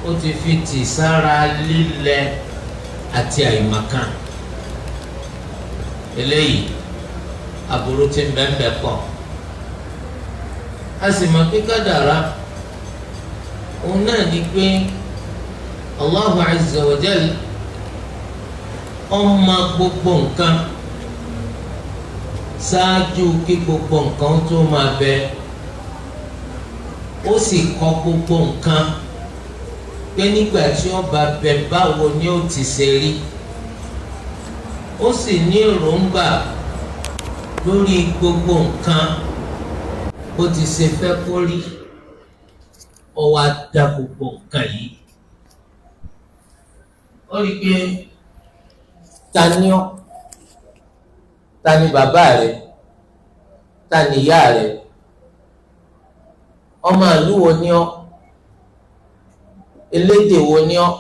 ó ti fi tì sára lílẹ̀ àti àìmọ̀kan. Eléyìí aburú tí ń bẹ́ẹ̀ bẹ́ẹ̀ pọ̀. A sì mọ̀ pé kádàrá òun náà ni pé Allahu Azza wa Jal ó mọ̀ gbogbo nǹkan ṣáájú kí gbogbo nǹkan tó máa bẹ, ó sì kọ gbogbo nǹkan pé nígbà tí ó bá bẹ báwo ni ó ti ṣe rí. Ó sì ní èròǹgbà lórí gbogbo nǹkan bó ti ṣe fẹ́ kó rí. Ó wá dá gbogbo nǹkan yìí. Ó rí i pé ta ni ọ́, ta ni bàbá rẹ, ta ni ìyá rẹ, ọmọ ìlú wo ni ọ́, elédè wo ni ọ́,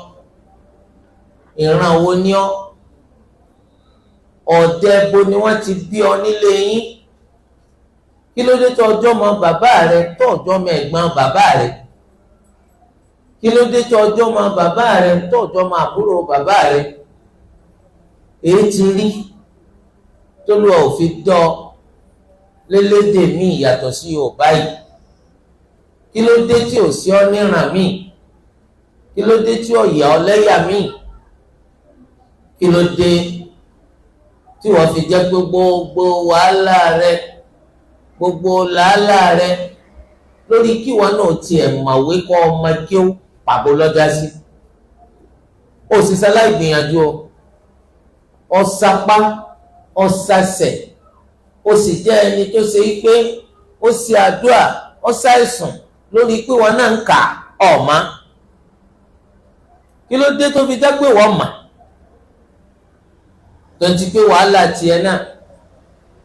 ìran wo ni ọ́, ọ̀dẹ bo ni wọ́n ti bí ọ nílé yín. Kí ló dé tó ọjọ́ mọ bàbá rẹ tó ọjọ́ mọ ẹ̀gbọ́n bàbá rẹ? Kí ló dé tó ọjọ́ mọ bàbá rẹ tó ọjọ́ mọ àbúrò bàbá rẹ? Èyí ti rí tólúwa ò fi dọ́ lélédè míì yàtọ̀ sí Yorùbá yìí? Kí ló dé tí ò sí ọ níran míì? Kí ló dé tí ò yà ọ lẹ́yà míì? Kí ló dé tí wọ́n fi jẹ́ pé gbogbo wàhálà rẹ, gbogbo làálàá rẹ lórí kí wọn náà tiẹ̀ mọ̀wé kọ́ ọmọ kí ó pàbó lọ́jà sí? Ó sì sáláì gbìyànjú o, ọ̀sápá ọ̀sàsẹ̀, ó sì jẹ́ ẹni tó ṣe pé ó ṣe àdúrà ọ̀sàìsùn lórí pé wọn náà ń kà ọ̀ma. Kí ló dé tó fi jẹ́ pé wọ́n mà tó ti pé wàhálà tiẹ̀ náà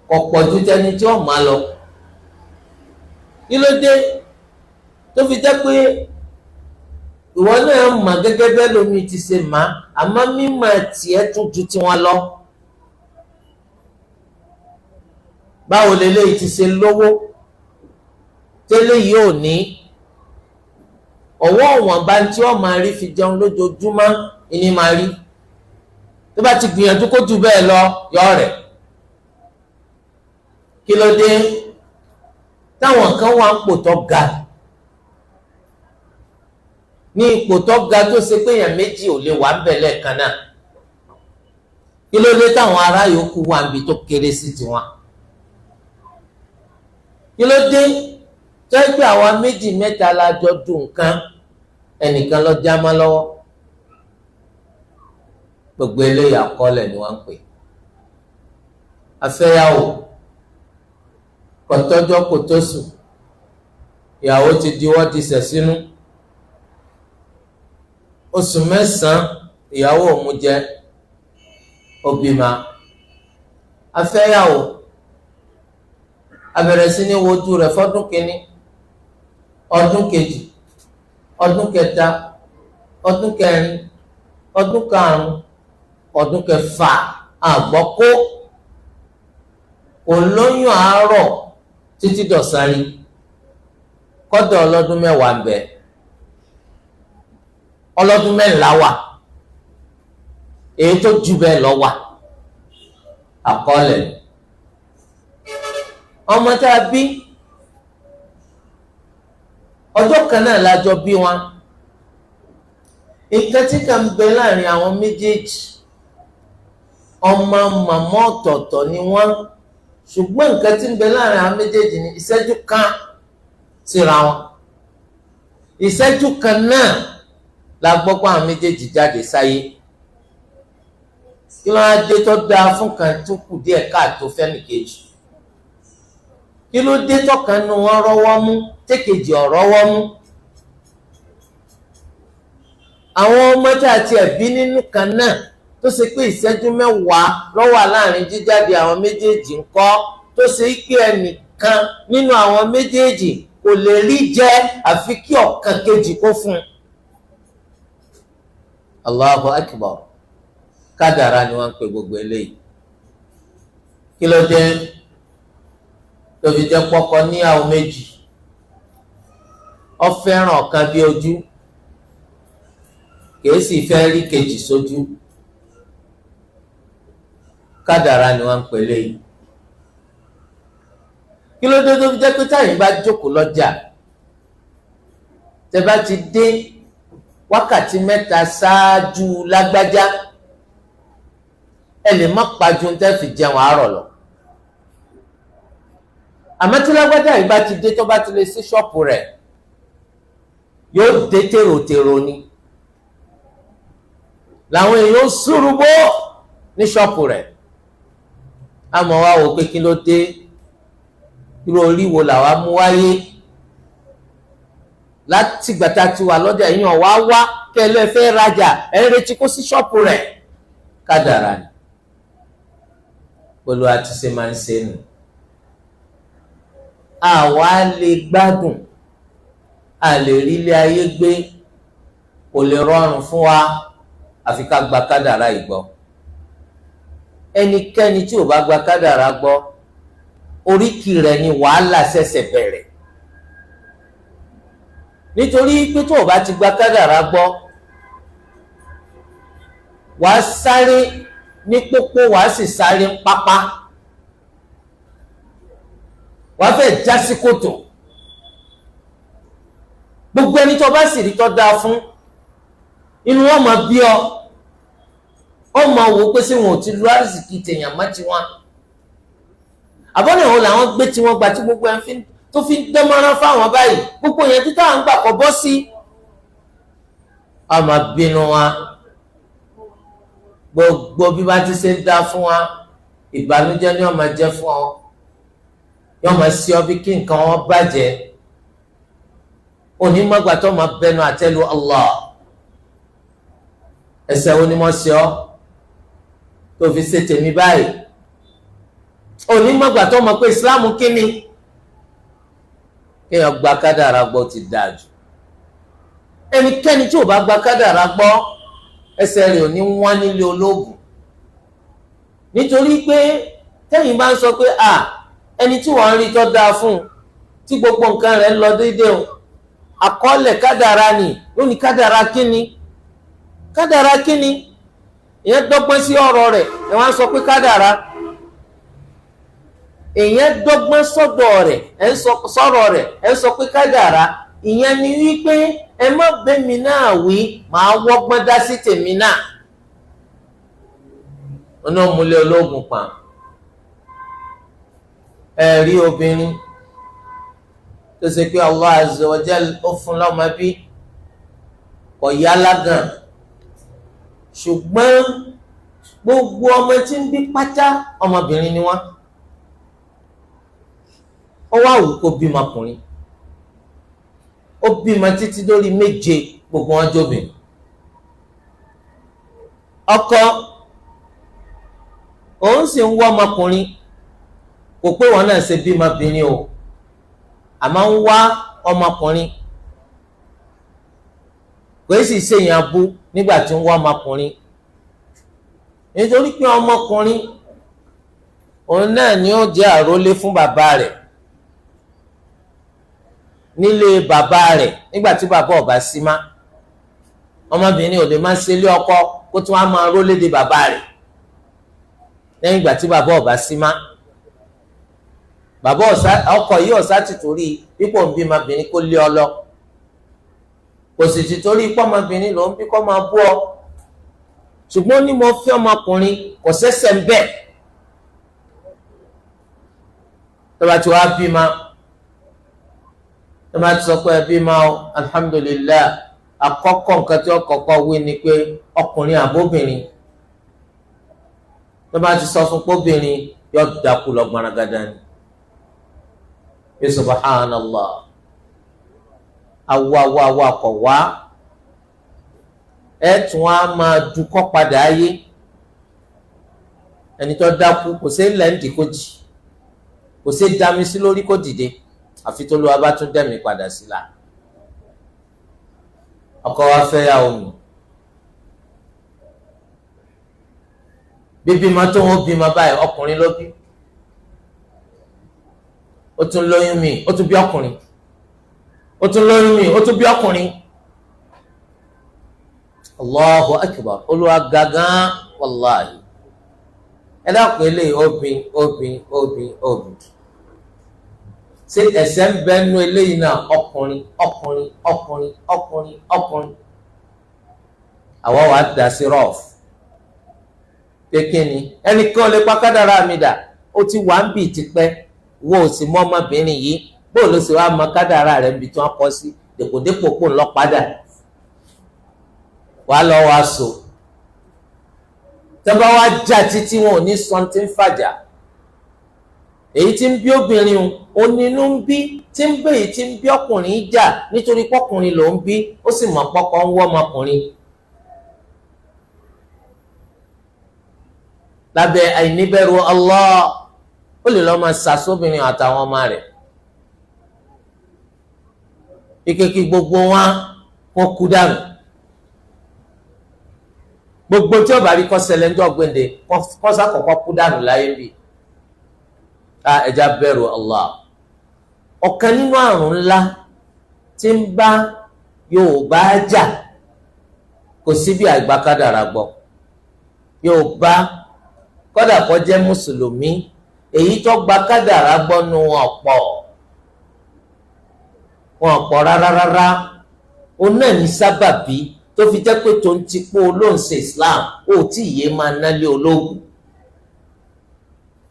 kò pọ̀ ju tẹni tí ó mà lọ? Kí ló dé tó fi jẹ́ pé ìwọ náà mà gẹ́gẹ́ bẹ́ẹ̀ lómi ti ṣe mà, àmọ́ mímọ̀ tiẹ̀ tún ju tiwọn lọ? Báwo leléyìí ti ṣe lówó tẹ́lẹ̀ yìí ò ní? Ọwọ́ ọ̀wọ́n bá tí ó máa rí fi jẹun lójoojúmọ́ ìní máa rí. Tó bá ti gbìyànjú kó jù bẹ́ẹ̀ lọ yọ rẹ̀. Kí ló dé táwọn kan wà ń pò tó ga, ní ipò tó ga tó ṣe pé èèyàn méjì ò lè wà ń bẹ̀ lẹ́ẹ̀kan náà? Kí ló dé táwọn ará yòókù wà níbi tó kéré sí tiwọn? Kí ló dé tó yẹ pé àwa méjì mẹ́ta la jọ dùn nǹkan, ẹnìkan ló já mọ́ lọ́wọ́? Gbogbo eléyà kọ́lẹ̀ ni wọ́n ń pè. Afẹ́yàwó kọ̀tọ́jọ́ kò tó sùn, ìyàwó ti diwọ́ di sẹ̀ sínú. Oṣù mẹ́sàn-án ìyàwó òun jẹ obìmá. Afẹ́yàwó abẹ̀rẹ̀ sí ní wojú rẹ̀ fọ́dún kìíní, ọdún kejì, ọdún kẹta, ọdún kẹrin, ọdún karùn-ún, ọdún kẹfà, àgbọ́kó olóyún àárọ̀ títí dọ̀sán rí. Kọ́dọ̀ ọlọ́dún mẹ́wàá ń bẹ, ọlọ́dún mẹ́ńlá wà, èyí tó jù bẹ́ẹ̀ lọ wà. Àkọọ́lẹ̀ ọmọ tá a bí ọjọ́ kan náà la jọ bí wọn. Nǹkan tí kàn ń bẹ láàrin àwọn méjèèjì, ọmọ màmá ọ̀tọ̀ọ̀tọ̀ ni wọ́n, ṣùgbọ́n nǹkan tí ń bẹ láàrin àwọn méjèèjì ni ìṣẹ́jú kan síra wọn. Ìṣẹ́jú kan náà la gbọ́ pé àwọn méjèèjì jáde sáyé. Kí ló á dé tó dáa fún kan tó kù díẹ̀ káàtó fẹ́nìkejì? Kí ló dé tọ́kan nu wọn rọ́wọ́ mú tẹ́kejì ọ̀rọ́wọ́ mú? Àwọn ọmọ tí a ti ẹ̀bí nínú kan náà tó ṣe pé ìṣẹ́jú mẹ́wàá ló wà láàrin jíjáde àwọn méjèèjì ńkọ́, tó ṣe pé ẹnìkan nínú àwọn méjèèjì kò lè rí jẹ àfi kí ọ̀kan kejì kó fún un. Allahu Akbar. Kádàrá ni wọ́n ń pè gbogbo eléyìí. Kí ló dé tó fi jẹ́ pọ́kọ níyàwó méjì? Ó fẹ́ràn ọ̀kan bí ojú, kìí sì fẹ́ rí kejì sójú kádàrá ni wọ́n ń pè léyìí. kí ló dé tó fi jẹ́ pé táyìn bá jókòó lọ́jà tẹ́ bá ti dé wákàtí mẹ́ta ṣáájú lágbájá ẹ lè má pàjù tẹ́ fi jẹun àárọ̀ lọ. àmọ́ tí lágbájá yìí bá ti dé tó bá ti lè sí ṣọ́ọ̀pù rẹ̀ yóò dé tèròtèrò ni làwọn èèyàn ṣùrùbọ ní ṣọ́ọ̀pù rẹ̀. àmọ́ wá wò pé kí ló dé irú orí wo làwa mú wáyé láti gbàtà tí wà lọ́jà èèyàn wá kẹlẹ́ fẹ́ rajà ẹ̀ ń retí kó sí ṣọ́ọ̀pù rẹ̀. kádàrá ni pẹ̀lú àti ṣe máa ń ṣe nù. àwa lè gbádùn a lè rí ilé ayé gbé kò lè rọrùn fún wa àfi ká gba kádàrá yìí gbọ́. ẹnikẹ́ni tí ò bá gba kádàrá gbọ́ oríkì rẹ̀ ni wàhálà ṣẹ̀ṣẹ̀ bẹ̀rẹ̀. nítorí pé tó o bá ti gba kádàrá gbọ́ wàá sáré ní pópó wàá sì sáré ń pápá wàá fẹ́ já sí kòtò. gbogbo ẹni tó bá sì rí tó dáa fún inú wọn máa bí ọ máa wò pé sí wọn ò ti lu àrísìkí tèèyàn má ti wọn àbọ̀nà ìhun làwọn gbé tí wọ́n gba tí gbogbo ẹ̀ tó fi ń dánmọ́rán fáwọn báyìí gbogbo yẹn títà à ń gbà kọ́ bọ́ sí ọmọ bínú wa gbogbo bí bá ti ṣe ń dá fún wa ìbànújẹ́ ni wọ́n máa jẹ́ fún ọ yọ máa sí ọ bí kí nǹkan wọn bàjẹ́ onímọ̀gbà tó máa bẹnu àtẹ́lu Allah ẹsẹ̀ wo ni mo ṣe ọ tó fi ṣe tèmi báyìí onímọ̀gbà tó mọ̀ pé ìsìláàmù kíni kéèyàn gba kádàrá gbọ́ ti dáa jù. ẹnikẹ́ni tí ò bá gba kádàrá gbọ́ ẹsẹ̀ rẹ̀ ò ní wọ́n nílé ológun nítorí pé tẹ́yìn bá ń sọ pé ẹni tí wọ́n ń rí tó dáa fún tí gbogbo nǹkan rẹ̀ ń lọ déédéé o àkọọ́lẹ̀ kádàrá ni lónìí kádàrá kíni kádàrá kíni ìyẹn dọ́gbọ́n sí ọ̀rọ̀ rẹ̀ ẹ̀ wọ́n á sọ pé kádàrá èèyàn dọ́gbọ́n sọ́dọ̀ rẹ̀ ẹ̀ ń sọ̀rọ̀ rẹ̀ ẹ̀ ń sọ pé kádàrá ìyẹn ni wípé ẹ má bẹ́mi náà wí màá wọ́gbọ́n dá sí tèmi náà. ọ̀nà òmùlẹ̀ ológun pa ẹ rí obìnrin tó ṣe pé Allah azza wa jal ó fún lọ́mọ bí kò yá lágàn ṣùgbọ́n gbogbo ọmọ tí ń bí pátá ọmọbìnrin ni wọ́n. ó wá wù kó bímọ ọkùnrin ó bímọ títí lórí 7 gbogbo wọn jóbìn. ọkọ òun sì ń wọ ọmọkùnrin kò pé wọn náà ṣe bímọbìnrin o àmọ́ ń wá ọmọkùnrin kò sì ṣèyàn bú nígbà tí ń wá ọmọkùnrin nítorí pé ọmọkùnrin òun náà ni ó jẹ́ àrólé fún bàbá rẹ̀ nílé bàbá rẹ̀ nígbà tí bàbá ọba sí má ọmọbìnrin ò lè má ṣe ilé ọkọ kó tún á máa rólé de bàbá rẹ̀ lẹ́yìn ìgbà tí bàbá ọba sí má bàbá ọkọ yìí ọ̀sá ti torí ipò ń bí ọmọbìnrin kó lé ọ lọ kò sì ti torí ipò ọmọbìnrin ló ń bí kó máa bú ọ ṣùgbọ́n ní mo fẹ́ ọmọkùnrin kò ṣẹ̀ṣẹ̀ ń bẹ̀ tó bá ti wá bí ma tó bá ti sọ pé ẹbí ma ọ alhamdulillah àkọ́kọ́ nǹkan tí ó kọ́kọ́ wí ni pé ọkùnrin àbóbìnrin tó bá ti sọ fún póbìnrin yóò dákú lọ gbaragada ni bí subhanallah awa kọ̀ wá ẹ tún á máa dúkọ́ padà ayé ẹni tó dákú kò sí lẹ́ǹdì kó jì kò sí dami sí lórí kó dìde àfi tó lọ́wọ́ bá tún dẹ̀mí padà sí la ọkọ wa fẹ́ yà omi bíbímọ tó wọn bímọ báyìí ọkùnrin ló bí ó tún lóyún mi ó tún bí ọkùnrin ó tún lóyún mi ó tún bí ọkùnrin Allahu akbar, Olúwa gangan wàláhì. Ẹ dákun eléyìí obìn ṣé ẹ̀ṣẹ̀ ń bẹ nínú eléyìí náà? Ọkùnrin àwa wàá dá sí rọ́ọ̀fù kékeré ni ẹnìkan lè pa kádàrá mi dà, ó ti wà ń bì tipẹ́, wo ò sì mọ ọmọbìnrin yìí bóò ló sì wá mọ kádàrá rẹ̀ níbi tí wọ́n kọ́ sí dèpòdépò kò ń lọ padà wàá lọ wàá so tẹ́bá wá já títí wọn ò ní sọ tí ń fàjà. Èyí tí ń bí obìnrin onínú ń bí tí ń bẹ èyí tí ń bí ọkùnrin jà nítorí pọ́kùnrin ló ń bí, ó sì mọ̀ pọ́kọ ń wọ́ ọmọkùnrin. Lábẹ́ àìníbẹ̀rù Allah ó lè lọ́ọ́ máa ṣàṣọ́bìnrin àtàwọn ọmọ rẹ̀ ike kí gbogbo wọn kó kú dànù, gbogbo tí ó bá rí kó ṣẹlẹ̀ ńjọ́ gbèǹde kó sákòókò kú dànù láyé bíi. Ẹja bẹ̀rù Allah. Ọ̀kan nínú àrùn ńlá tí ń bá Yorùbá jà kò sí bí àgbà kádàrá gbọ́. Yorùbá kódà kó jẹ́ mùsùlùmí, èyí tó gba kádàrá gbọ́ nu wọn ọ̀pọ̀ rárá. Ó náà ní sábàbí tó fi jẹ́ pé tó ń ti pé olóǹsẹ̀ Islam ó tí ìyé máa nálé ológun.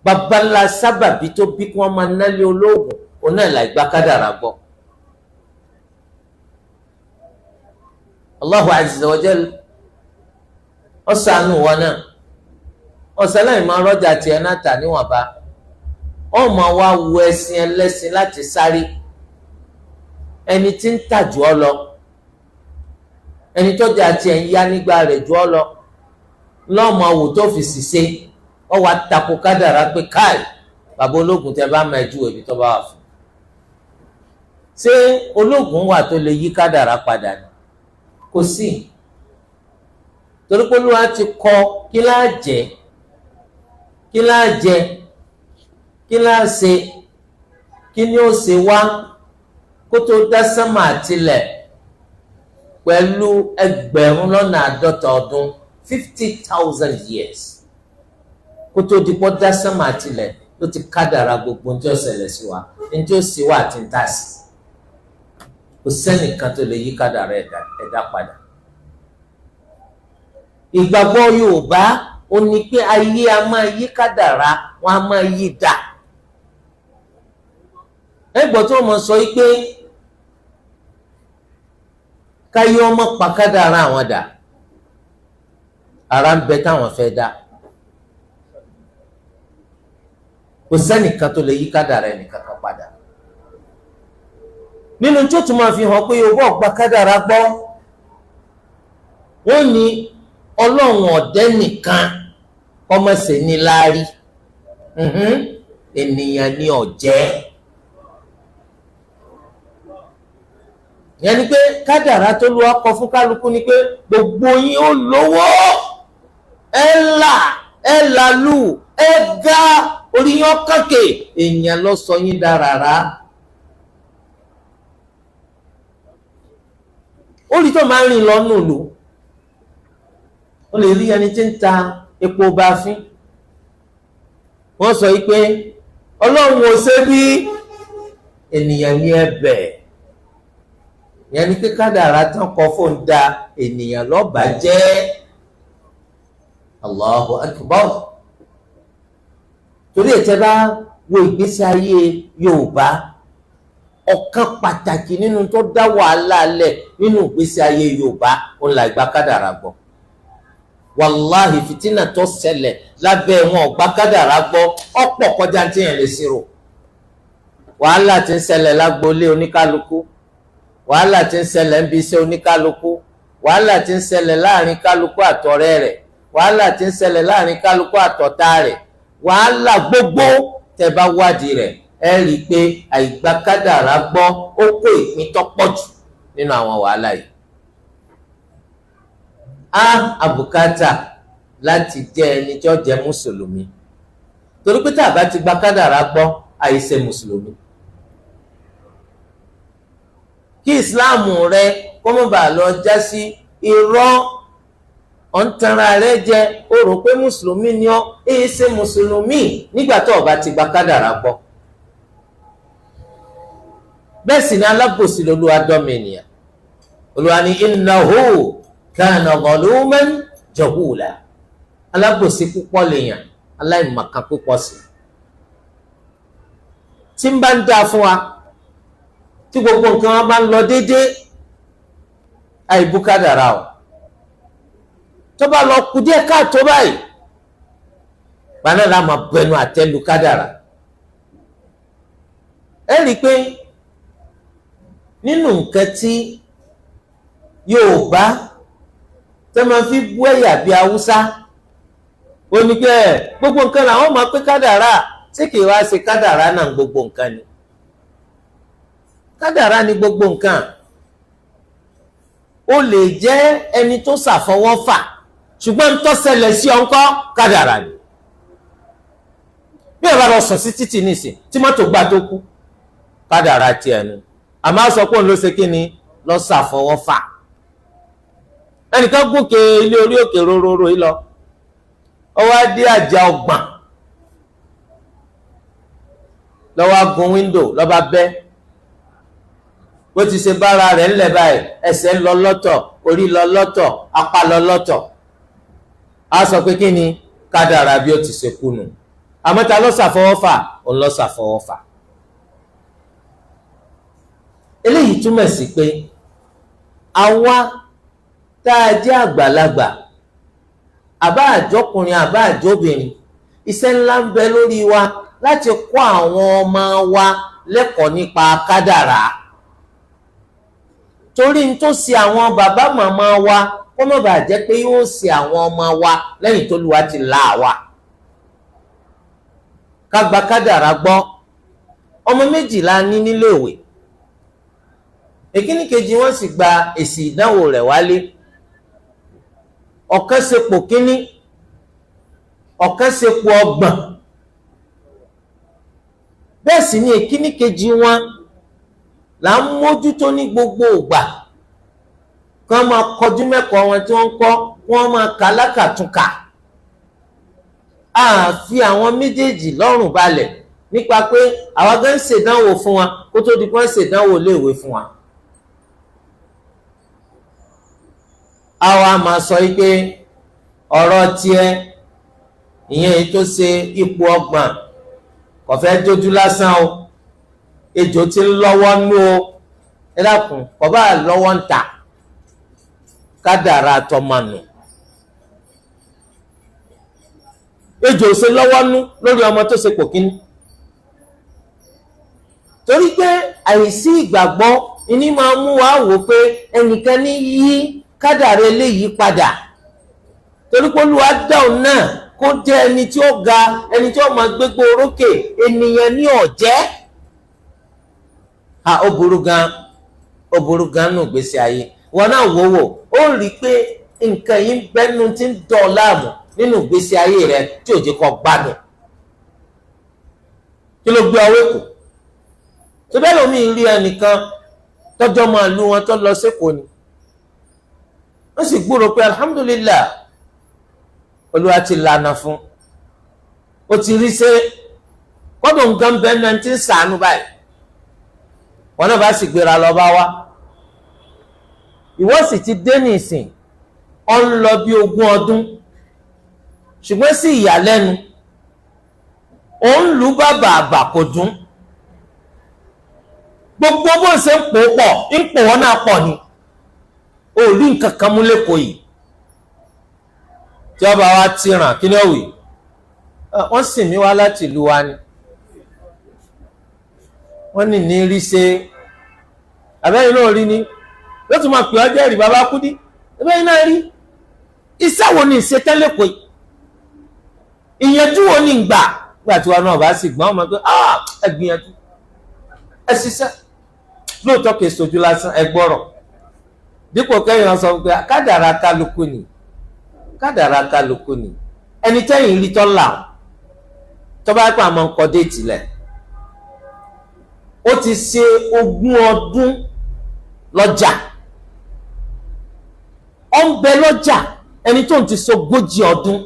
Babalá sábàbí tó bí kí wọ́n máa nálé ológun òun náà láì gba kádàrá gbọ́. Allahu azza wa jal ó ṣàánú wọn náà, ọ̀sẹ̀ láì máa rọ́jà tiẹ̀ náà tà níwọ̀nba, ó máa wá wo ẹṣin ẹlẹ́ṣin láti sáré, ẹni tí ń tà jù ọ́ lọ, ẹni tọ́jà tiẹ̀ ń yá nígbà rẹ̀ jù ọ́ lọ lọ́mọ wò tó fi ṣiṣẹ́. Ọ wá tako kádàrá pé káì bàbá ológun tẹ bá máa ju èbí tó bá wà fún. Ṣé ológun wà tó lè yí kádàrá padà ni? Kò sí. Torí pé Olúwa ti kọ kí láà jẹ, kí láà jẹ, kí láà ṣe, kí ni ó ṣe wá kó tó dá sánmà àtilẹ̀ pẹ̀lú 50,000 ọdún 50,000 years. Kó tó di pọ́ dá sánmà àtilẹ̀ ló ti kádàrá gbogbo ní tí ó ṣẹlẹ̀ sí wa, ní tí ó sì wà àti ń tà sí. Kò sẹ́nìkan tó lè yí kádàrá ẹ̀dá padà. Ìgbàgbọ́ Yorùbá ó ní pé ayé a máa yí kádàrá, wọn a máa yí dà. Ẹgbọ́n tó mọ̀ sọ pé káyé ọmọ pa kádàrá àwọn dà, ara ń bẹ táwọn fẹ́ dá. Kò sẹ́nìkan tó lè yí kádàrá ẹnìkan kan padà. Nínú tí ó tún máa fi hàn pé Yorùbá ò gba kádàrá gbọ́, wọ́n ní Ọlọ́run ọ̀dẹ́ nìkan kọ́mọ̀sẹ̀ ní láárí, ènìyàn ní ọ̀jẹ́. Ìyẹn ni pé kádàrá tó lù ọkọ̀ fún kálukú ni pé gbogbo yín ó lówó, ẹ làlù, ẹ ga, orí yín ọ̀kànkè, èèyàn ló sọ yín dárara. Ó rí tó máa ń rìn lọ́nà lò, ó lè rí ẹni tí ń ta epo báfín, wọ́n sọ pé Ọlọ́run ò ṣe bí ènìyàn ní ẹ̀bẹ̀. Ìyẹn ni pé kádàrá tán kọ fóun da ènìyàn lọ́ba jẹ́. Allahu akbar. Torí ẹ̀tẹ́ bá wo ìgbésí ayé Yorùbá, ọ̀kan pàtàkì nínú tó dá wàhálà lẹ̀ nínú ìgbésí ayé Yorùbá òun là ìgbà kádàrá gbọ́. Wàláhì fìtínà tó ṣẹlẹ̀ lábẹ́ wọn ọ̀gbà kádàrá gbọ́ ọ̀pọ̀ kọjá tí yẹn lè ṣírò. Wàhálà tí ń ṣẹlẹ̀ lágboolé oníkálukú, wàhálà tí ń ṣẹlẹ̀ ń bí iṣẹ́ oníkálukú, wàhálà tí ń ṣẹlẹ̀ láàrin kálukú àtọ̀rẹ́ rẹ̀, wàhálà tí ń ṣẹlẹ̀ láàrin kálukú àtọ̀tá rẹ̀, wàhálà gbogbo tẹ́ bá wádìí rẹ̀ ẹ rí i pé àìgbà kádàrá gbọ́ ó kó ìpín tó pọ̀ jù nínú àwọn wàhálà yìí. Àbùkátà láti jẹ́ ẹni tí ó jẹ́ mùsùlùmí, torí pé tá a bá ti gba kádàrá gbọ́ àìṣe mùsùlùmí. Kí ìsìláàmù rẹ kó má bàa lọ já sí irọ́ ọ̀n tanra rẹ̀ jẹ ó rò pé mùsùlùmí ni ọ́ èyí ṣe mùsùlùmí nígbà tó o bá ti gba kádàrá gbọ́. bẹ́ẹ̀ sì ni alábòsí lolúwa dọ́mọ ènìyàn. Olúwa ní innahu kana zaluman jahula. alábòsí púpọ̀ lèèyàn aláìmọ̀kan púpọ̀ sí. tí ń bá ń dáa fún wa tí gbogbo nǹkan wa bá ń lọ déédéé àìbù kádàrá o. tó bá lọ kù díẹ̀ káàtó báyìí gbaná la máa bẹnu àtẹ́lu kádàrá. ẹ rí i pé nínú nǹkan tí Yorùbá tẹ́ máa fi bú ẹ̀yà bí Haúsá ó ní pé gbogbo nǹkan làwọn máa pé kádàrá tí kì í wá ṣe kádàrá náà gbogbo nǹkan ni kádàrá ni gbogbo nǹkan. ó lè jẹ́ ẹni tó ṣàfọwọ́fà ṣùgbọ́n ń tó ṣẹlẹ̀ sí ọ̀nkọ́ kádàrá ni. bí ẹ bá lọ sùn sí títì nísìn tí mọ́tò gbá tó kú kádàrá tiẹ̀ nu àmọ́ sọ pé òun ló ṣe kí ni lọ ṣàfọwọ́fà. ẹnìkan gòkè ilé orí òkè rororo yìí lọ ó wá dé àjà ọgbọ̀n lọ́wọ́ gun wíńdò lọ́ba bẹ́ bó ti ṣe bára rẹ̀ ńlẹ̀ báyìí ẹsẹ̀ ń lọ lọ́tọ̀ orí lọ lọ́tọ̀ apá lọ lọ́tọ̀ a sọ pé kí ni kádàrá bí ó ti ṣe kú nù àmọ́ ta ló ṣàfọwọ́fà òun ló ṣàfọwọ́fà. eléyìí túmọ̀ sí pé àwa tá a jẹ́ àgbàlagbà àbá àjọkùnrin àbá àjọbìnrin iṣẹ́ ńlá ń bẹ lórí wa láti kọ́ àwọn ọmọ wa lẹ́kọ̀ọ́ nípa kádàrá. torí n tó ṣe àwọn bàbá màmá wa kó má bàa jẹ́ pé yóò ṣe àwọn ọmọ wa lẹ́yìn tó Olúwa ti là wá. ká gba kádàrá gbọ́. ọmọ méjìlá ní níléèwé èkíní kejì wọ́n sì gba èsì ìdánwò rẹ̀ wálé. ọ̀kan ṣepò kíní ọ̀kan ṣepò ọgbọ̀n. bẹ́ẹ̀ sì ni èkíní kejì wọn là ń mójútó ní gbogbo ìgbà kán máa kọjú mẹ́kọ̀ọ́ wọn tí wọ́n ń kọ́ wọ́n máa kà lákàtúnkà. a fi àwọn méjèèjì lọ́rùn balẹ̀ nípa pé àwa gan ń ṣèdánwò fún wa kó tó di pé wọ́n ṣèdánwò léèwé fún wa. àwa máa sọ pé ọ̀rọ̀ tiẹ̀ ìyẹn èyí tó ṣe ipò ọgbọ̀n kò fẹ́ jójú lásán o ejò tí ń lọ́wọ́ nú o ẹ dákun kò bá lọ́wọ́ ń tà kádàrá tọmọnù. ejò ṣe lọ́wọ́ nú lórí ọmọ tó ṣe pò kíní. torí pé àìsí ìgbàgbọ́ ìní máa mú wa wò pé ẹnìkan ní yí kádàrá eléyìí padà torí pé Olúwa dáhùn náà kó jẹ́ ẹni tí ó ga ẹni tí ó máa gbégbó orókè ènìyàn ní ọ̀jẹ́. ó burú gan nù gbèsè ayé wọn náà wòwò ó rí i pé nǹkan yìí ń bẹ́nu tí ń dọ̀ ọ́ láàmú nínú gbèsè ayé rẹ tí ò jẹ́ kó gbádùn. kí ló gbé ọwọ́ èkó tó bẹ́ẹ̀ lómi rí ẹnìkan tọ́jọ́ máa lu wọn tó lọ sékòó ni wọ́n sì gbúrò pé alhamdulillah Olúwa ti lànà fún ó ti rí ṣe kọ́dọ̀ nǹkan bẹ́ẹ̀ náà ti ń sàánú báyìí wọn náà bá sì gbéra lọ bá wá ìwọ sì ti dé ní ìsìn ọ ń lọ bí 20 ọdún ṣùgbọ́n sí ìyàlẹ́nu ó ń lù bàbà àbà kò dún gbogbo bó ṣe ń pò pọ̀ ń pò wọn náà pọ̀ ni ó rí nǹkan kan mú lẹ́kọ̀ọ́ yìí tí ọba wa ti ràn kí ni ó wì wọ́n sì mí wá láti ìlú wa ni wọ́n ní rí ṣe àbẹ́yìn náà rí ni ló tún máa pè ọ́ jẹ́rìí bàbá kúdí àbẹ́yìn náà rí iṣẹ́ wo ni ìṣe tẹ́lẹ̀kọ́ ìyẹnjú wo ni ìgbà nígbà tí wọn náà bá sì gbọ́n ọmọ pé ẹ gbìyànjú ẹ ṣiṣẹ́ lóòótọ́ kìí sojú lásán ẹ gbọ́rọ̀ dípò kẹ́yìn sọ pé kádàrá kálukú ni ẹni tẹ́yìn rí tọ́lá tọ́ba pé àmọ́ ń kọ́ déètì lẹ̀ ó ti ṣe 20 ọdún lọ́jà ó ń bẹ lọ́jà ẹni tó ń ti sogójì ọdún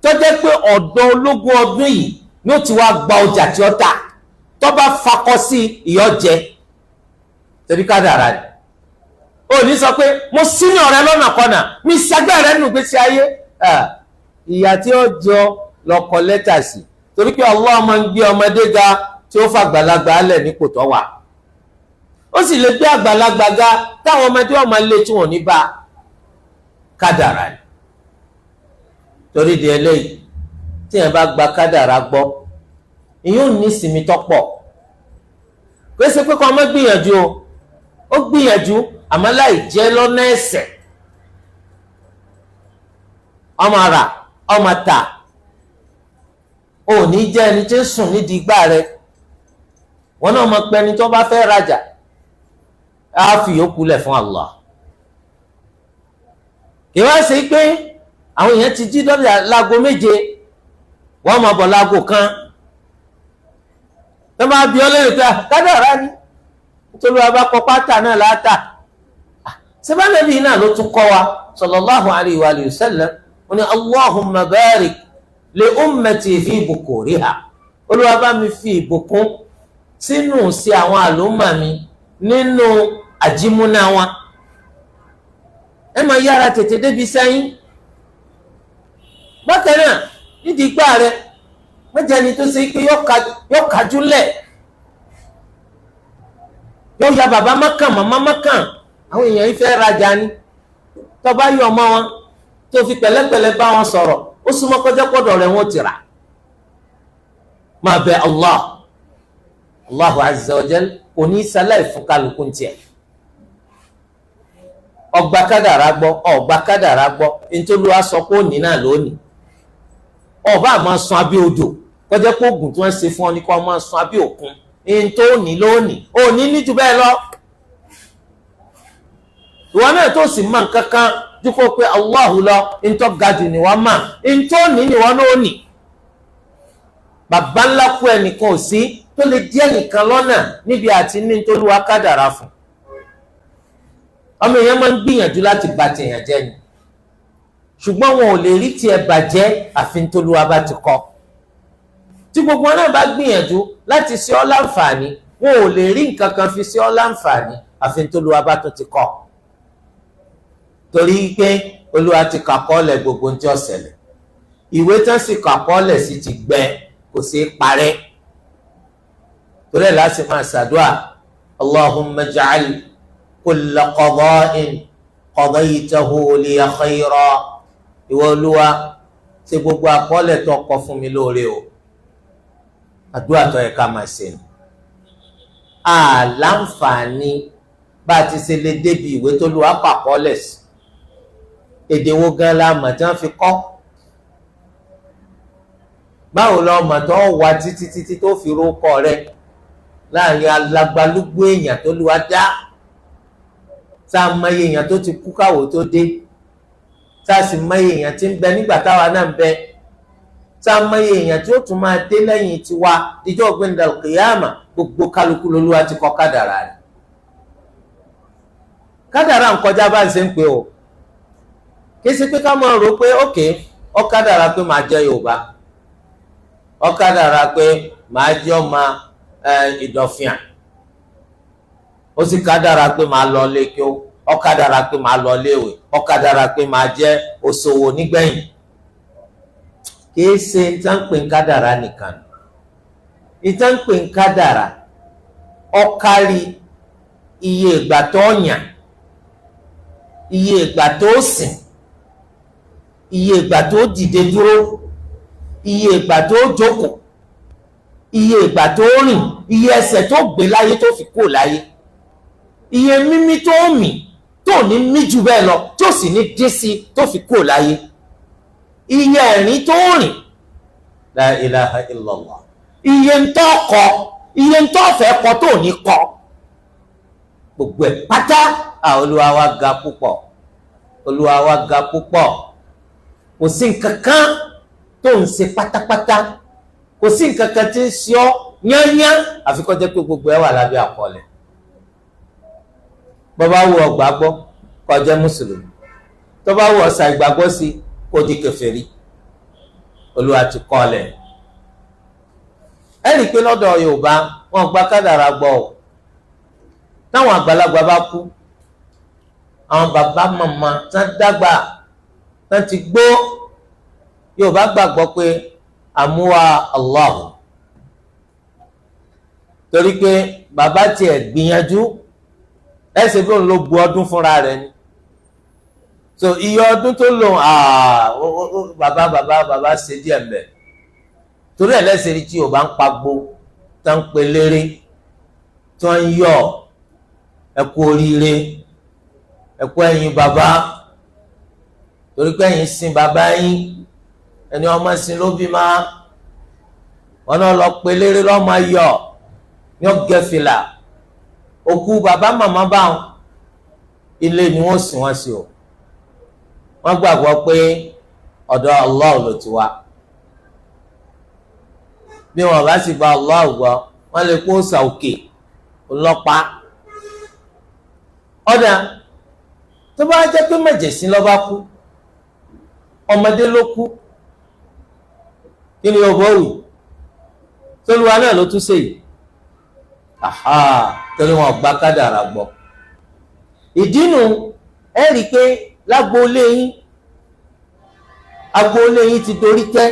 tó jẹ́ pé ọ̀dọ́ ológun ọdún yìí ni ó ti wá gba ọjà tí ó tà tó bá fakọ sí ìyọ́jẹ torí kádàrá ni ó ní sọ pé mo sínú ọ̀rẹ́ lọ́nà kọ́nà mi ṣàgbẹ́ rẹ̀ nù gbèsè ayé ìyá tí ó jọ lọ́kọ lẹ́tà sí torí pé Allah máa ń gbé ọmọdé ga tí ó fàgbàlagbà alẹ̀ nípò tó wà ó sì lè gbé àgbàlagbà ga táwọn ọmọdé ọmọ ilé tí wọn ò ní bá kádàrá ni torí di eléyìí tí yẹn bá gba kádàrá gbọ́ ìyẹn ò ní ìsinmi tọ́pọ̀ kò ṣe pé kó ọmọ gbìyànjú o ó gbìyànjú àmọ́ láì jẹ́ lọ́nà ẹ̀ṣẹ̀ ọmọ rà ọmọ tà ò ní jẹ́ ẹni tí ń sùn nídìí igbá rẹ wọn náà mọ̀ pé ẹni tó bá fẹ́ rajà á fi yòókù lẹ̀ fún Allah ìwá ṣe pé àwọn èèyàn ti jí dọ́là láago méje wọ́n máa bọ̀ láago kan tó máa bí ọ lórí pé kádàrá ni nítorí wa bá kọ pátá náà láàtà sẹ́fánẹ́bí náà ló tún kọ́ wa sallallahu alayhi wa sallam wọ́n ní Allahumma barik li ummati fi bukuriha Olúwa bá mi fi ìbùkún sínú sí àwọn àlùmọ̀ mi nínú àjímúná wọn ẹ máa yára tètè débi sẹ́yìn bákan náà nídìí igbá rẹ mẹ́jẹ ni tó ṣe pé yọ kájú lẹ̀ yọ ya bàbá mọ́kàn màmá mọ́kàn àwọn èèyàn yìí fẹ́ rajà ni tó bá yọ ọmọ wọn tó fi pẹ̀lẹ́pẹ̀lẹ́ bá wọn sọ̀rọ̀ ó súnmọ́ kọjá pọ̀dọ̀ rẹ̀ wọ́n ti rà máa bẹ Allahu azza wa jal kò ní sáláì fún kálukú tiẹ̀ ọgbà kádàrá gbọ́ nítorí wàá sọ pé òní náà lónìí ọba àmọ́ sun abẹ́ odò kọjá pé oògùn tí wọ́n ṣe fún ọ ní kó máa sun abẹ́ òkun ní tó ní lónìí òní ní jù bẹ́ẹ̀ lọ ìwọ náà tó sì mọ nǹkan kan dúpọ̀ pé Allahu lọ ntọ́ gajù ni wọ́n mà ntọ́ ní ni wọ́n náà ní bàbá ńlá kú ẹnìkan ò sí tó lè díẹ̀ nìkan lọ́nà níbi àti ní nítorí wàá kádàrá fún ọmọ èèyàn máa ń gbìyànjú láti bà tèèyàn jẹ́ ni ṣùgbọ́n wọn ò lè rí tiẹ̀ bàjẹ́ àfi nítorí wàá bá ti kọ́ tí gbogbo náà bá gbìyànjú láti ṣe ọ́ láǹfààní wọn ò lè rí nǹkan kan fi ṣe ọ́ láǹfààní àfi nítorí wàá bá tó ti kọ́ torí pé Olúwa ti kà kọ́lẹ̀ gbogbo ní tí ó ṣẹlẹ̀ ìwé tán sì kà kọ́lẹ̀ sí ti gbẹ kò sí parẹ́ torí ẹ̀ láti máa ṣàdúrà Allahumma ja'al kulla qada'in qadaytahu liya khayra ìwọ Olúwa ṣe gbogbo àkọọ́lẹ̀ tó kọ fún mi lóore o àdúrà tó yẹ ká máa ṣe ni àlàǹfààní bá a ti ṣe lè débi ìwé tó lu àpàkọ́ọ́lẹ̀ sí èdè wo gan la mọ̀ tí wọ́n fi kọ́ báwo lọ mọ̀ tó wà títí tó fi rókọ rẹ láàrin alágbálúgbó èèyàn tó lu adá tá a mọ iye èèyàn tó ti kú káwó tó dé tá a sì mọ iye èèyàn tí ń bẹ nígbà táwa náà ń bẹ tá a mọ iye èèyàn tí ó tún máa dé lẹ́yìn tiwa díjọ́ gbẹ̀ndà kìyàmà gbogbo kálukú lolúwa ti kọ kádàrá rẹ̀ kádàrá ń kọjá bá ń ṣe ń pè o kì í ṣe pé ká máa rò pé ókè ó kádàrá pé màá jẹ́ Yorùbá ó kádàrá pé màá jẹ́ ọmọ Ìdọ̀fìàn ó sì kádàrá pé màá lọ lékè ó kádàrá pé màá lọ léèwé ó kádàrá pé màá jẹ́ òṣòwò nígbẹ̀yìn kìí ṣe ìtànpé kádàrá nìkan ìtànpé kádàrá ó kárí iye ìgbà tó yàn iye ìgbà tó sìn iye ìgbà tó dìde dúró iye ìgbà tó jókòó iye ìgbà tó rìn iye ẹsẹ̀ tó gbé láyé tó fi kú láyé iye mímí tó mì tó ní mí jù bẹ́ẹ̀ lọ tó sì ní dín sí tó fi kú láyé iye ẹ̀rín tó rìn la ilaha illallah iye ń tọ́ kọ iye ń tọ́ fẹ́ kọ tó ní kọ gbogbo ẹ̀ pátá Olúwa wa ga púpọ̀ Olúwa wa ga púpọ̀ kò sí nǹkan kan tó ń ṣe pátápátá kò sí nǹkan kan tí ń ṣe ọ́ yányá àfi kó jẹ́ pé gbogbo ẹ̀ wà lábẹ́ àkọọ́lẹ̀ bàbá wo ọgbà gbọ́ kó jẹ́ mùsùlùmí tó bá wù ọ̀sà ìgbàgbọ́ sí kó di kèfèrí Olúwa ti kọ́ lẹ̀. ẹ rí i pé lọ́dọ̀ Yorùbá wọn gba kádàrá gbọ́ ọ táwọn àgbàlagbà bá kú àwọn bàbá màmá tán dàgbà tán ti gbó Yorùbá gbàgbọ́ pé àmúwá Allah torí pé bàbá tiẹ̀ gbìyànjú ẹsẹ̀ bí òun ló bu ọdún fúnra rẹ̀ ni so iye ọdún tó lò bàbá ṣe díẹ̀ mbẹ̀ torí ẹ̀ lẹ́sẹ̀ rí tí Yorùbá ń pagbo tán ń pe léré tí wọ́n ń yọ̀ ẹ̀kú oríire ẹ̀kú ẹ̀yìn bàbá torí pé ẹ̀yìn sin bàbá yín ẹni ọmọ sin ló bí máa wọn náà lọ pe léré lọ́mọ yọ̀ ní ọ̀gẹ́fìlà òkú bàbá màmá báwọn ilé ni wọ́n sìn wọ́n sí o wọ́n gbàgbọ́ pé ọ̀dọ̀ Allah ló ti wá bí wọ́n bá sì gba Allah gbọ́ wọ́n lè kó sà òkè ọlọ́pàá ọ̀dà tó bá jẹ́ pé mẹ̀jẹ̀sín ló bá kú ọmọdé ló kú kí ni ọ̀bọ̀ rù tolúwa náà ló tún ṣe yìí torí wọn gba kádàrá gbọ́ ìdínú ẹ rí i pé lágboolé yín ti dorí tẹ́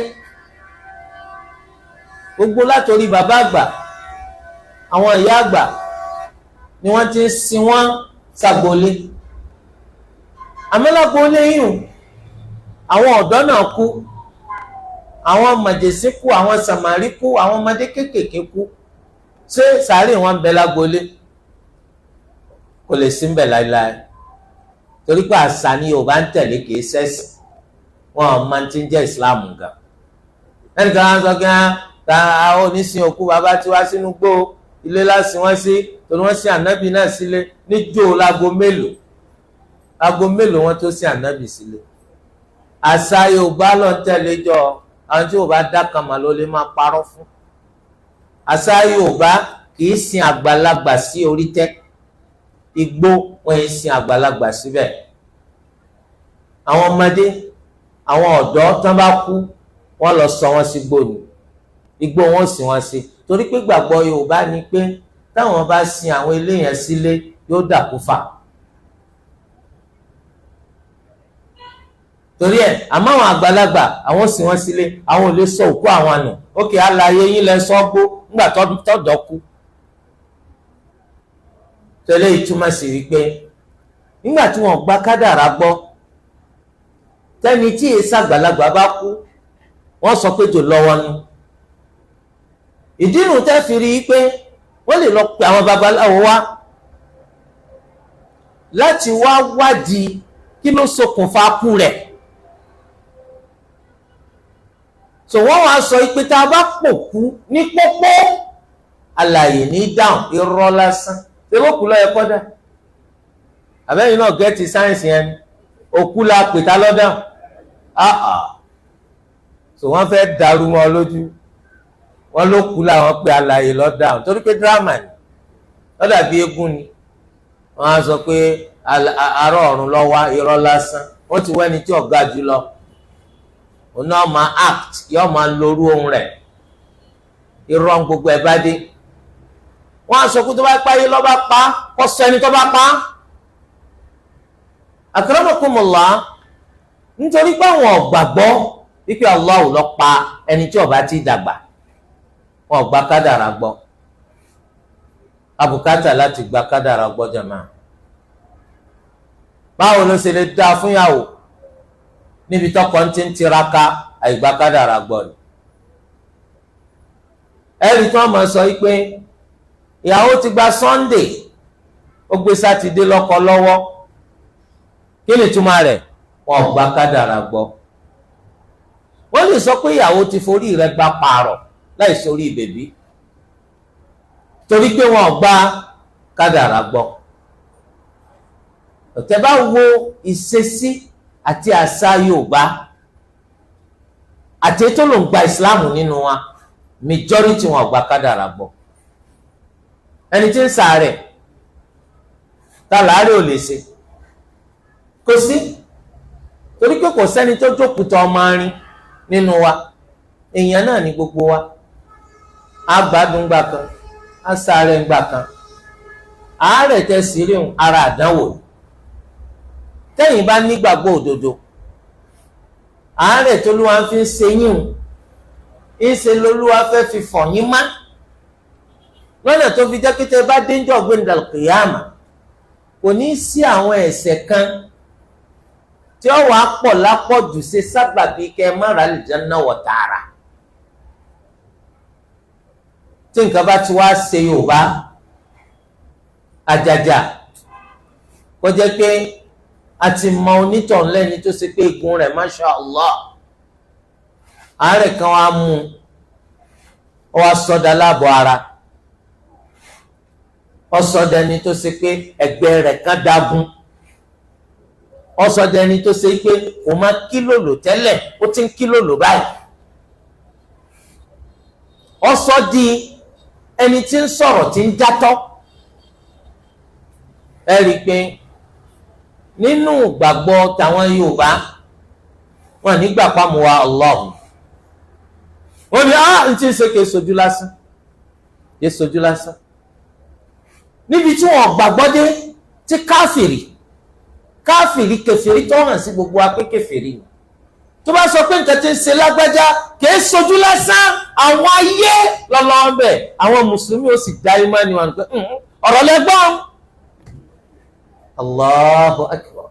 gbogbo látòrí bàbá àgbà àwọn ìyá àgbà ni wọ́n ti ń sin wọ́n ṣàgboolé àmọ́ lágboolé yìí àwọn ọ̀dọ́ náà kú àwọn màjèsí kú àwọn sàmárì kú àwọn ọmọdé kéékèèké kú ṣé sàárè wọn ń bẹ lágboolé kò lè sí ń bẹ láéláé torí pé àṣà ni Yorùbá ń tẹ̀lé kìí ṣẹ̀sìn wọn máa ti ń jẹ́ ìsìláàmù gan ẹnìkan á sọ pé ta àwọn onísìn òkú bàbá tí wá sínú gbó ilé láti wọ́n sí torí wọ́n sí ànábì náà sílé níjó láago mélòó wọ́n tó sí ànábì sílé àṣà Yorùbá ló ń tẹ̀lé jọ àwọn tí Yorùbá dákàmà ló lè máa parọ́ fún àṣà Yorùbá kìí sin àgbàlagbà sí orí tẹ́ igbó wọn yìí sin àgbàlagbà síbẹ̀ àwọn ọmọdé àwọn ọ̀dọ́ tán bá kú wọ́n lọ sọ wọ́n sí gbòòní igbó wọn sì wọ́n sí torí pé gbàgbọ́ Yorùbá ni pé táwọn bá sin àwọn eléyàn sílé yóò dàkú fà torí ẹ̀ àmọ́ àwọn àgbàlagbà àwọn sì wọ́n sílé àwọn ò lè sọ òkú àwọn àná ókè àlàyé yín lẹ sọ gbó ńgbà tọ́dọ̀ kú tẹ́lẹ̀ ìtumọ̀ sí wípé nígbà tí wọ́n gba kádàrá gbọ́ tẹ́ni tí èsì àgbàlagbà bá kú wọ́n sọ pé jò lọ́wọ́ ni ìdí nu tẹ́ fi rí i pé wọ́n lè lọ pe àwọn babaláwo wá láti wá wádìí kí ló ṣokùnfà kú rẹ̀ so wọ́n wá sọ pé tá a bá pòkú ní pópó alààyè ní dáhùn irọ́ lásán ewókù lọ ẹ̀kọ́ dà àbẹ́yìn náà gẹ́ẹ̀tì sáyẹ́nsì yẹn ni òkú la pè ta lọ́dà so wọ́n fẹ́ dàrú wọn lójú wọ́n ló kú làwọn pe alààyè lọ́dà torí pé dírámà ni lọ́dà bí eégún ni wọ́n á sọ pé arọ́ ọ̀run lọ wá irọ́ lásán wọ́n ti wẹ́ni tí ọ̀gá jù lọ òun náà máa act yóò máa lorú ohun rẹ̀ irọ́ gbogbo ẹ̀ bá dé wọ́n á sọ pé tó bá páyé lọ́ bá pa kó sọ ẹni tó bá pa akramakumullah nítorí pé àwọn ọ̀gbàgbọ́ wípé Allah ló pa ẹni tí ó bá ti dàgbà wọn ò gba kádàrá gbọ́ abùkátà láti gba kádàrá gbọ́ jàmá báwo ló ṣe lè dá fún yàwó níbi tọkọ ń ti ń tiraka àìgbà kádàrá gbọ́ ni ẹ̀rí tí wọ́n máa sọ wípé ìyàwó ti gba Sunday ó gbé sátidé lọ́kọ lọ́wọ́ kí ni túmọ̀ rẹ̀ wọn ò gba kádàrá gbọ́ wọ́n lè sọ pé ìyàwó ti forí rẹ̀ gba pààrọ̀ láì sórí bèbí torí pé wọn ò gba kádàrá gbọ́ ọ̀tẹ̀ bá wo ìṣesí àti àṣà Yorùbá àti ètò ló ń gba ìsìláàmù nínú wa majority wọn ò gba kádàrá gbọ́ ẹni tí ń ṣàárẹ̀ tá láàárẹ̀ ò lè ṣe kò sí torí pé kò sẹ́ni tó jókòó tó ọmọ arin nínú wa, èèyàn náà ní gbogbo wa. A gbádùn gbà kan, a sáré gbà kan. Àárẹ̀ tẹ́ sí rí ara àdánwò. Tẹ́yìn bá nígbàgbọ́ òdodo, àárẹ̀ t'Olúwa fi ń ṣe yín ìṣe l'Olúwa fẹ́ fi fọ̀ yín má, lọ́nà tó fi jẹ́ kí tẹ́ bá dénjọ́ gbẹ̀ndàl kìyàmà kò ní sí àwọn ẹ̀ṣẹ̀ kan tí ó wàá pọ̀ lápọ̀jù ṣe sábàbí kẹ́ má ra àlùjánnà wọ̀ tààrà. Tí nǹkan bá ti wá ṣe Yorùbá àjàjà kó jẹ́ pé a ti mọ onítọ̀hún lẹ́ni tó ṣe pé igun rẹ̀ masha Allah, àárẹ̀ kan wá mú ọ wá sọ́dà láàbọ̀ ara, ọ sọ́dà ẹni tó ṣe pé ẹgbẹ́ rẹ̀ kan dágún, ọ sọ́dà ẹni tó ṣe pé kò máa kílòlò tẹ́lẹ̀ ó ti ń kílòlò báyìí, ọ sọ́ di ẹni tí ń sọ̀rọ̀ tí ń játọ́. Ẹ rí i pé nínú ìgbàgbọ́ tàwọn Yorùbá wọn nígbà pàmò wa Allah, wọ́n ní n tí ń ṣe kìí sojú lásán, kìí sojú lásán. Níbi tí wọ́n gbàgbọ́ dé tí káfìrí kèfèrí tó hàn sí gbogbo apé kèfèrí ni tó bá sọ pé nǹkan tí ń ṣe lágbájá kìí sojú lásán, àwọn ayé lọ́lọ́wọ́ bẹ̀, àwọn mùsùlùmí ó sì dá ìmánì wọn pé ọ̀rọ̀ lẹ́gbọ́n. Allahu akbar.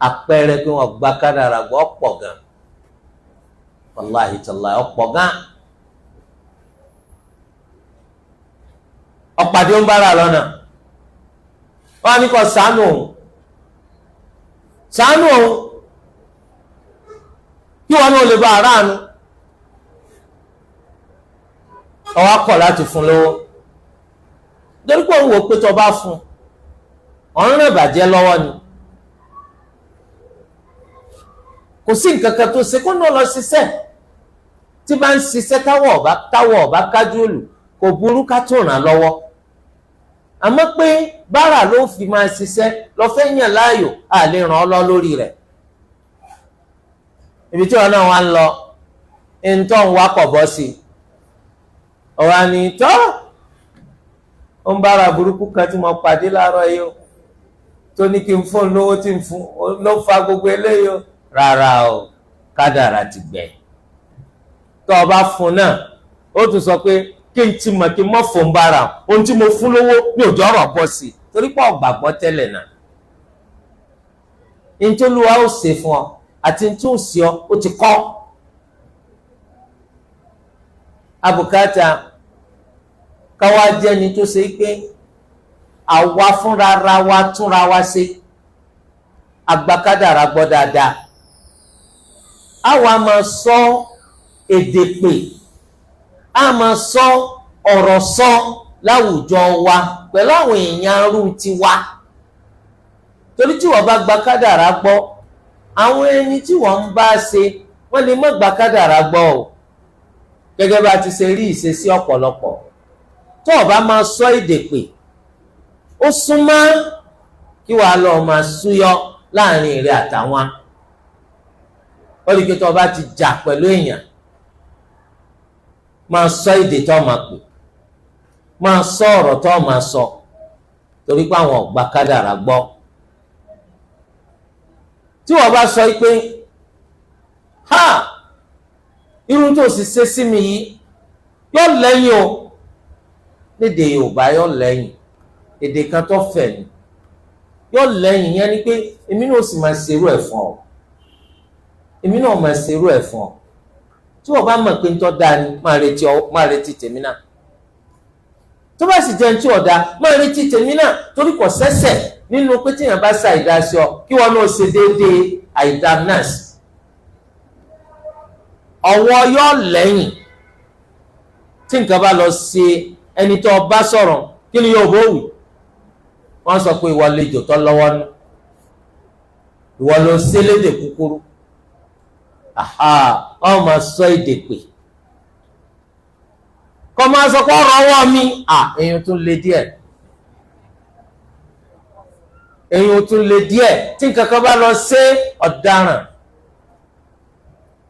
Àpẹẹrẹ pé wọ́n gba kádàrá gbọ́ ọ̀pọ̀ gan, wàláhì tàláhì ọ̀pọ̀ gan. Ọ̀pàdé ń bára lọ́nà, wọ́n á ní kó ṣàánú òun kí wọn náà lè bá aráàánú. Ọwọ́ akọ̀ láti fún lówó torí pé òun wò pé tó bá fún ọ̀run rẹ̀ bàjẹ́ lọ́wọ́ ni, kò sí nǹkan kan tó ṣe kó náà lọ ṣiṣẹ́. Tí bá ń ṣiṣẹ́ táwọ̀ ọ̀bá kájú òlù kò burú ká tó ràn lọ́wọ́, àmọ́ pé bára ló fi máa ṣiṣẹ́ lọ fẹ́ yàn láàyò à lè ràn ọ́ lọ lórí rẹ̀. Ibi tí wọn náà wá ń lọ ntọ́ ń wá pọ̀ bọ́ sí ọ̀wá ni tọ́ ó ń bára burúkú kan tí mo pàdé láàárọ̀ yìí o tó ní kí n fún lówó tí n fún ló fa gbogbo eléyìí o. Rárá o, kádàrá ti gbẹ. Tó o bá fún náà ó tún sọ pé kí n ti mọ̀ kí n mọ̀ fún bára ohun tí mo fún lówó ní òjò ọ̀rọ̀ bọ́ sí torí pé ọ̀gbàgbọ́ tẹ́lẹ̀ náà. Ntòlúwa ó ṣe fún ọ àti tí ó sì ọ ó ti kọ́. Abùkátà káwá jẹ́ni tó ṣe pé àwa fúnra ra wa túnra wa ṣe, agbákádàrá gbọ́ dáadáa. Àwa máa sọ èdè pè, a máa sọ ọ̀rọ̀ sọ láwùjọ wa pẹ̀lú àwọn èèyàn arú tiwa. Torí tí wọ́n bá gba kádàrá gbọ́, àwọn ẹni tí wọ́n ń bá ṣe wọ́n lè má gba kádàrá gbọ́ o. Gẹ́gẹ́ bá ti ṣe rí ìṣesí ọ̀pọ̀lọpọ̀, tó o bá máa sọ èdè pè, ó súnmọ́ kí wàá lọ máa súyọ láàrin rẹ̀ àtàwọn. Ó rí pé tó o bá ti jà pẹ̀lú èèyàn, máa sọ èdè tó o máa pè, máa sọ ọ̀rọ̀ tó o máa sọ, torí pé àwọn ò gba kádàrá gbọ́. Tí wọ́n bá sọ pé irun tó sì ṣe sí mi yìí yóò lẹ́yìn o, lédè Yorùbá yóò lẹ́yìn, èdè kan tó fẹ̀ ni, yóò lẹ́yìn yẹn ni pé èmi náà sì máa ṣerú ẹ̀ fún ọ, èmi náà máa ṣerú ẹ̀ fún ọ. Tí wọ́n bá mọ̀ pé ń tọ́ da ni máa retí tèmi náà, tó bá sì jẹ́ ń tí ọ̀dà máa retí tèmi náà, torí kò sẹ́sẹ̀ nínú pé tíyàn bá sa àìdá sí ọ kí wọn náà ṣe déédéé àìdá náà sí. Ọwọ́ yóò lẹ́yìn tí nǹkan bá lọ ṣe ẹni tó bá sọ̀rọ̀, kí ni yóò bó wù? Wọ́n sọ pé ìwọ lejò tó lọ́wọ́ nú, ìwọ ló ṣe lédè kúkúrú. Wọ́n máa sọ èdè pè, kọ́ máa sọ pé ọ̀rọ̀ ọwọ́ mi èèyàn tún le díẹ̀. èyàn ò tún lè díẹ̀ tí nǹkan kan bá lọ ṣe ọ̀daràn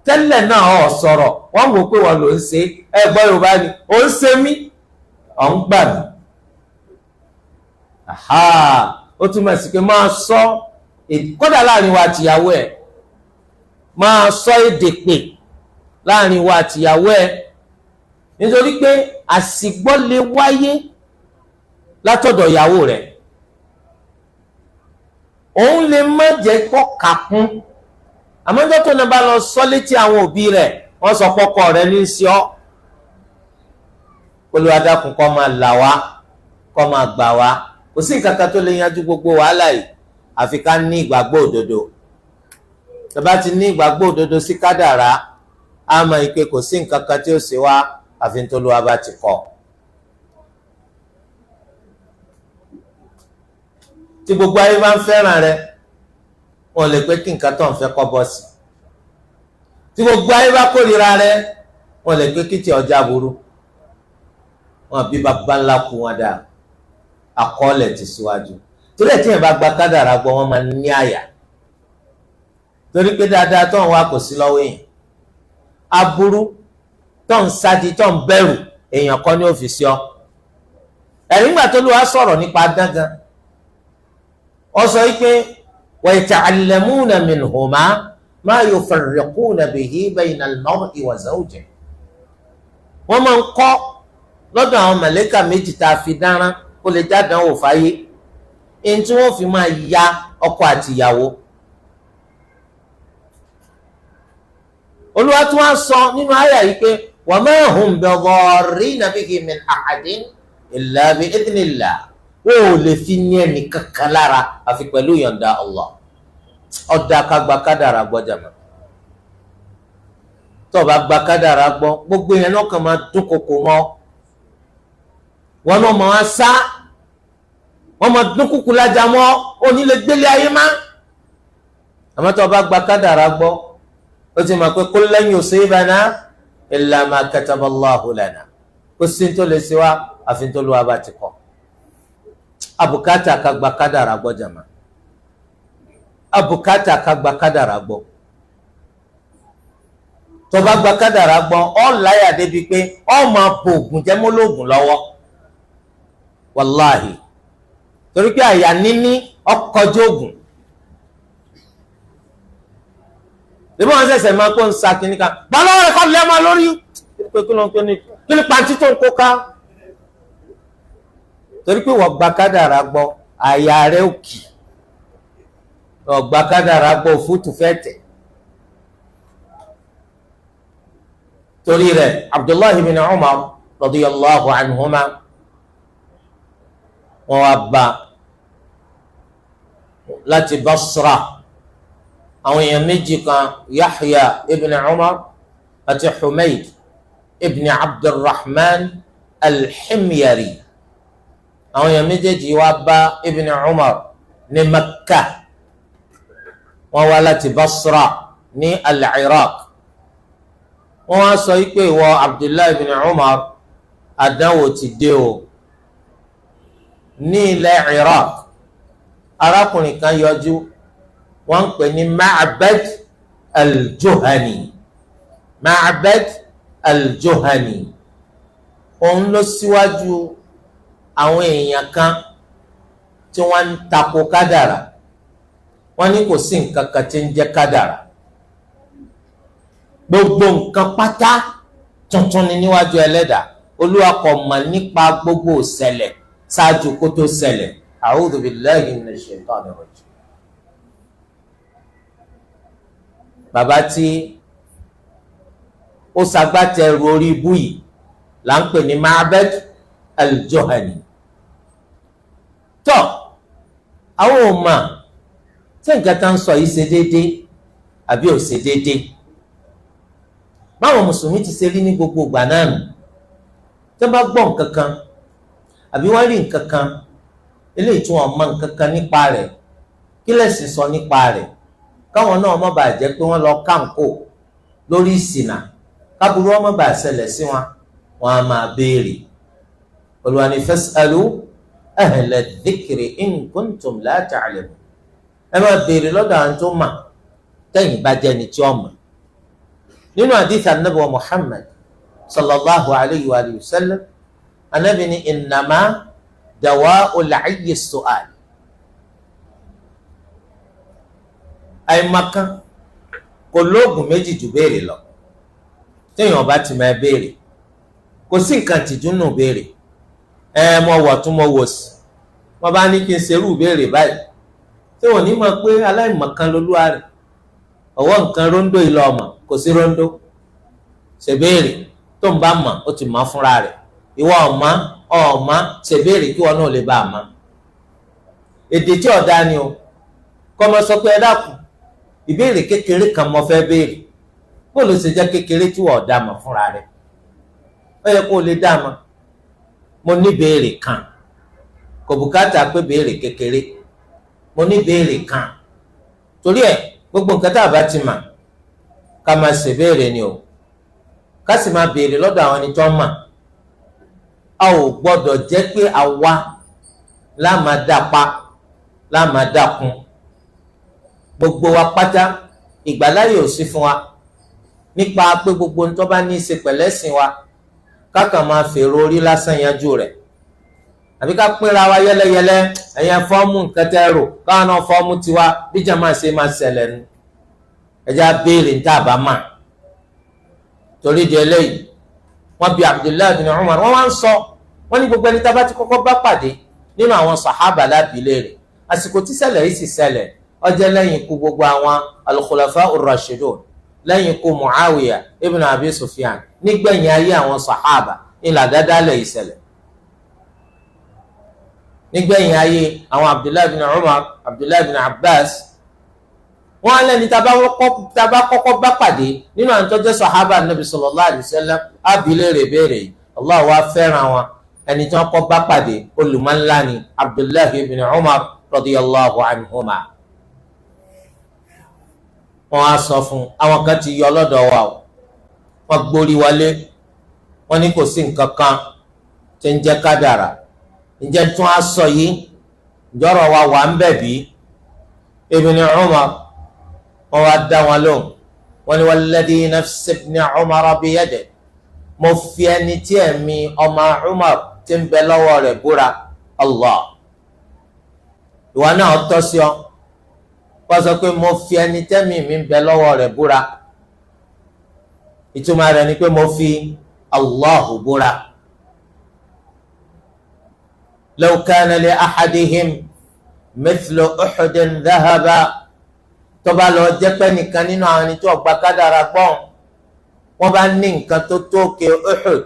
tẹ́lẹ̀ náà ọ̀ sọ̀rọ̀ wọ́n mọ̀ pé wọ́n ló ń ṣe ẹgbọ́ Yorùbá ni ó ń ṣe mí ọ̀ ń gbà mí ó túmọ̀ sí pé máa sọ kódà láàrin wa àtìyàwó ẹ̀ máa sọ èdè pè láàrin wa àtìyàwó ẹ̀ nítorí pé àsìgbọ́ lè wáyé látọ̀dọ̀ ìyàwó rẹ̀ òun lè má jẹ́ kó kàkún àmọ́jọ́ tó náà bá lọ sọ létí àwọn òbí rẹ̀ wọ́n sọ pọ́kọ rẹ̀ ní sí ọ́ Olúwa dákun kó máa là wá kó máa gbà wá kò sí nǹkan kan tó lè yanjú gbogbo wàhálà yìí àfi ká ní ìgbàgbọ́ òdodo tó bá ti ní ìgbàgbọ́ òdodo sí kádàrá á mọ̀ pé kò sí nǹkan kan tí ó ṣe wá àfi tó Olúwa bá ti kọ́ tí gbogbo ayé bá ń fẹ́ràn rẹ wọn lè pé kí nǹkan tó ń fẹ́ kọ́ bọ́ sí tí gbogbo ayé bá kórìíra rẹ wọn lè pé kí tí ọjà burú wọn bí bàbá ńlá kú wọn dáa àkọọ́lẹ̀ ti síwájú torí ẹ̀ tí yẹn bá gba kádàrá gbọ́ wọn máa ní àyà torí pé dáadáa tó ń wá kò sí lọ́wọ́ èèyàn aburú tó ń sádi tó ń bẹ̀rù èèyàn kọ́ ní òfìsí ọ ẹ̀rí ńgbà tó lù wá sọ̀rọ̀ nípa dandan ó sọ wípé wa yata'allamuna minhuma ma yufarriquna bihi bayna al-mar'i wa zawjihi wọ́n máa ń kọ́ lọ́dọ̀ àwọn màlẹ́kà méjì tá a fi dáràn kó lè jádàn wò fáyé èyí tí wọ́n fi máa ya ọkọ àti ìyàwó. Olúwa tí wọ́n sọ nínú àyà yìí pé wa ma hum bidarrina bihi min ahadin illa bi idhnillah wọ́n ò lè fi ní ẹnì kankan lára àfi pẹ̀lú yọ̀ǹda Allah ọ̀dà ká gba kádàrá gbọ́ jàmá tó o bá gba kádàrá gbọ́ gbogbo yẹn náà kàn máa dún kòkò mọ́ wọn náà máa sá wọn máa dún kúkú lájà mọ́ onílé gbélé ayé má àmọ́ tó o bá gba kádàrá gbọ́ ó ti mọ̀ pé kul lan yusibana illa ma kataballahu lana kó sí tó lè ṣe wá àfi tó lùwà bá ti kọ́ abùkátà ká gba kádàrá gbọ́ jàmá abùkátà ká gba kádàrá gbọ́ tó bá gba kádàrá gbọ́ ọ láyà débi pé ọ máa bo ògùn jẹ́ mọ́lógùn lọ́wọ́ wàláhì torí pé àyà níní ọkọjú ògùn bí wọ́n ṣẹ̀ṣẹ̀ máa kó ń sa kínní kan gbọ́dọ̀ rẹ̀ kọ́ lẹ́mọ lórí kí ni pàǹtí tó ń kó ká torí pé wọ́n gba kádàrá gbọ́ àyà rẹ̀ òkì wọ́n gba kádàrá gbọ́ òfútù fẹ́ tẹ̀. torí rẹ̀ Abdullahi bin Umar radiyallahu anhuma wọ́n wá bá láti Basra àwọn èèyàn méjì kan Yahya ibn Umar àti Humayd ibn Abdurrahman al-Himyari àwọn èèyàn méjèèjì wá bá ibn Umar ní Makka wọ́n wá láti Basra ní al-Iraq wọ́n wá sọ wípé ìwọ Abdullahi ibn Umar àdánwò ti dé o ní ilẹ̀ Iraq arákùnrin kan yọjú wọ́n ń pè ní Ma'bad al-Juhani Ma'bad al-Juhani òun ló síwájú àwọn èèyàn kan tí wọ́n ń tako kádàrà wọ́n ní kò sí nǹkan kan tí ń jẹ́ kádàrà gbogbo nǹkan pátá tuntun ni níwájú ẹlẹ́dàá Olúwa kò mọ̀ nípa gbogbo ìṣẹ̀lẹ̀ ṣáájú kó tó ṣẹlẹ̀ a'udhu billahi minash shaitani rajim. bàbá tí ó ṣagbátẹrù orí ibú yìí là ń pè ní Ma'bad al-Juhani. tọ́ àwọn ò mà tí nǹkan tá ń sọ yìí ṣe déédéé àbí ò ṣe déédéé báwọn mùsùlùmí ti ṣe rí ní gbogbo ìgbà náà nù tó bá gbọ́ nǹkan kan àbí wọ́n rí nǹkan kan eléyìí tí wọ́n mọ nǹkan kan nípa rẹ̀ kí lẹ̀sìn sọ nípa rẹ̀ káwọn náà má bàa jẹ́ pé wọ́n lọ kánkó lórí ìṣìnà kábùrú wọn má bàa ṣẹlẹ̀ sí wọn wọn á máa béèrè Olúwa ní fas'alu ahla dhikri in kuntum la ta'lamun. ẹ máa béèrè lọ́dọ̀ àwọn tó mà tẹ́yìn bá jẹ́ ni tí ó mọ̀. nínú hadith anabi wa Muhammad sallallahu alayhi wa sallam anabi ni innama dawa'ul 'ayyi as-su'al. àìmọ̀kan kò lóògùn méjì ju béèrè lọ. téèyàn bá ti máa béèrè kò sí nǹkan tìjú nù béèrè. mo wọ̀ tún mo wò sí wọ́n bá ní kí n ṣerú béèrè báyìí tí wọ́n ní mọ̀ pé aláìmọ̀kan lolúwa rẹ̀ ọwọ́ nǹkan róńdó ìlọ ọmọ kò sí róńdó ṣèbéèrè tó ń bá mọ̀ ó ti mọ̀ fúnra rẹ̀ ìwọ ọ̀mọ́ ṣèbéèrè kí wọn náà lè bá a mọ̀. èdè tí ọ̀dá ni o kọ́ mọ sọ pé ẹ dákun ìbéèrè kékeré kan mo fẹ́ béèrè bó ló ṣe jẹ́ kékeré tí wọ́n dá mọ̀ fúnra rẹ̀ ó yẹ kó o lè dá mọ̀. mo ní béèrè kan kò bùkátà pé béèrè kékeré mo ní béèrè kan torí ẹ̀ gbogbo nǹkan tá a bá ti mà ká máa ṣèbéèrè ni o ká sì máa béèrè lọ́dọ̀ àwọn ẹni tó ń mà. a ò gbọ́dọ̀ jẹ́ pé àwa láàmàdàpá láàmàdàkun gbogbo wa pátá ìgbàláyè ò sí fún wa nípa pé gbogbo ohun tó bá ní í ṣe pẹ̀lẹ́sìn wa kákan máa fèrò orí lásán yanjú rẹ̀ àbí ká pínra wa yẹ́lẹ́yẹ́lẹ́ ẹ̀yẹn fọ́ọ̀mù nǹkan tẹ́ rò káwọn náà fọ́ọ̀mù tiwa bíjà máa ṣe máa ṣẹlẹ̀ nu ẹ̀já béèrè ní tàbá mà. torí di eléyìí wọ́n bi Abdullahi bin Umar wọ́n wá ń sọ wọ́n ní gbogbo ẹni tá a bá ti kọ́kọ́ bá pàdé nínú àwọn sàhábà lábìlẹ̀ rẹ̀ àsìkò tí ṣẹlẹ̀ yìí sì ṣẹlẹ̀ ó jẹ́ lẹ́yìn ikú gbogbo àwọn al-khulafa ar-rashidun lẹ́yìn ikú Muawiya ibn Abi Sufyan nígbẹ̀yìn ayé àwọn sàhábà ìlà dáadáa lẹ̀ ìṣẹ̀lẹ̀ nígbẹ̀yìn ayé àwọn Abdullahi bin Umar Abdullahi bin Abbas wọ́n lẹ́ni tá a bá kọ́kọ́ bá pàdé nínú àwọn tó jẹ́ sàhábà Nabi sallallahu alayhi wa sallam ábílẹ̀ rẹ̀ béèrè Allah wa fẹ́ràn wọn ẹni tí wọ́n kọ́ bá pàdé olùmọ̀ńlá ni Abdullahi bin Umar radiyallahu anhuma. wọ́n á sọ fún àwọn kan ti yọ lọ́dọ̀ wa o wọ́n gbórí wọlé wọ́n ní kò sí nǹkan kan tí ń jẹ́ kádàrà ǹjẹ́ tún á sọ yìí ìjọ́rọ̀ wa wà ń bẹ̀ bí. Ibn Umar wọ́n wá dá wọn lóhùn wọ́n ní walladhi nafsi ibn Umar biyadihi mo fi ẹni tí ẹ̀mí ọmọ Umar ti ń bẹ lọ́wọ́ rẹ̀ búra Allah. ìwà náà tọ́ sí ọ wọ́n sọ pé mo fi ẹni tẹ́mí mi ń bẹ lọ́wọ́ rẹ̀ búra ìtumọ̀ rẹ̀ ni pé mo fi Allahu búra. law kana li ahadihim mithlu Uhudin dhahaba tó bá lọ jẹ́ pé nìkan nínú àwọn ẹni tí ó gba kádàrá gbọ́n wọ́n bá ní nǹkan tó tókè Uhud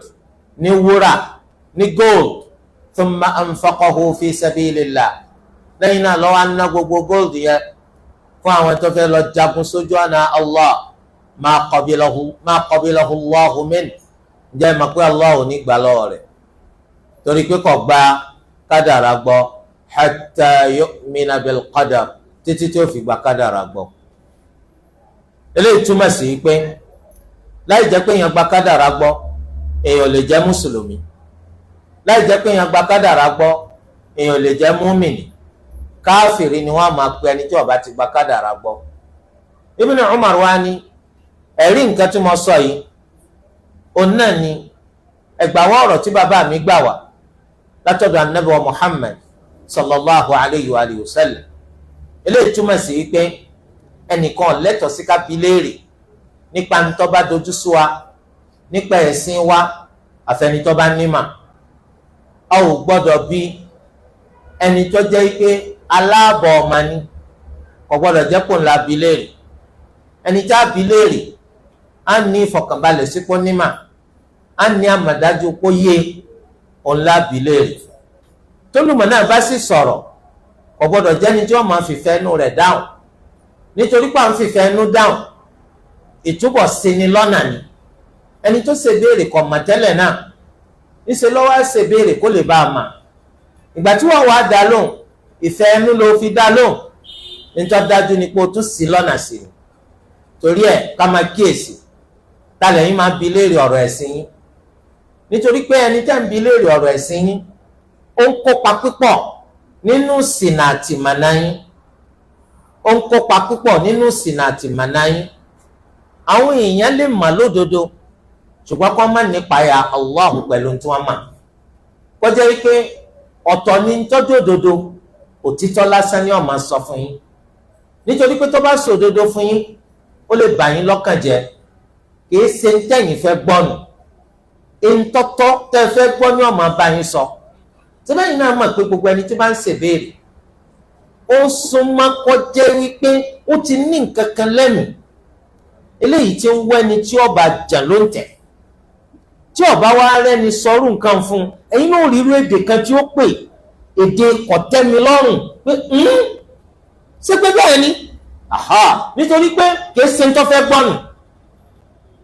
ní wúrà ní gold thumma anfaqahu fi sabilillah lẹ́yìn náà lọ́wọ́ aná gbogbo gold yẹn fún àwọn tó fẹ́ lọ jagun sójú ọ̀nà Allah ma qabilahu Allahu min ǹjẹ́ ìmọ̀ pé Allah ò ní gbà lọ́wọ́ rẹ̀ torí pé kò gba kádàrá gbọ́ hatta yu'mina bil qadar títí tí ó fi gba kádàrá gbọ́. eléyìí túmọ̀ sí pé láì jẹ́ pé èèyàn gba kádàrá gbọ́ èèyàn lè jẹ́ mùsùlùmí láì jẹ́ pé èèyàn gba kádàrá gbọ́ èèyàn lè jẹ́ múmìnì káfìrí ni wọ́n máa pe ẹni tí ó bá ti gba kádàrá gbọ́. Ibn Umar wa ni ẹ̀rí nǹkan tí mo sọ yìí òun náà ni ẹgbàáwọ̀ ọ̀rọ̀ tí bàbá mi gbà wá látọ̀dọ̀ anabi wa Muhammad sallallahu alayhi wa sallam. eléyìí túmọ̀ sí pé ẹnìkan lẹ́tọ̀ọ́ sí ká bi léèrè nípa ní tó bá dojú sú wa nípa ẹ̀sìn wa àfẹni tó bá nímà. a ò gbọ́dọ̀ bí ẹni tó jẹ́ pé aláàbọ̀ ọ̀mà ni kò gbọ́dọ̀ jẹ́ kó ńlá bi léèrè. ẹni tá a bi léèrè á ní ìfọ̀kànbalẹ̀ sípò nímà á ní àmàdájú kó yé ńlá bi léèrè. tólùmọ̀ náà bá sì sọ̀rọ̀ kò gbọ́dọ̀ jẹ́ni tí wọ́n máa fìfẹ́ inú rẹ̀ dáhùn nítorí pé à ń fìfẹ́ inú dáhùn ìtúbọ̀ sí ni lọ́nà ni. ẹni tó ṣe béèrè kò mọ̀ tẹ́lẹ̀ náà níṣẹ́ lọ́wọ́ á ṣe béèrè kó lè bá a mà. ìgbà tí wọ́n wá dá lóhùn ìfẹ́ inú ló fi dá lóhùn nítorí dájú ni pé o tún sí lọ́nà sí i. torí ẹ̀ ká máa kíyèsí tálẹ̀ yín máa bi léèrè ọ̀rọ̀ ẹ̀sìn yín nítorí pé ẹni tẹ́ ń bi léèrè ọ̀rọ̀ ẹ̀sìn yín ó ń kópa púpọ̀ nínú ṣìnà àti ìmọ̀nà yín, ó ń kópa púpọ̀ nínú ṣìnà àti ìmọ̀nà yín. Àwọn èèyàn lè mà lódodo ṣùgbọ́n kó má nípa ya Allah pẹ̀lú tí wọ́n mà, kó jẹ́ wípé ọ̀tọ̀ ni tọ́jú òdodo, òtítọ́ lásán ni ó máa sọ fún yín, nítorí pé tó bá sọ òdodo fún yín ó lè bà yín lọ́kàn jẹ́. Kìí ṣe ń tẹ̀yìn fẹ́ gbọ́nù, ìntọ́tọ́ tẹ́ fẹ́ gbọ́ ni ó máa bá yín sọ. Síbẹ̀ yìí náà mọ̀ pé gbogbo ẹni tí bá ń ṣèbéèrè ó súnmọ́ kó jẹ́ wípé ó ti ní nǹkan kan lẹ́nu eléyìí tí ń wẹ́ni tí ọba jà ló ń tẹ̀, tí ọba wa rẹ́ni sọrú nǹkan fún un, ẹ̀yin náà rí irú èdè kan tí ó pè èdè kọ̀tẹ́milọ́rùn pé ṣé pé bẹ́ẹ̀ ni nítorí pé kìí ṣe ń tó fẹ́ gbọ́nù.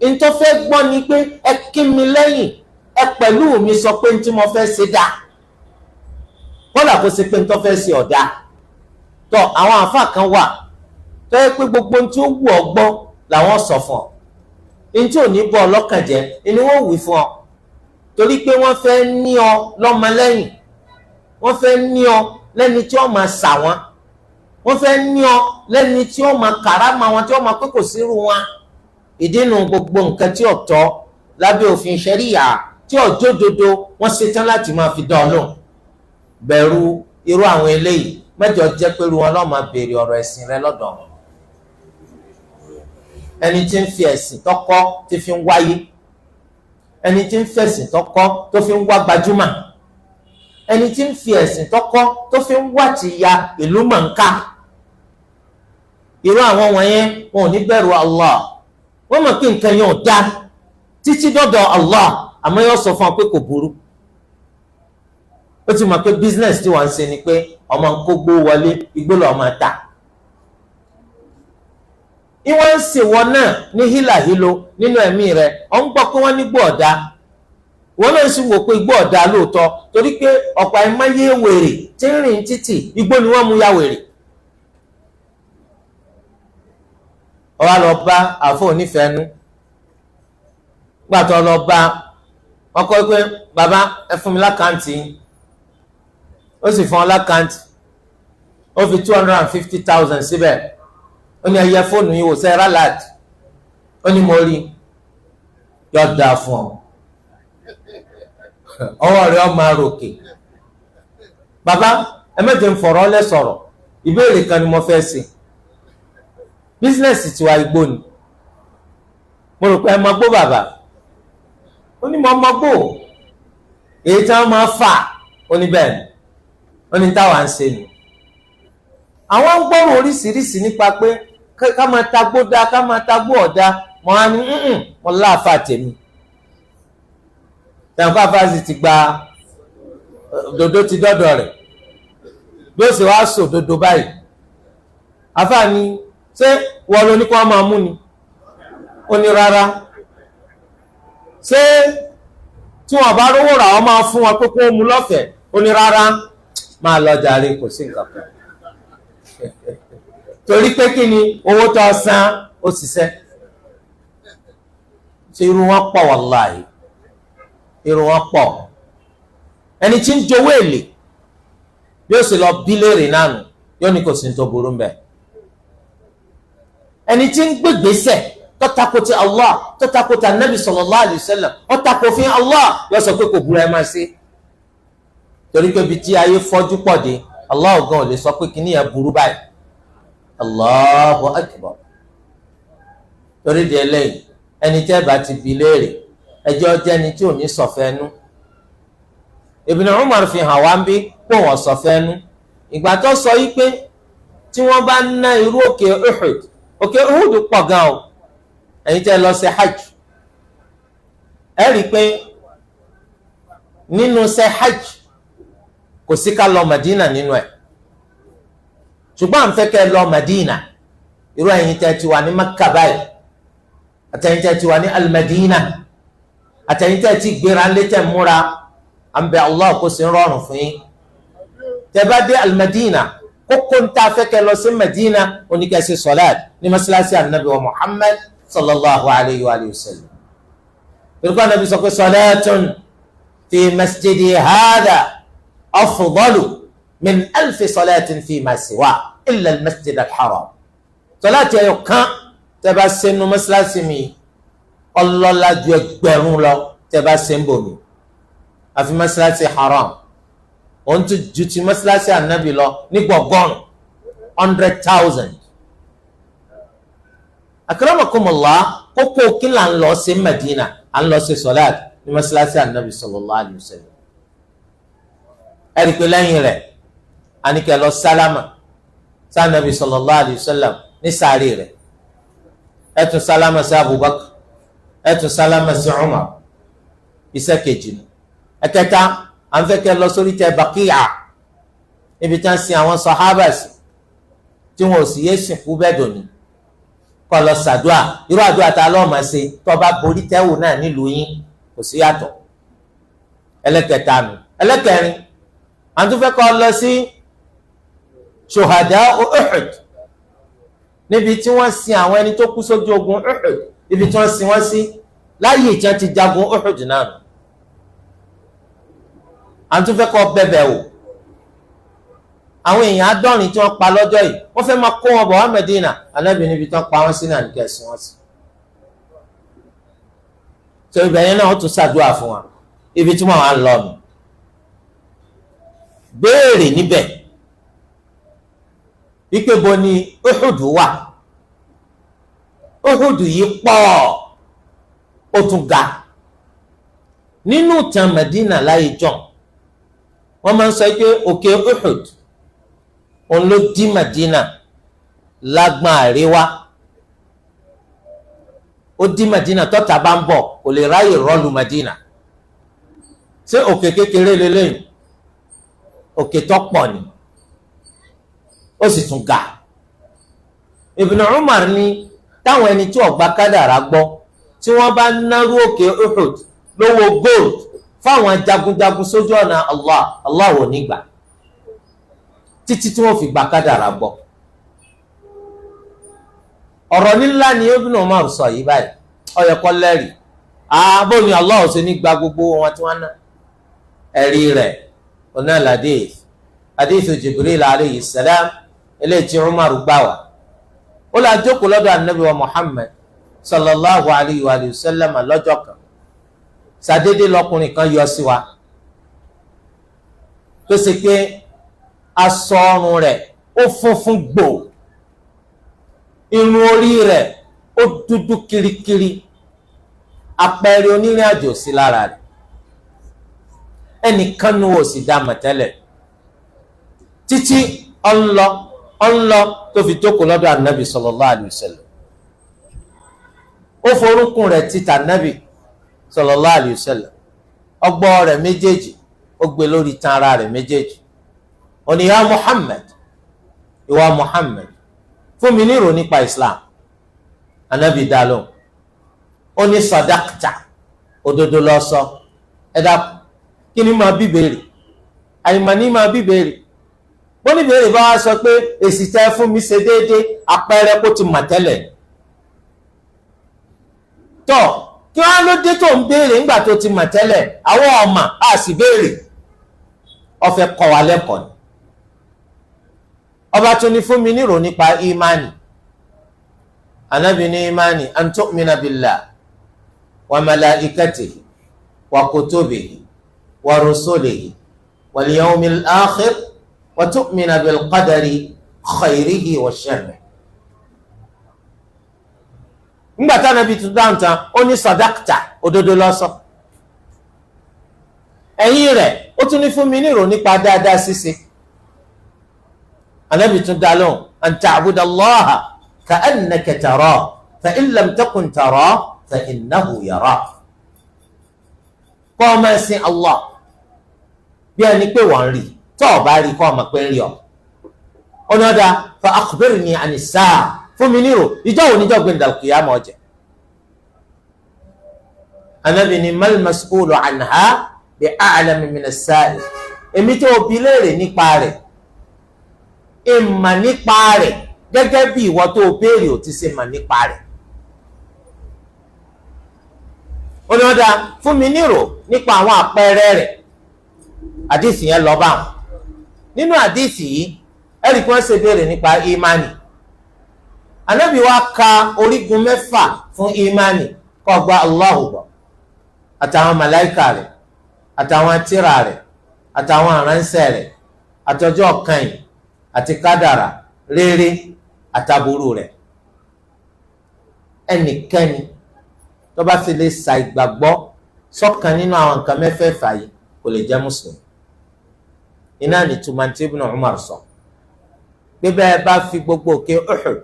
ń tó fẹ́ gbọ́ ni pé ẹ kí mi lẹ́yìn, ẹ pẹ̀lú mi sọ pé ń tí mo fẹ́ ṣe dáa, kọ́lá kó ṣe pé ń tó fẹ́ ṣe ọ̀dá. Tọ́ àwọn àáfàá kan wà tó yẹ pé gbogbo ohun tí ó wù ọ́ gbọ́ làwọn sọ fún ọ, ohun tí ò ní bọ́ ọ lọ́kàn jẹ́ ni wọ́n wí fún ọ, torí pé wọ́n fẹ́ ní ọ lọ́mọlẹ́yìn, wọ́n fẹ́ ní ọ lẹ́ni tí ó máa ṣà wọ́n, wọ́n fẹ́ ní ọ lẹ́ni tí ó máa kàrámà wọn, tí ó máa pé kò sírú wọn. Ìdínú gbogbo nǹkan tí ó tọ́ lábẹ́ òfin ṣẹ̀ríyà tí ọjọ́ dodo wọ́n ṣetán láti máa fi dán ọ lóhùn. Bẹ̀rù irú àwọn eléyìí, mẹ́jọ jẹ́ pé irú wọn lọ́ọ́ máa béèrè ọ̀rọ̀ ẹ̀sìn rẹ lọ́dọ̀ wọn. Ẹni tí ń fi ẹ̀sìn tọ́kọ́ tí fi ń wáyé, ẹni tí ń fẹ̀sìn tọ́kọ́ tó fi ń wá gbajúmọ̀, ẹni tí ń fi ẹ̀sìn tọ́kọ́ tó fi ń wá ti ya ìlú mọ̀ọ́ká, irú àwọn wọ̀nyẹn wọn ò ní bẹ̀rù Allah. Wọ́n mọ̀ pé nǹkan yẹn ò dá títí dọ́dọ̀ Allah, àmọ́ yóò sọ fún ọ pé kò burú. Ó ti mọ̀ pé business tí wọ́n ń ṣe ni pé ọmọ ń kógbó wọlé, igbó lọ́ọ́ máa tà. Ìwọ́n ń ṣèwọ́ náà ní hílàhílo nínú ẹ̀mí rẹ̀, ọ̀ ń gbọ́ pé wọ́n ní igbó ọ̀dá, wọ́n náà sì wò pé igbó ọ̀dá lóòótọ́, torí pé ọ̀pọ̀ àìmọye wèrè tí ń rìn títì igbó ni wọ́n mú ya wèrè. Ó wá lọ bá àfọ onífẹ̀ẹ́nu, gbàtọ́ lọ bá wọn kọ́ pé bàbá ẹ fún mi lákàntì, ó sì fún ọ lákàntì, ó fi 250,000 síbẹ̀, ó ní ẹyẹ fóònù yìí wò sẹ́ rálàd, ó ní mo rí, yọ dáa fún ọ, ọwọ́ rẹ̀ ọ máa ròkè. Bàbá ẹ mẹ́jọ ń fọ̀rọ̀ lẹ́ sọ̀rọ̀, ìbéèrè kan ni mo fẹ́ ṣe. Bísínẹ́sì tiwa igbó ni, mo rò pé ẹ máa gbó bàbá, ó ní mo máa gbó, èyí tí wọ́n máa fà, ó ní bẹ́ẹ̀ ni, ó ní táwa ń ṣe nù. Àwọn ń gbọ́rọ̀ oríṣiríṣi nípa pé ká máa tagbó dá, ká máa tagbó ọ̀dá, mo á ní mo láàfà tèmi. Tẹ̀wọ́n fàfà sì ti gba dodo ti dọ́dọ̀ rẹ̀, bí ó sì wá sọ dodo báyìí. Àfà ni ṣé wọ́n ló ní kó máa mú ni? Ó ní rárá. Ṣé tí wọ́n bá rówó rà wọ́n máa fún wọn pé kó mú lọ́fẹ̀ẹ́? Ó ní rárá, máa lọ jàre, kò sí nǹkan kan. Torí pé kí ni owó tó san ó ṣiṣẹ́. Ṣé irú wọn pọ̀ wàláhì, irú wọn pọ̀. Ẹni tí ń jowó èlé yóò sì lọ bí léèrè náà nù, yóò ní kò sí ní tó burú mbẹ̀. Ẹni tí ń gbégbèsè tó tako ti Allah, tó tako ti Nabi sallallahu alayhi wa sallam, ó tako fi Allah, yóò sọ pé kò burú ẹ máa ṣe. Torí pé ibi tí ayé fọ́jú pọ̀ dé, Allah gan ò lè sọ pé kíní yẹn burú báyìí. Allahu akbar. Torí di eléyìí, ẹni tẹ́ bá ti bi léèrè, ẹjọ́ jẹ́ ẹni tí ò ní sọ̀fẹ́nu. Ibn Umar fi hàn wá ń bí kó wọ́n sọ̀fẹ́nu. Ìgbà tó sọ yí pé tí wọ́n bá ná irú òkè Uhud, òkè Uhud pọ̀ gan o, ẹ̀yin tẹ́ lọ ṣe hajj, ẹ rí i pé nínú ṣe hajj kò sí ká lọ Madina nínú ẹ̀, ṣùgbọ́n à ń fẹ́ kẹ́ lọ Madina, irú ẹ̀yin tẹ́ ti wà ní Makka báyìí, àtẹ̀yin tẹ́ ti wà ní Al-Madina, àtẹ̀yin tẹ́ ti gbéra létẹ̀ múra, à ń bẹ Allah kó sì ń rọrùn fún yín. Tẹ́ bá dé Al-Madina, kókó ń ta fẹ́ kẹ́ lọ sí Madina, oníkẹ́sì sọ́láàt ní masalasi Annabi wa Muhammad sallallahu alayhi wa sallam. Irúgbà Nabi sọ pé salatun fi masjidi hada afdalu min alfi salatin fima siwa illa al-masjid al-haram. sọláàtì ẹyọ kan tẹ́ bá ṣe nínú mọ́sálásí mi ọlọ́lá ju ẹgbẹ̀rún lọ tẹ́ bá ṣe ń bò mí àfi mọ́sálásí haram òun tún ju ti mọ́sálásí ànábì lọ ní gbọ̀ngàn 100,000. akramakumullah kókó kí là ń lọ sí Madina à ń lọ sí sọláàtì ní mọ́sálásí ànábì sallallahu alayhi wa sallam. ẹ̀rí pé lẹ́yìn rẹ̀ àníkẹ́ lọ sálámà sí ànábì sallallahu alayhi wa sallam ní sàárè rẹ̀ ẹ tún sálámà sí Abubakar ẹ tún sálámà sí Umar. iṣẹ́ kejì ni. ẹ̀kẹta à ń fẹ́ kẹ́ lọ sórí tẹ Baqi'a níbi tí wọ́n sin àwọn sàhábà sí tí wọn ò sì yé sìnkú bẹ́ẹ̀ dòní kọ́ lọ sàdúà irú àdúrà tá a lọ́ọ́ máa ṣe tó bá borí tẹ́wò náà nílùú yín kò sí yàtọ̀. ẹlẹ́kẹta nù. ẹlẹ́kẹrin à ń tún fẹ́ kọ́ lọ sí Shuhada Uhud níbi tí wọ́n sin àwọn ẹni tó kú sójú ogun Uhud ibi tí wọ́n sin wọ́n sí láyé tí wọ́n ti jagun Uhud náà nù. à ń tún fẹ́ kọ́ bẹ̀bẹ̀ wò àwọn èèyàn àádọ́rin tí wọ́n pa lọ́jọ́ yìí wọ́n fẹ́ máa kó wọn bọ̀ wá Mẹ́dínà Ànábì níbi tí wọ́n pa wọ́n sí náà ní kẹsì wọ́n sí. tó ibẹ̀ yẹn náà wọ́n tún ṣàdúrà fún wa ibi tí wọ́n wá ń lọ nù. béèrè níbẹ̀ wípé bo ni Uhud wà. Uhud yìí pọ̀ ó tún ga nínú ìtàn Mẹ́dínà láyé jọ̀ọ́ wọ́n máa ń sọ pé òkè Uhud òun ló dí Mẹ́dínà lágbọ̀n àríwá ó dí Mẹ́dínà tọ́ta bá ń bọ̀ kò lè ráyè rọ́ọ̀lù Mẹ́dínà. ṣé òkè kékeré lélẹ́yìn òkè tó pọ̀ ni ó sì tún ga. Ibn Umar ní táwọn ẹni tí ọ̀gbà kádàrá gbọ́ tí wọ́n bá náró òkè Uhud lówó gold fáwọn jagunjagun sójú ọ̀nà Allah ò ní gbà títí tí wọ́n fi gbà kádàrá gbọ́. ọ̀rọ̀ nílá ni Ibn Umar sọ yìí báyìí ó yẹ kó lẹ́rìí ààbò ni Allah ò ṣe ní gba gbogbo wọn tí wọ́n ná. ẹ̀rí rẹ̀ ọ̀nà hadith Jibril alayhi salam eléyìí tí Umar gbà wá ó la jókòó lọ́dọ̀ anabi wa Muhammad sallallahu alayhi wa sallam lọ́jọ́ kan sàdédé lọkùnrin kan yọ sí wa tó ṣe pé aṣọ ọrùn rẹ̀ ó funfun gbò irun orí rẹ̀ ó dúdú kirikiri àpẹẹrẹ onírìn àjò sí lára rẹ̀ ẹnìkan nu ò sì dá mọ̀tẹ́lẹ̀ títí ọ̀nlọ tó fi jókòó lọ́dọ̀ ànábì sallallahu alayhi wa sallam ó forúnkún rẹ̀ títà ànábì sallallahu alayhi wa sallam ọgbọ́ rẹ̀ méjèèjì ó gbé lórí tan ara rẹ̀ méjèèjì ó ní ya Muhammad ìwà Muhammad fún mi ní ìrò nípa Islam. ànábì dá lóhùn ó ní sadaqta òdodo ló sọ. ẹ dákun kí ni máa bí béèrè àyìnbá ní máa bí béèrè wọ́n ní béèrè bá wá sọ pé èsì tẹ́ fún mi ṣe déédéé àpẹẹrẹ kó ti mà tẹ́lẹ̀. tọ́ kí wọ́n á ló dé tó ń béèrè nígbà tó ti mà tẹ́lẹ̀ àwọn ọmọ á sì béèrè ó fẹ́ kọ́ wa lẹ́kọ̀ọ́ ni. ọba tún ní fún mi nírò nípa ìmánì. ànábì ní ìmánì an tu'mina billah wa malaikatihi wa kutubihi wa rusulihi wal yawmil akhir wa tu'mina bil qadari khayrihi wa sharrihi. ńgbà tá nàbí tó dáhùn tán ó ní sadaqta òdodo ló sọ. ẹ̀yìn rẹ̀ ó tún ní fún mi ní ìrò nípa dáadáa ṣíṣe. ànábì tún dá lóhùn an ta'buda Allaha ka'annaka tarahu fa in lam takun tarahu fa innahu yarak. kọ́ ọ máa sin Allah bí ẹni pé wọ́n rí tó o bá rí kọ́ ọ máa pé ń rí ọ. ọ̀nà ọ̀dà fa akhbirni ani saa fún mi nírò ìjọ wo níjọ́ gbẹ̀ndà kìyàmọ̀ ọ̀jẹ̀. Ànábì ní mal mas'ulu anha bi a'lami min as-sa'il. èmi tó o bi léèrè nípa rẹ̀ ìmà nípa rẹ̀ gẹ́gẹ́ bí ìwọ tó o béèrè ò ti ṣe mà nípa rẹ̀. ọ̀nà ọ̀dà fún mi nírò nípa àwọn àpẹẹrẹ rẹ̀ àdìsí yẹn lọ bá wọn. Nínú àdìsí yìí ẹ̀rí kí wọ́n ṣe béèrè nípa ìmánì. Ànábì wa ka orígun 6 fún ìmánì kó gba Allahu gbọ́ àtàwọn màláìkà rẹ̀ àtàwọn tírà rẹ̀ àtàwọn aránṣẹ́ rẹ̀ àtọjọ́ kẹyìn àti kádàrà rere àtàbúrú rẹ̀. Ẹnikẹ́ni tó bá fi lè sa ìgbàgbọ́ sọ́kan nínú àwọn nǹkan mẹ́fẹ̀ẹ̀fà yìí kò lè jẹ́ mùsùlùmí. Iná ní túmọ̀ tí Ibn Umar sọ pé bẹ́ẹ̀ bá fi gbogbo òkè Uhud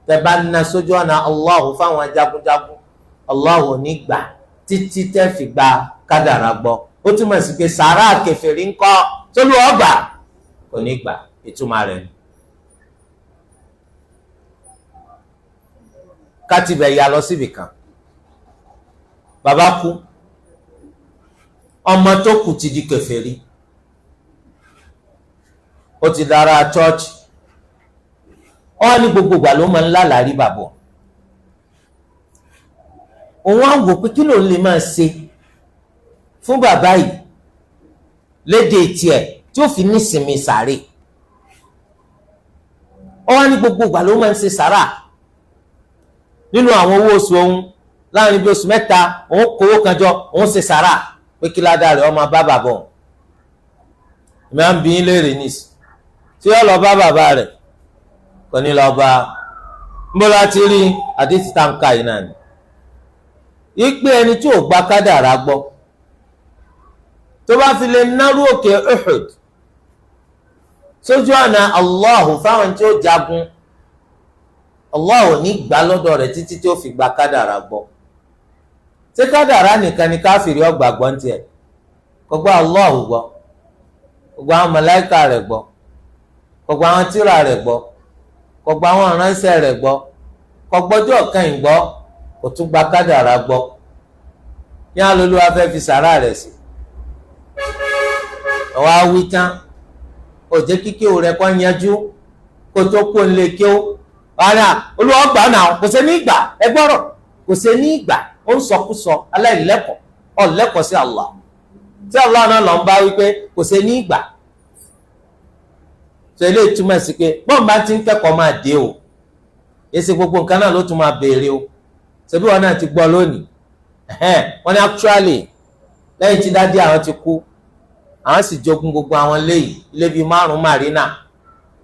tẹ́ bá na sójú ọ̀nà Allahu fáwọn jagunjagun, Allahu ò ní gbà títí tẹ́ fi gba kádàrà gbọ́. Ó túmọ̀ sí pé sàárà kèfèrí ńkọ́ sólú ọgbà kò ní gbà, ìtumọ̀ rẹ̀ ni. Kátìbẹ̀ ya lọ síbì kan, bàbá kú, ọmọ tó kù ti di kèfèrí, ó ti dára chọ́ọ̀chì, ó ní gbogbo ìgbà ló máa ń lálàrí bàbọ̀. Òun á wò pé kí ló lè máa ṣe fún bàbá yìí lédè tiẹ̀ tí ó fi nísinmi sàárè. Ó wá ní gbogbo ìgbà ló máa ń ṣe sàrà nínú àwọn owó oṣù òun, láàrin bí oṣù 3 òun kówó kan jọ, òun ṣe sàrà pé kí ládàá rẹ̀ ọmọ bá bàbá òun. Èmi à ń bí yín léèrè nísì tí ó lọ bá bàbá rẹ̀ kò ní lọ bá mbọ́lá ti rí àdìsí táǹkà yìí náà ni. Ìpè ẹni tí ò gba kádàrá gbọ́ tó bá fi lè náró òkè Uhud sójú ọ̀nà Allahu fáwọn tí ó jagun, Allahu ní gbà lọ́dọ̀ rẹ̀ títí tí ó fi gba kádàrá gbọ́. Ṣé kádàrá nìkan ni káfíìrì ọgbà gbọ́ ń tiẹ̀? Kò gba Allahu gbọ́, kò gba àwọn màláíkà rẹ̀ gbọ́, kò gba àwọn tírà rẹ̀ gbọ́, kò gba àwọn ìránṣẹ́ rẹ̀ gbọ́, kò gbọ́jọ́ kẹ́yìn gbọ́, kò tún gba kádàrá gbọ́. Yá lolúwa fẹ́ fi sàrà rẹ̀ sí. Ọwọ́ awí tán ó jẹ́ kíkí o rẹ̀ kọ́ yanjú kó tó kó lè kí ó wàhálà olúwa gbà náà kò sí ní ìgbà ẹgbọ́rọ̀ kò sí ní ìgbà ó ń sọkúsọ aláìlẹ́kọ̀ọ́ ọ̀lẹ́kọ̀ọ́ sí Allah tí Allah náà lọ ń bá wípé kò sí ní ìgbà. Sọ eléyìí túmọ̀ sí pé bọ́n bá ti ń kẹ́kọ̀ọ́ máa dé o èsì gbogbo nǹkan náà ló tún máa béèrè o ṣebí wọn náà ti gbọ́ lónìí wọ́n ní actually lẹ́yìn tí dádì àwọn ti kú àwọn sì jogún gbogbo àwọn ilé bíi 5 marina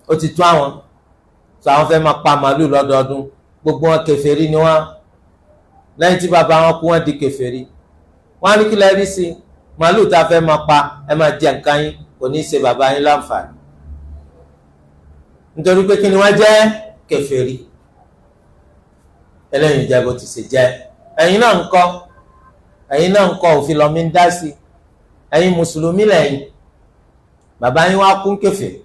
ó ti tó àwọn sọ àwọn fẹ́ máa pa màálù lọ́dọọdún, gbogbo wọn kèfèrí ni wọ́n. Lẹ́yìn tí bàbá wọn kú wọ́n di kèfèrí, wọ́n á ní kí lẹ rí sí màálù tá a fẹ́ máa pa ẹ máa jẹ nǹkan yín kò ní í ṣe bàbá yín láǹfààní nítorí pé kí ni wọ́n jẹ́ kèfèrí. Ẹlẹ́yìn jẹ́ bó ti ṣe jẹ́. Ẹ̀yin náà ń kọ́ òfin lọ́mí ń dá sí i. Ẹ̀yin mùsùlùmí lẹ́yìn, bàbá yín wá kún kèfèrí,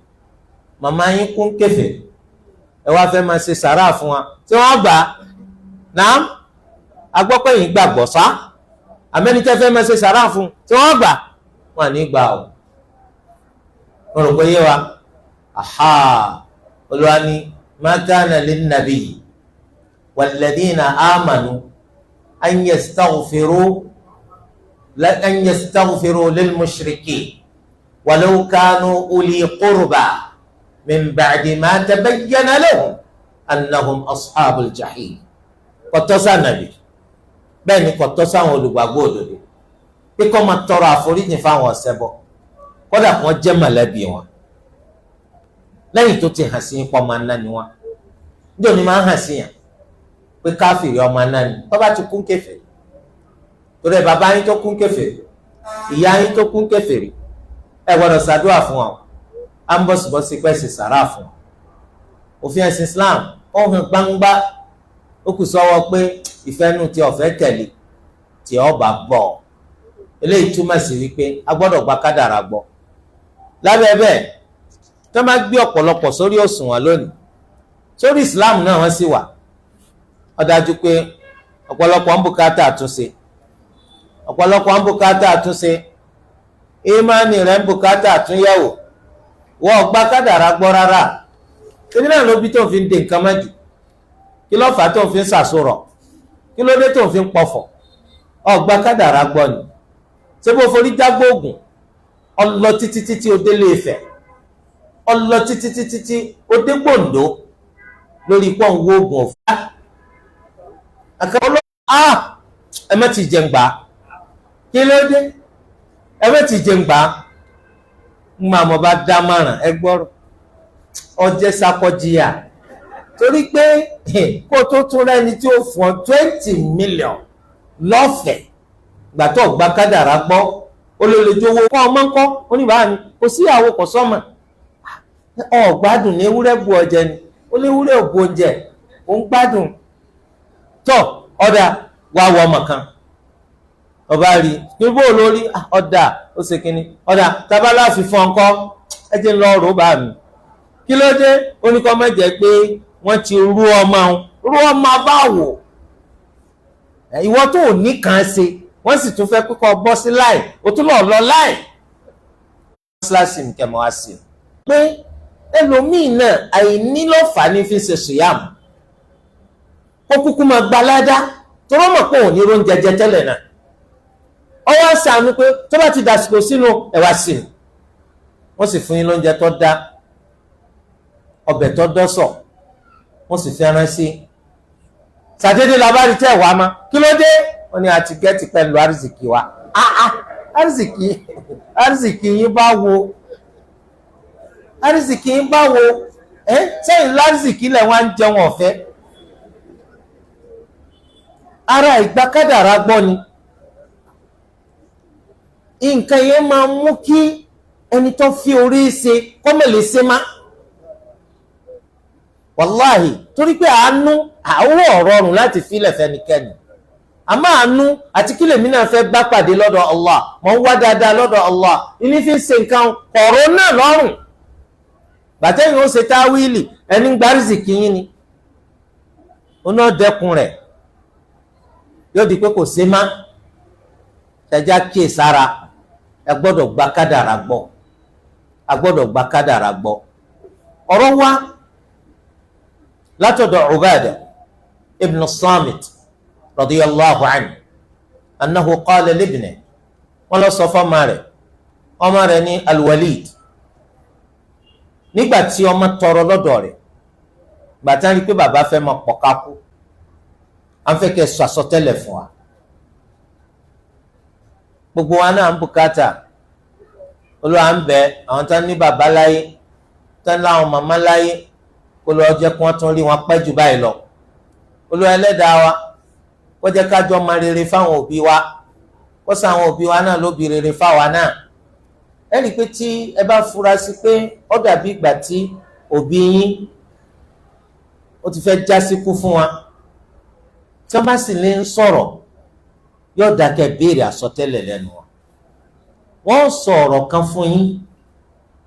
màmá yín kún kèfèrí, ẹ wá fẹ́ máa ṣe sàrà fún wa tí wọ́n gbà náà agbọ́pẹ́ yìí gbàgbọ́ sá àmẹ́nitẹ́ fẹ́ máa ṣe sàrà fún tí wọ́n gbà wọ́n ní gbà ọ́. wọ́n rò pé yé wa Olúwa ní ma kana lin-nabiyyi wal-ladhina amanu an yastaghfiru lil-mushrikeen walau kanu uli qurba min ba'di ma tabayyana lahum annahum ashabul jahim. Kò tọ́ sí Ànábì bẹ́ẹ̀ ni kò tọ́ sí àwọn olùgbàgbọ́ òdodo pé kó máa tọrọ àforíjì fáwọn ọ̀ṣẹbọ kódà kó jẹ́ mọ̀lẹ́bí wọn lẹ́yìn tó ti hàn sí ipò ọmọ aná ni wọn. Níjọ́ ni máa ń hàn sí yàn pé káfíìrì ọmọ aná ni tó bá ti kún kèfèrí. Torí bàbá yín tó kún kèfèrí, ìyá yín tó kún kèfèrí, ẹ gbọ́dọ̀ ṣàdúrà fún wọn, à ń bọ̀sibọ̀sí pẹ́ sì sàrà fún wọn. Òfin ẹ̀sìn Islam ó hàn gbangba, ó kù sọ́wọ́ pé ìfẹ́nu tí ọ̀fẹ́ tẹ̀lé tí ọba bọ̀. Eléyìí túmọ̀ sí wípé a gbọ́dọ̀ gba kádàrá gbọ́. Lábẹ́ bẹ́ẹ̀ tó máa gbé ọ̀pọ̀lọpọ̀ sórí òṣùwọ̀n lónìí, sórí Islam náà wọ́n sì wà, ó dájú pé ọ̀pọ̀lọpọ̀ ń bùkátà àtúnṣe, ìmánì rẹ̀ ń bùkátà àtúnyẹ̀wò. Wọ́n gba kádàrá gbọ́ rárá. Èmi náà ló bí tó ń fi dè nǹkan mọ́jú, kí ló fà á tó ń fi sàsọ̀rọ̀, kí ló dé tó ń fi pọ̀fọ̀. Ó gba kádàrá gbọ́ ni ṣé bó forí jágbó ògùn ọlọ títí títí ó délé Ifẹ̀, ọlọ títí títí tí ó dé Gbòǹdó lórí pọ̀ ń wo oògùn òfúrá. Àkàrà ọlọ́pàá ẹ má ti jẹun gbà, kí ló dé ẹ má ti jẹun gbà. ń máa mọ̀ bá dá márùn ẹ gbọ́rọ̀ ọjẹ́ sakọ́jìyà torí pé kó tó tún rẹ́ni tí ó fún ọ 20 million lọ́fẹ̀ẹ́ gbà tó gba kádàrá gbọ́ olólejowó kọ́ ọmọ ńkọ́ oníbàá mi kò síyàwó kò sọ́mọ ọ̀gbádùn ní ewúrẹ́ bu ọjẹ ni ó ní ewúrẹ́ òbu oúnjẹ ó ń gbádùn tọ́ ọ̀dà wà wọ ọmọ kan ọba rí ní bó lórí ọ̀dà ó ṣe kínní ọ̀dà tábàlà fífọ́ ńkọ́ ẹ jẹ́ ń lọ rò bá mi kí ló dé ó ní kọ́ mẹ́jẹ pé wọ́n ti rú ọmọ báwò ìwọ tó ò ní kàn ṣe wọ́n sì tún fẹ́ kíkọ́ bọ́ sí láì ó tún lọ láì mọ́ṣáláṣí nìkẹ́ mọ́ wá sí i pé ẹlòmíì náà àìní lọ́fà ní fi ṣe sùyàmù ó kúkú máa gba ládá tó rọ́ mọ̀ pé òun ní oúnjẹ jẹ tẹ́lẹ̀ náà ọwọ́ sàánú pé tó bá ti dàsìkò sínú ẹ̀wà sí i wọ́n sì fún yín lóúnjẹ tó dá ọbẹ̀ tó dọ́sọ̀ wọ́n sì fẹ́ràn sí sàdédé labárí tẹ́ wàá ma kí ló dé wọ́n ní àti gẹ́tì pẹ̀lú àrísìkì wa àrísìkì yín bá wo àrísìkì yín bá wo sẹ́yìn lárísìkì lẹ̀ wá ń jẹun ọ̀fẹ́ ara ìgbà kádàrá gbọ́ ni nǹkan yẹn máa mú kí ẹni tó fi orí ṣe kọ́mẹ̀lẹ́ ṣe má wàláhì torí pé àánú àwọ̀ ọ̀rọ̀rùn láti filẹ̀ fẹ́nikẹ́ni àmọ́ àánú àti kí lèmi náà fẹ́ bá pàdé lọ́dọ̀ Allah mọ̀ ń wá dáadáa lọ́dọ̀ Allah ilé fi ń ṣe nǹkan ọ̀rọ̀ náà lọ́rùn bàtẹ́yìn ó ṣe táwíìlì ẹni gbárísì kìíní ni ó náà dẹ́kun rẹ̀ yóò di pé kò ṣe má ṣẹjá kíyè sára ẹ gbọ́dọ̀ gba kádàrá gbọ́ a gbọ́dọ̀ gba kádàrá gbọ́ ọ̀rọ̀ wá látọ̀dọ̀ Ubada ibn Samit radiyallahu anhu annahu qala libni wọ́n lọ sọ fọ́mọ rẹ̀ ní Al-Walid nígbàtí ọmọ tọrọ lọ́dọ̀ rẹ̀ gbàtà rí pé bàbá fẹ́ máa pọ̀kákú à ń fẹ́ kẹ́ sọ àsọtẹ́lẹ̀ fún wa gbogbo wa náà ń bùkátà Olúwa ń bẹ àwọn tán ní bàbá láyé tán láwọn màmá láyé kó lọ jẹ́ kí wọ́n tún rí wọn pẹ́ jù báyìí lọ Olúwa ẹlẹ́dàá wa kó jẹ́ kájọ máa rere fáwọn òbí wa kó sọ àwọn òbí wa náà lóbi rere fáwa náà ẹ rí i pé tí ẹ bá fura sí pé ó dàbí ìgbà tí òbí yín ó ti fẹ́ já síkú fún wa tí wọ́n bá sì lè ń sọ̀rọ̀ yóò dákẹ́ béèrè àsọtẹ́lẹ̀ lẹ́nu wa wọ́n sọ ọ̀rọ̀ kan fún yín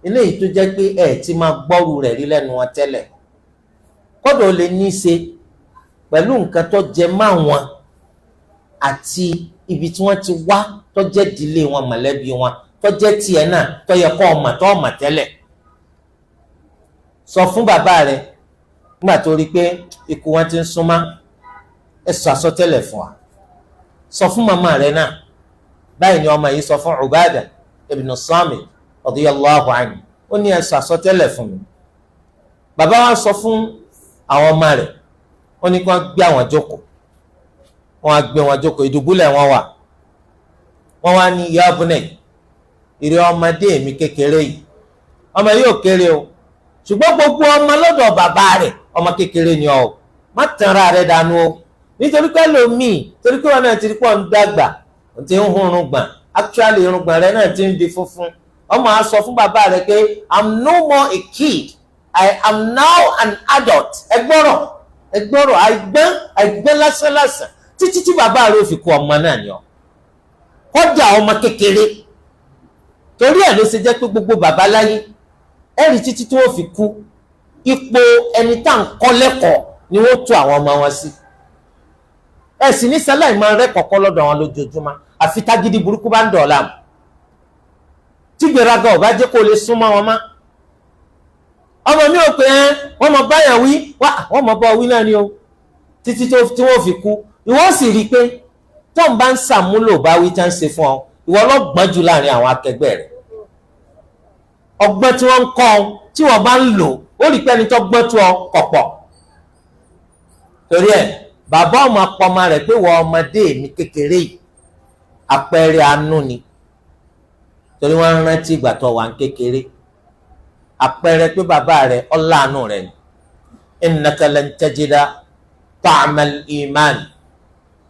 eléyìí tó jẹ́ pé ẹ ti máa gbọ́rù rẹ̀ rí lẹ́nu wọn tẹ́lẹ̀ kọ́dọ̀ lè ní í ṣe pẹ̀lú nǹkan tó jẹ mọ́ wọn àti ibi tí wọ́n ti wá tó jẹ́ ìdílé wọn mọ̀lẹ́bí wọn tó jẹ́ tiẹ̀ náà tó yẹ kó ọmọ tó ọmọ tẹ́lẹ̀ sọ fún bàbá rẹ̀ nígbà tó rí pé ikú wọn ti ń súnmọ́ ẹ sọ àsọtẹ́lẹ̀ fún wa sọ fún màmá rẹ̀ náà báyìí ni ọmọ yìí sọ fún Ubada ibn Samit radiyallahu anhu ó ní ẹ sọ àsọtẹ́lẹ̀ fún mi bàbá wa sọ fún àwọn ọmọ rẹ̀ ó ní kí wọ́n gbé àwọn jókòó wọ́n á gbé wọn jókòó ìdùbúlẹ̀ wọn wà wọ́n wá ní ya bunay ìrẹ ọmọdé mi kékeré yìí ọmọ yìí ò kéré o ṣùgbọ́n gbogbo ọmọ lọ́dọ̀ bàbá rẹ̀ ọmọ kékeré ni ọ má tanra rẹ̀ dànù o nítorí pé lómii torí pé wọn náà ti rí pọ̀ ń dàgbà ó ti ń hun irùngbọ̀n actually irùngbọ̀n rẹ̀ náà ti ń di funfun ọmọ á sọ fún bàbá rẹ̀ pé I'm no more a kid I am now an adult ẹgbọ́rọ̀ àìgbọ́n lásánlásán títí tí bàbá rẹ̀ ò fi kú ọmọ náà ni ọ kọjá ọmọ kékeré torí ẹ̀ ló ṣe jẹ́ pé gbogbo bàbá láyé ẹ̀rí títí tí wọ́n fi kú ipò ẹni tá à ń kọ́ lẹ́kọ̀ọ́ ni wọ́n tú àwọn ọmọ wọn sí ẹ sì ní sáláì máa rẹ́ kọ̀ọ̀kan lọ́dọ̀ wọn lójoojúmọ́ àfi tágídí burúkú bá ń dọ̀ láàmú tí gbéraga ò bá jẹ́ kó lè súnmọ́ wọn má ọmọ mi ò pé wọ́n mọ báyàn wí wọ́n mọ bá wí náà ni o títí tí wọ́n fi kú ìwọ́n sì rí i pé tó ń bá ń sàmúlò bá wí tá ń ṣe fún ọ ìwọ lọ́gbọ́n jù láàrin àwọn akẹgbẹ́ rẹ̀ ọgbọ́n tí wọ́n ń kọ́ ọ tí wọ́n bá ń lò ó rí pé ẹni tó gbọ́n tó ọ kọ̀pọ̀. torí ẹ̀ bàbá ọmọ apọmọ rẹ̀ pé wọ́n ọmọdé mi kékeré yìí àpẹẹrẹ àánú ni, torí wọ́n rántí ìgbà tó wà ń kékeré, àpẹẹrẹ pé bàbá rẹ̀ ọláàánú rẹ̀ ni. innaka lan tajida ta'mal iman,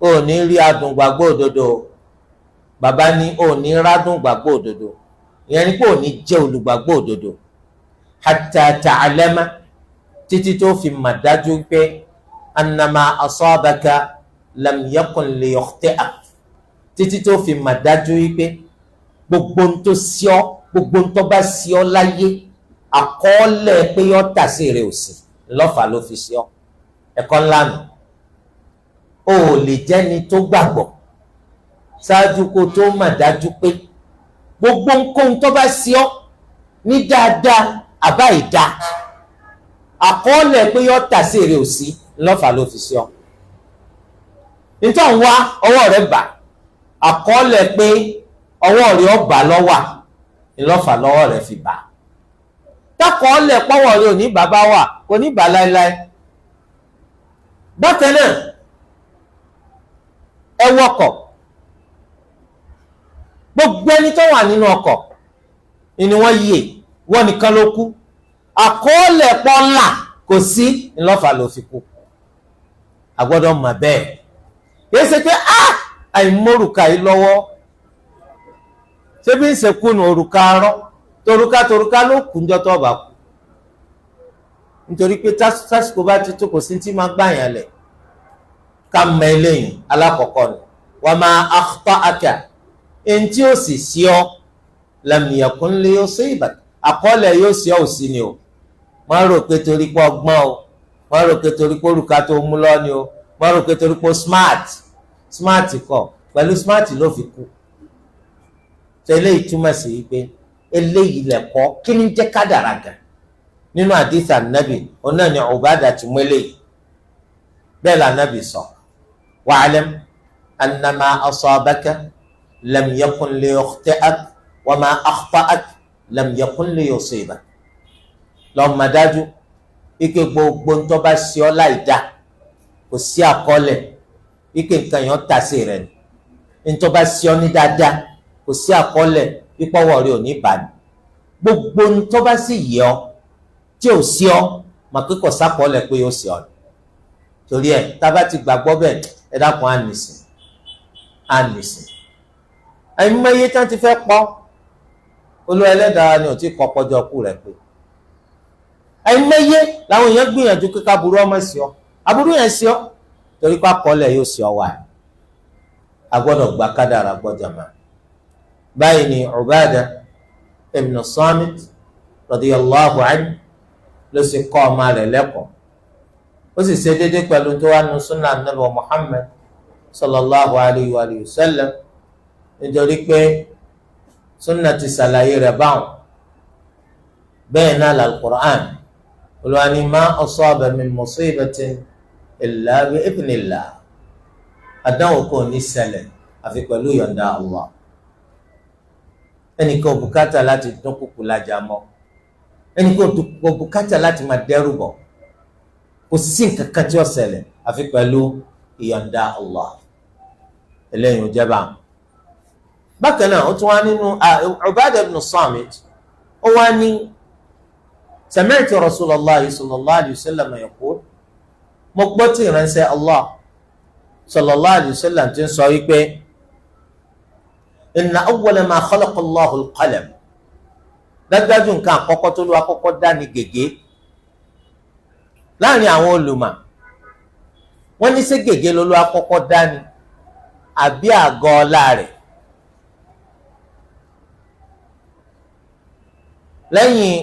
ò ní rí adùn gbàgbọ́ òdodo. bàbá ní ò ní rádùn gbàgbọ́ òdodo, ìyẹn ni pé ò ní jẹ́ olùgbàgbọ́ òdodo. hatta ta'lama, títí tó fi mà dájú pé annama asabaka lam yakun liyukhti'ak, títí tó fi mà dájú pé gbogbo ń tó sí ọ, gbogbo ń tó bá sí ọ láyé àkọọ́lẹ̀ pé yọ tàsí rẹ̀ ò sí lọ́fà ló fi sí ọ. ẹ̀kọ́ ńlá nù. o ò lè jẹ́ni tó gbàgbọ́ ṣáájú kó tó mà dájú pé gbogbo nǹkan tó bá sí ọ ní dáadáa àbá ìdá àkọọ́lẹ̀ pé yọ tàsí rẹ̀ ò sí lọ́fà ló fi sí ọ. nítorí wá ọwọ́ rẹ̀ bà, àkọọ́lẹ̀ pé ọwọ́ rẹ̀ ọba lọ́wà ńlọ́fà lọ́wọ́ rẹ̀ fi bà. tákọọ́lẹ̀ pọ́wọ́ rẹ̀ ò ní bàbá wà kò ní bà láéláé. bákan náà ẹ wọkọ̀, gbogbo ẹni tó wà nínú ọkọ̀ ni wọ́n yè, wọ́n nìkan ló kú. àkọọ́lẹ̀ pọ́nlá kò sí ńlọ́fà ló fi kú. a gbọ́dọ̀ mọ̀ bẹ́ẹ̀. yẹ ṣe pé àìmọ̀rùka yìí lọ́wọ́ ṣé bí ń ṣekúnù òrùka rán torúká ló kù ńjọ́ tó bá kú. nítorí pé tásìkò bá ti tó kò sí tí máa gbàyàn lẹ̀. ká mọ eléyìí alákọ̀ọ́kọ́ ni wa ma akhta'aka, ẹni tí ó sì sí ọ lam yakun liyusibak, àkọọ́lẹ̀ yóò sí ọ ò sí ni o. wọ́n rò pé torí pé ọgbọ́n o, wọ́n rò pé torí pé òrùka tó mú lọ ni o, wọ́n rò pé torí pé smart kọ́, pẹ̀lú smart ló fi kú. tó eléyìí túmọ̀ sí wípé eléyìí lẹ̀kọ́ kí ni jẹ́ kádàrá gan nínú àdìsí ànábì ọ̀nà ni Ubadah ti mú eléyìí. bẹ́ẹ̀ lànábì sọ wa'lam annama asabaka lam yakun liyukhti'ak wa ma akhta'ak lam yakun liyusibak. lọ́mọ dájú ike gbogbo ń tó bá sí ọ láì dá kò sí àkọọ́lẹ̀ ike nǹkan yẹn tàsé rẹ̀ ni. ń tó bá sí ọ ní dáadáa kò sí àkọọ́lẹ̀ pípọ́wọ́ rẹ̀ ò ní bà ní. gbogbo ń tó bá sì yẹ ọ tí ò sí ọ mà pé kò sákọọ́lẹ̀ pé yóò sí ọ. torí ẹ̀ tá a bá ti gbàgbọ́ bẹ́ẹ̀ ẹ dákun á nìsín. àìmọye tán ti fẹ́ pọ́ Olúwa Ẹlẹ́dàá ni ò tí kọ́ pọ́jọ́ kú rẹ̀ pé. àìmọye làwọn èèyàn gbìyànjú kíkà burú ọmọ sí ọ, aburú yẹn sí ọ torí pé àkọọ́lẹ̀ yóò sí ọ wà. a gbọ́dọ̀ gba kádàrá gbọ́jà máa. báyìí ni Ubadah ibn Samit radiyallahu anhu ló sì kọ́ ọmọ rẹ̀ lẹ́kọ̀ọ́. ó sì ṣe déédéé pẹ̀lú tó wà nínú sunnah Ànábì Muhammad sallallahu alayhi wa sallam, nítorí pé sunnah ti ṣàlàyé rẹ̀ báwọn. bẹ́ẹ̀ náà lal-Qur'an Olúwa ní ma asaba min musibatin illa bi idhnillah, àdánwò kò ní ṣẹlẹ̀ àfi pẹ̀lú yọ̀ǹda Allah. ẹnìkan ò bùkátà láti dún kúkú lájà mọ́, ẹnìkan ò bùkátà láti máa dẹ́rù bọ̀. kò sí nǹkan kan tí ó ṣẹlẹ̀ àfi pẹ̀lú ìyọ̀ǹda Allah. eléyìí ò jẹ́ báwọn. bákan náà ó tún wá nínú Ubadah ibn Samit ó wá ní sami'tu Rasulullah sallallahu alayhi wa sallam yaqul, mo gbọ́ tí ìránṣẹ́ Allah sallallahu alayhi wa sallam ti ń sọ wípé inna awwala ma khalaqa Allahu al-qalam, dájúdájú nǹkan àkọ́kọ́ tó Olúwa kọ́kọ́ dá ní gègé. láàrin àwọn olùmọ̀ wọ́n ní ṣé gègé l'Olúwa kọ́kọ́ dá ní àbí àgọ́ ọlá rẹ̀. lẹ́yìn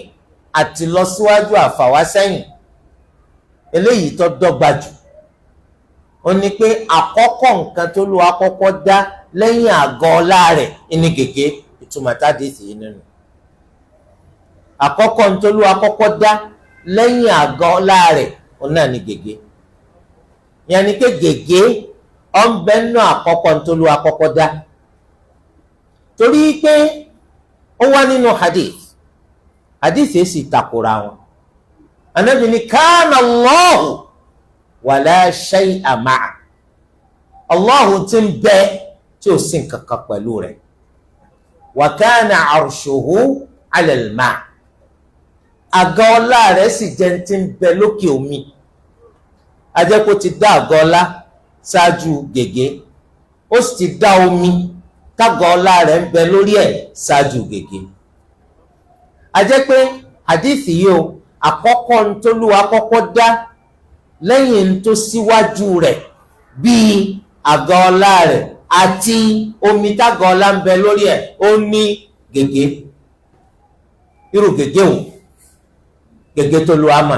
àtìlọsíwájú àfàwásẹ́yìn eléyìí tó dọ́gba jù ó ní pé àkọ́kọ́ nǹkan tó Olúwa kọ́kọ́ dá lẹ́yìn àgọ́ ọlá rẹ̀ ní gègé. ìtumọ̀ táde sí nínú àkọ́kọ́ nǹkan tó Olúwa kọ́kọ́ dá lẹ́yìn àgọ́ ọlá rẹ̀ ó náà ní gègé. yẹn ni pé gègé ó ń bẹ nínú àkọ́kọ́ nǹkan tó Olúwa kọ́kọ́ dá, torí pé ó wá nínú hadith àdìsí sì takora wọn. Ànábì ní kana Allahu wala shay'a ma'a, Allahu ti ń bẹ tí ò sí nǹkan kan pẹ̀lú rẹ̀. Wa kana arshuhu 'ala al-ma', àga ọlá rẹ̀ sì jẹ́ ti ń bẹ lókè omi. Ajẹ́ kó ti dá àga ọlá ṣáájú gègé, ó sì ti dá omi tága ọlá rẹ̀ ń bẹ lórí ẹ̀ ṣáájú gègé. Ajẹ́ pé àdìsí yìí o, àkọ́kọ́ ntòlúwa kọ́kọ́ dá lẹ́yìn tó síwájú rẹ̀ bíi àga ọlá rẹ̀ àti omi tága ọlá ń bẹ lórí ẹ̀, ó ní gègé. Irú gègé o, gègé tó lu ama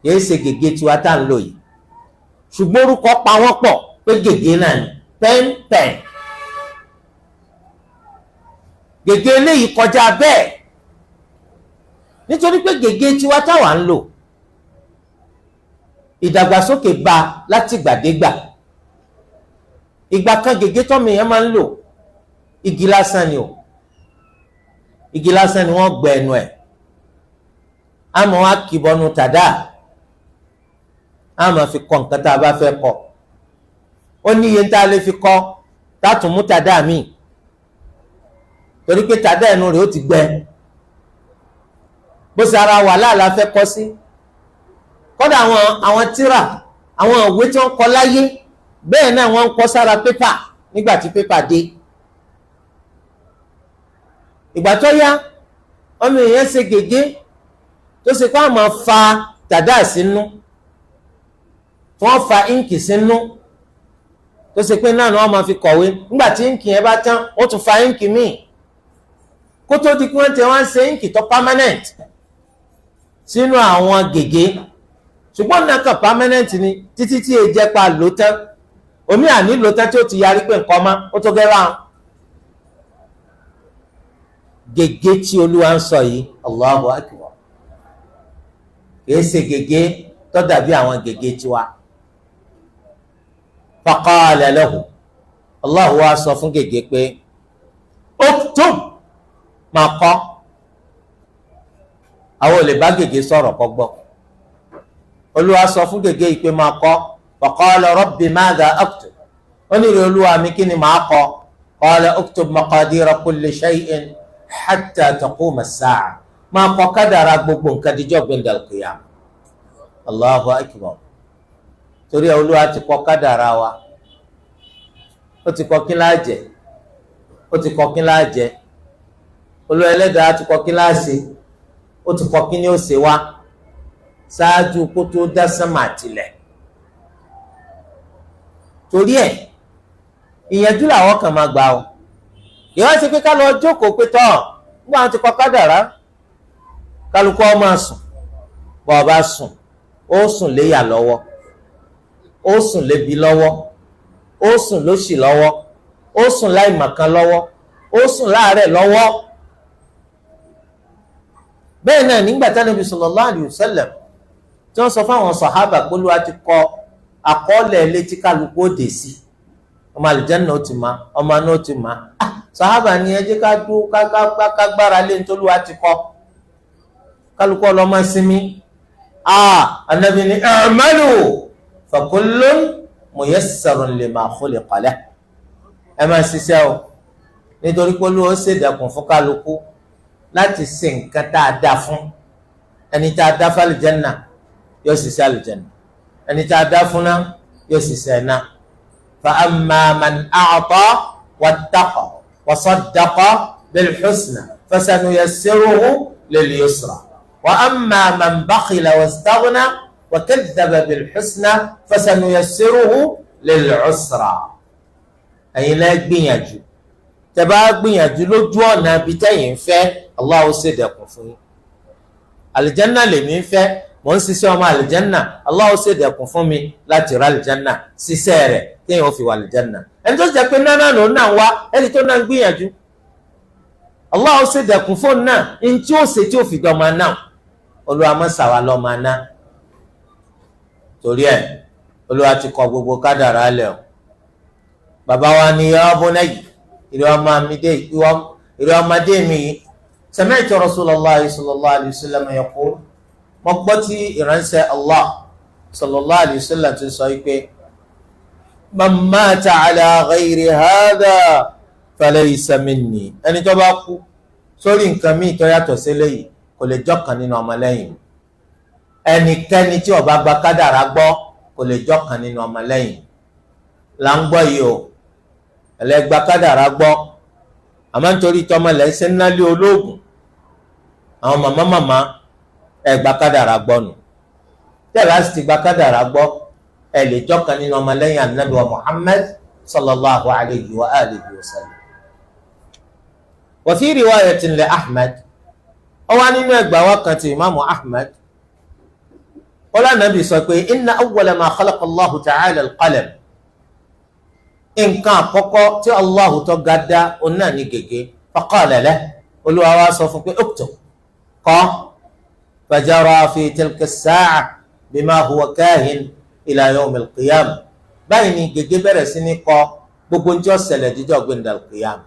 kìí ṣe gègé tiwa tá ń lò yìí, ṣùgbọ́n orúkọ pa wọ́n pọ̀ pé gègé náà ni pen. Gègé eléyìí kọjá bẹ́ẹ̀ nítorí pé gègé tiwa táwa ń lò ìdàgbàsókè bá láti gbàdégbà. Ìgbà kan gègé tọ́mọ yẹn máa ń lò igi lásán ni o, igi lásán ni wọ́n gbẹ ẹnu ẹ̀, àmọ́ wá kìbọnú tàdá, àmọ́ fi kọ́ nǹkan tá a bá fẹ́ kọ́. Ó ní iye tá a lè fi kọ́ tátùn mú tàdá míì, torí pé tàdá ẹnu rẹ̀ ó ti gbẹ. Bó ṣe ara wàhálà la fẹ́ kọ́ sí. Kọ́dà àwọn tírà, àwọn ìwé tí wọ́n kọ láyé bẹ́ẹ̀ náà wọ́n ń kọ sára pépà nígbà tí pépà dé. Ìgbà tó yá ọmọ èèyàn ṣe gègé tó ṣe pé àmọ́ fa tàdá sínú, wọ́n fa íǹkì sínú, tó ṣe pé náà ni wọ́n máa fi kọ̀wé. Nígbà tí íǹkì yẹn bá tán ó tún fa íǹkì míì, kó tó di kí wọ́n tẹ wọ́n ṣe íǹkì tó permanent sínú àwọn gègé. Ṣùgbọ́n náà kan permanent ni títí tí èjẹ́ pa lò tán, omi àní lò tán tí ó ti yarí pé nǹkan ọmọ ó tó gẹ́rẹ́ àwọn. Gègé tí Olúwa ń sọ yìí, Allahu Akbar, kìí ṣe gègé tó dàbí àwọn gègé tiwa. Faqala lahu, Allahu wa sọ fún gègé pé uktub, máa kọ́. Àwọn ò lè bá gègé sọ̀rọ̀ kọ́ gbọ́. Olúwa sọ fún gègé yìí pé máa kọ́. Faqala rabbi madha aktub, ó ní ìrẹ̀ Olúwa mi kí ni màá kọ́. Qala uktub maqadira kulli shay'in hatta taquma as-sa'a, máa kọ́ kádàrá gbogbo nǹkan díjọ́ gbẹ̀ndẹ̀ al-qiyamah. Allahu akbar. Torí Olúwa ti kọ́ kádàrá wa, ó ti kọ́ kí la jẹ, ó ti kọ́ kí la jẹ. Olúwa Ẹlẹ́dàá ti kọ́ kí la ṣe, ó ti kọ́ kí ni ó ṣe wá ṣáájú kó tó dá sánmà tilẹ̀. Torí ẹ̀ ìyànjú làwọn kan máa gbà ó. Ìwọ́n ti pé ká lọ jókòó pé tọ́ nígbà wọn ti kọ́ kádàrá, kálukú ọ máa sùn. Bọ́ ọ bá sùn, ó sùn léyà lọ́wọ́, ó sùn lébi lọ́wọ́, ó sùn lóṣì lọ́wọ́, ó sùn láìmọ̀kan lọ́wọ́, ó sùn láàárẹ̀ lọ́wọ́. Bẹ́ẹ̀ náà nígbà tí Ànábì sallallahu alayhi wa sallam tí wọ́n sọ fáwọn sàhábà pé Olúwa ti kọ àkọọ́lẹ̀ ilé tí kálukú ó dé sí, ọmọ àlùjánnà ó ti ma, ọmọ náà ó ti ma. Sàhábà ni ẹ jẹ́ ká dúró ká gbára lé nítorí Olúwa ti kọ, kálukú ọlọ́mọ sinmi. Ànábì ní i'malu fa kullun muyassarun lima khuliqa lahu, ẹ máa ṣiṣẹ́ o nítorí pé Olúwa ó ṣèdẹ̀kùn fún kálukú láti ṣe nǹkan tá a dá fún. Ẹni tá a dá fún àlùjánnà yóò ṣiṣẹ́ àlùjánnà, ẹni tá a dá fún náà yóò ṣiṣẹ́ náà. Fa amma man a'ta wattaqa wa saddaqa bil husna fasanuyassiruhu lil yusra wa amma man bakhila wastaghna wa kadhdhaba bil husna fasanuyassiruhu lil usra. Ẹ̀yin lẹ gbìyànjú, tẹ́ bá gbìyànjú lójú ọ̀nà bí tẹ́yin fẹ́, Allah ó ṣe dẹ̀kùn fún yín. Àlùjánnà lèmi ń fẹ́, mò ń ṣiṣẹ́ ọmọ àlùjánnà, Allah ó ṣe dẹ̀kùn fún mi láti ra àlùjánnà, ṣiṣẹ́ rẹ̀ téèyàn ó fi wà àlùjánnà. Ẹni tó jẹ́ pé náà ló náà wá, ẹni tó náà ń gbìyànjú, Allah ó ṣe dẹ̀kùn fún náà ní tí ó ṣe tí ó fi dọ́mọ náà. Olúwa má ṣà wá lọ́mọ náà. Torí ẹ̀ Olúwa ti kọ gbogbo kádàrá lẹ̀ o. Bàbá wa ni ya bunayya, ìrẹ́ ọmọdé mi yìí, sami'tu Rasulullahi sallallahu alayhi wa sallam yaqul mo gbọ́ tí ìránṣẹ́ Allah sallallahu alayhi wa sallam ti sọ pé man mata ala ghayri hadha falaysa minni, ẹni tó bá kú sórí nǹkan míì tó yàtọ̀ sí eléyìí kò lè jọ́kan nínú ọmọlẹ́yìn. ẹnikẹ́ni tí ó bá gba kádàrá gbọ́ kò lè jọ́kan nínú ọmọlẹ́yìn. là ń gbọ́ yìí o, ẹlẹ́gba kádàrá gbọ́ àmọ́ nítorí tọ́mọ lẹ́ ṣe ń nálé olóògùn àwọn màmá ẹgbà kádàrá gbọ́ nù. tẹ́lá sì ti gba kádàrá gbọ́ ẹ lè jọ́kan nínú ọmọlẹ́yìn anabi wa Muhammad sallallahu alayhi wa alihi wa sallam. wa fi riwayatin li Ahmad, ó wà nínú ẹgbàá wa kan ti imaamu Ahmad, ọlá nàbì sọ pé inna awwala ma khalaqa Allahu ta'ala al-qalam, nǹkan àkọ́kọ́ tí Allahu tó ga dá òun náà ní gègé. faqala lahu, Olúwa wa sọ fún pé uktub, kọ́. fajara fi tilka as-sa'a bima huwa kahin ila yawm al-qiyamah, báyìí ni gègé bẹ̀rẹ̀ sí ní kọ gbogbo ní tí ó ṣẹlẹ̀ díjọ́ gbẹ̀ndà al-qiyamah.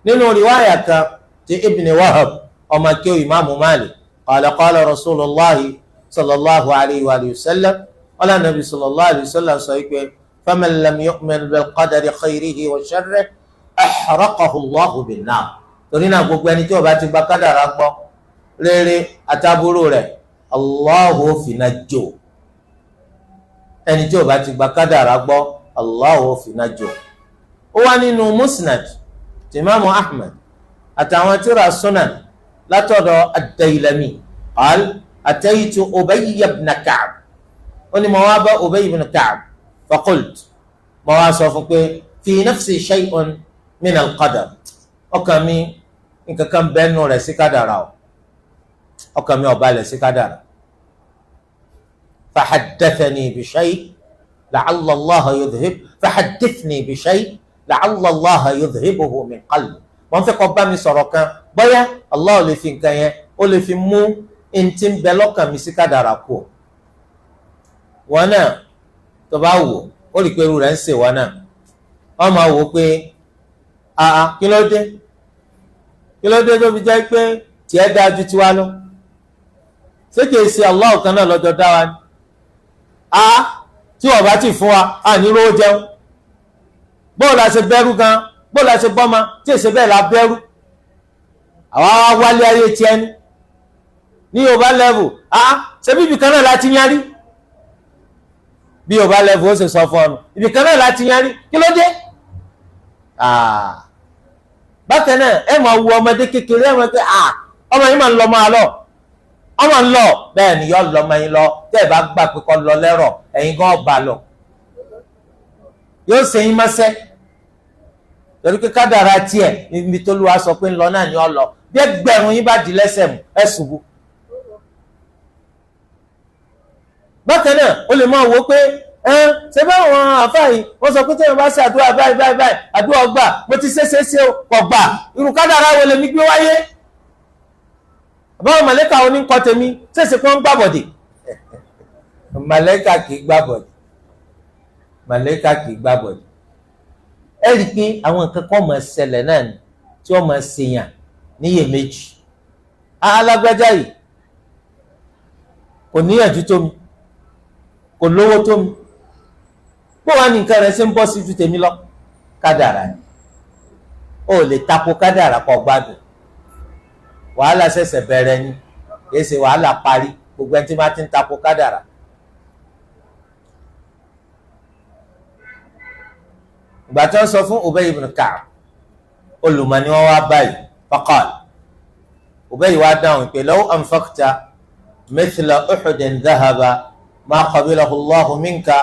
nínú riwaya kan ti Ibn Wahab ọmọ kéwì Imaamu Malik, qala qala Rasulullahi sallallahu alayhi wa sallam, ọlá nàbì sallallahu alayhi wa sallam sọ pé faman lam yu'min bil qadari khayrihi wa sharrihi ahraqahu Allahu bin nar. torí náà gbogbo ẹni tí ó bá ti gba kádàrá gbọ́, rere àtàbúrò rẹ̀, Allahu ó fìnà jó. ẹni tí ó bá ti gba kádàrá gbọ́, Allahu ó fìnà jó. ó wà nínú Musnad ti Imaamu Ahmad àtàwọn tírà Sunan látọ̀dọ̀ ad-Daylami, qal ataytu Ubay ibn Ka'b, ó ní mo wá bá Ubay ibn Ka'b faqult, mo wá sọ fún pé fi nafsi shay'un min al-qadar, ọkàn mi nǹkan kan bẹ́ẹ̀ nù rẹ̀ sí kádàrá o, ọkàn mi ò balẹ̀ sí kádàrá. fahaddathani bi shay' la'alla Allaha fahaddithni bi shay' la'alla Allaha yudhhibuhu min qalbi. wọ́n fẹ́ kó bá mi sọ̀rọ̀ kan, bóyá Allah lè fi nǹkan yẹn ó lè fi mú ntí ń bẹ lọ́kàn mi sí kádàrá kù. wọn náà tó bá wò ó rí i pé irú rẹ̀ ń ṣe wọn náà, wọ́n máa wò ó pé kí ló dé tó fi jẹ́ pé tiẹ̀ dáa ju tiwa lọ. ṣé kìí ṣe Allah kan náà lọ́jọ́ dá wa ni? tí wọ́n bá ti fún wa ní rówó jẹun, bóòlù àṣẹ bẹ́rù gan, bóòlù àṣẹ bọ́mọ tí èsè bẹ́ẹ̀ la bẹ́rù. àwa wálé ayé tiẹ̀ ní Yorùbá level, ṣé bíbí kan náà láti yarí? bí Yorùbá level ó sì sọ fún ọnù, ibì kan náà láti yarí, kí ló dé? bákan náà ẹ máa wo ọmọdé kékeré, ẹ máa pé ọmọ yìí máa ń lọ máa lọ, ọmọ ń lọ, bẹ́ẹ̀ ni yọ lọmọ yín lọ. tẹ́ ẹ bá gbà pé kọ́ lọ lẹ́rọ̀, ẹ̀yin gan ọba lọ, yóò ṣe yín mọ́sẹ́. torí pé kádàrá tiẹ̀ níbi tó lù wá sọ pé ń lọ náà ni ọ lọ. bí ẹgbẹ̀rún yín bá di lẹ́sẹ̀ mú, ẹ ṣubú. bákan náà o lè máa wò pé ṣe báwọn àfáà yìí wọ́n sọ pé tẹ́yìn bá ṣe àdúrà báyìí àdúrà ọgbà, mo ti ṣe kò gbà, irú kádàrá wo lèmi gbé wáyé? àbáwọn màlẹ́kà oníkọ́ tèmi ṣèṣe kí wọ́n gbàbọ̀dè. màlẹ́kà kì í gbàbọ̀dè, màlẹ́kà kì í gbàbọ̀dè. ẹ rí i pé àwọn nǹkan kan máa ṣẹlẹ̀ náà ni tí wọ́n máa ṣèyàn níyèméjì. alágbájá yìí kò níyànjú tó mi, kò lówó tó mi, bó wàá ní nǹkan rẹ̀ ṣe ń bọ́ sí ju tèmi lọ? kádàrá ni. ó lè tako kádàrá kó gbádùn. wàhálà ṣẹ̀ṣẹ̀ bẹ̀rẹ̀ ni, kìí ṣe wàhálà parí. gbogbo ẹni tí wọ́n ti ń tako kádàrá. ìgbà tí wọ́n sọ fún Ubay ibn Ka'b, olùmọ̀ ni wọ́n wá báyìí, faqal, Ubay wá dáhùn pé law anfaqta mithla Uhudin dhahaba ma qabilahu Allahu minka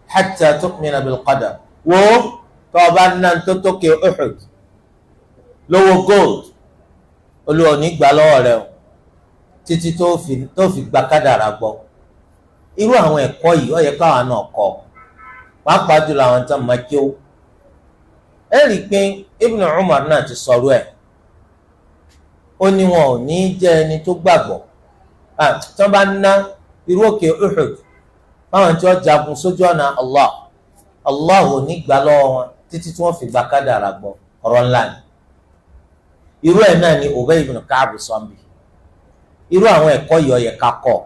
hatta tu'mina bil qadar. wo tó o bá ná tó tókè Uhud lówó gold, Olúwa ò ní gbà lọ́wọ́ rẹ o títí tó fi gba kádàrá gbọ́. irú àwọn ẹ̀kọ́ yìí ó yẹ káwọn náà kọ́, pàápàá jùlọ àwọn tó máa kí ó. ẹ rí i pé Ibn Umar náà ti sọ̀rọ̀ ẹ̀, ó ní wọn ò ní jẹ́ ẹni tó gbàgbọ́ tí wọ́n bá ná irú òkè Uhud fáwọn tí wọ́n jagun sójú ọ̀nà Allah ò ní gbà lọ́wọ́ wọn títí tí wọ́n fi gba kádàrá gbọ́. ọ̀rọ̀ ńlá ni. irú ẹ̀ náà ni Ubay ibn Ka'b sọ́nbì. Irú àwọn ẹ̀kọ́ yìí ó yẹ ká kọ́,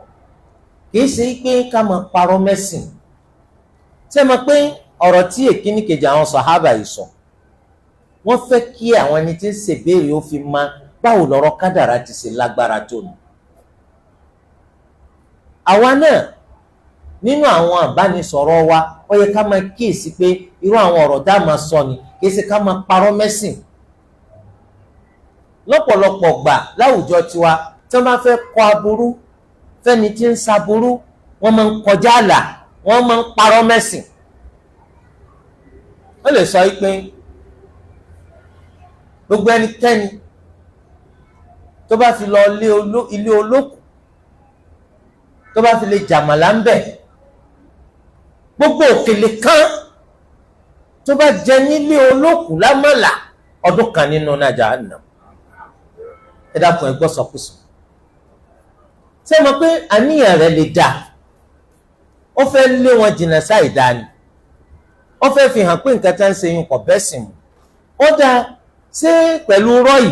kì í ṣe pé ká máa parọ́ mẹ́sìn. ṣé mọ̀ pé ọ̀rọ̀ tí èkíní kejì àwọn sàhábà yìí sọ, wọ́n fẹ́ kí àwọn ẹni tí ń ṣèbéèrè ó fi máa báwo lọ̀rọ̀ kádàrá ti ṣe lágbára tó ni. àwa náà nínú àwọn àbánisọ̀rọ̀ wa ó yẹ ká máa kíyèsí pé irú àwọn ọ̀rọ̀ tá a máa sọ ni kì í ṣe ká máa parọ́ mẹ́sìn. lọ́pọ̀lọpọ̀ gbà láwùjọ tiwa tí wọ́n bá fẹ́ kọ aburú fẹ́ni tí ń ṣaburú, wọ́n máa ń kọjá àlà, wọ́n máa ń parọ́ mẹ́sìn. ó lè sọ pé gbogbo ẹnikẹ́ni tó bá fi lọ ilé olókùn, tó bá fi lè jàmàlà ń bẹ̀, gbogbo òkèlè kan tó bá jẹ nílé olókùn lámàlà ọdún kan nínú náà Jahannam. ẹ dákun ẹ gbọ́ sọkúsọ. ṣé mo pé àníyàn rẹ lè dà, ó fẹ́ lé wọn jìnnà sáì dání, ó fẹ́ fi hàn pé nǹkan tá ń ṣe yín kò bẹ́ sìn mu. ó dáa, ṣé pẹ̀lú rọ́ọ̀yì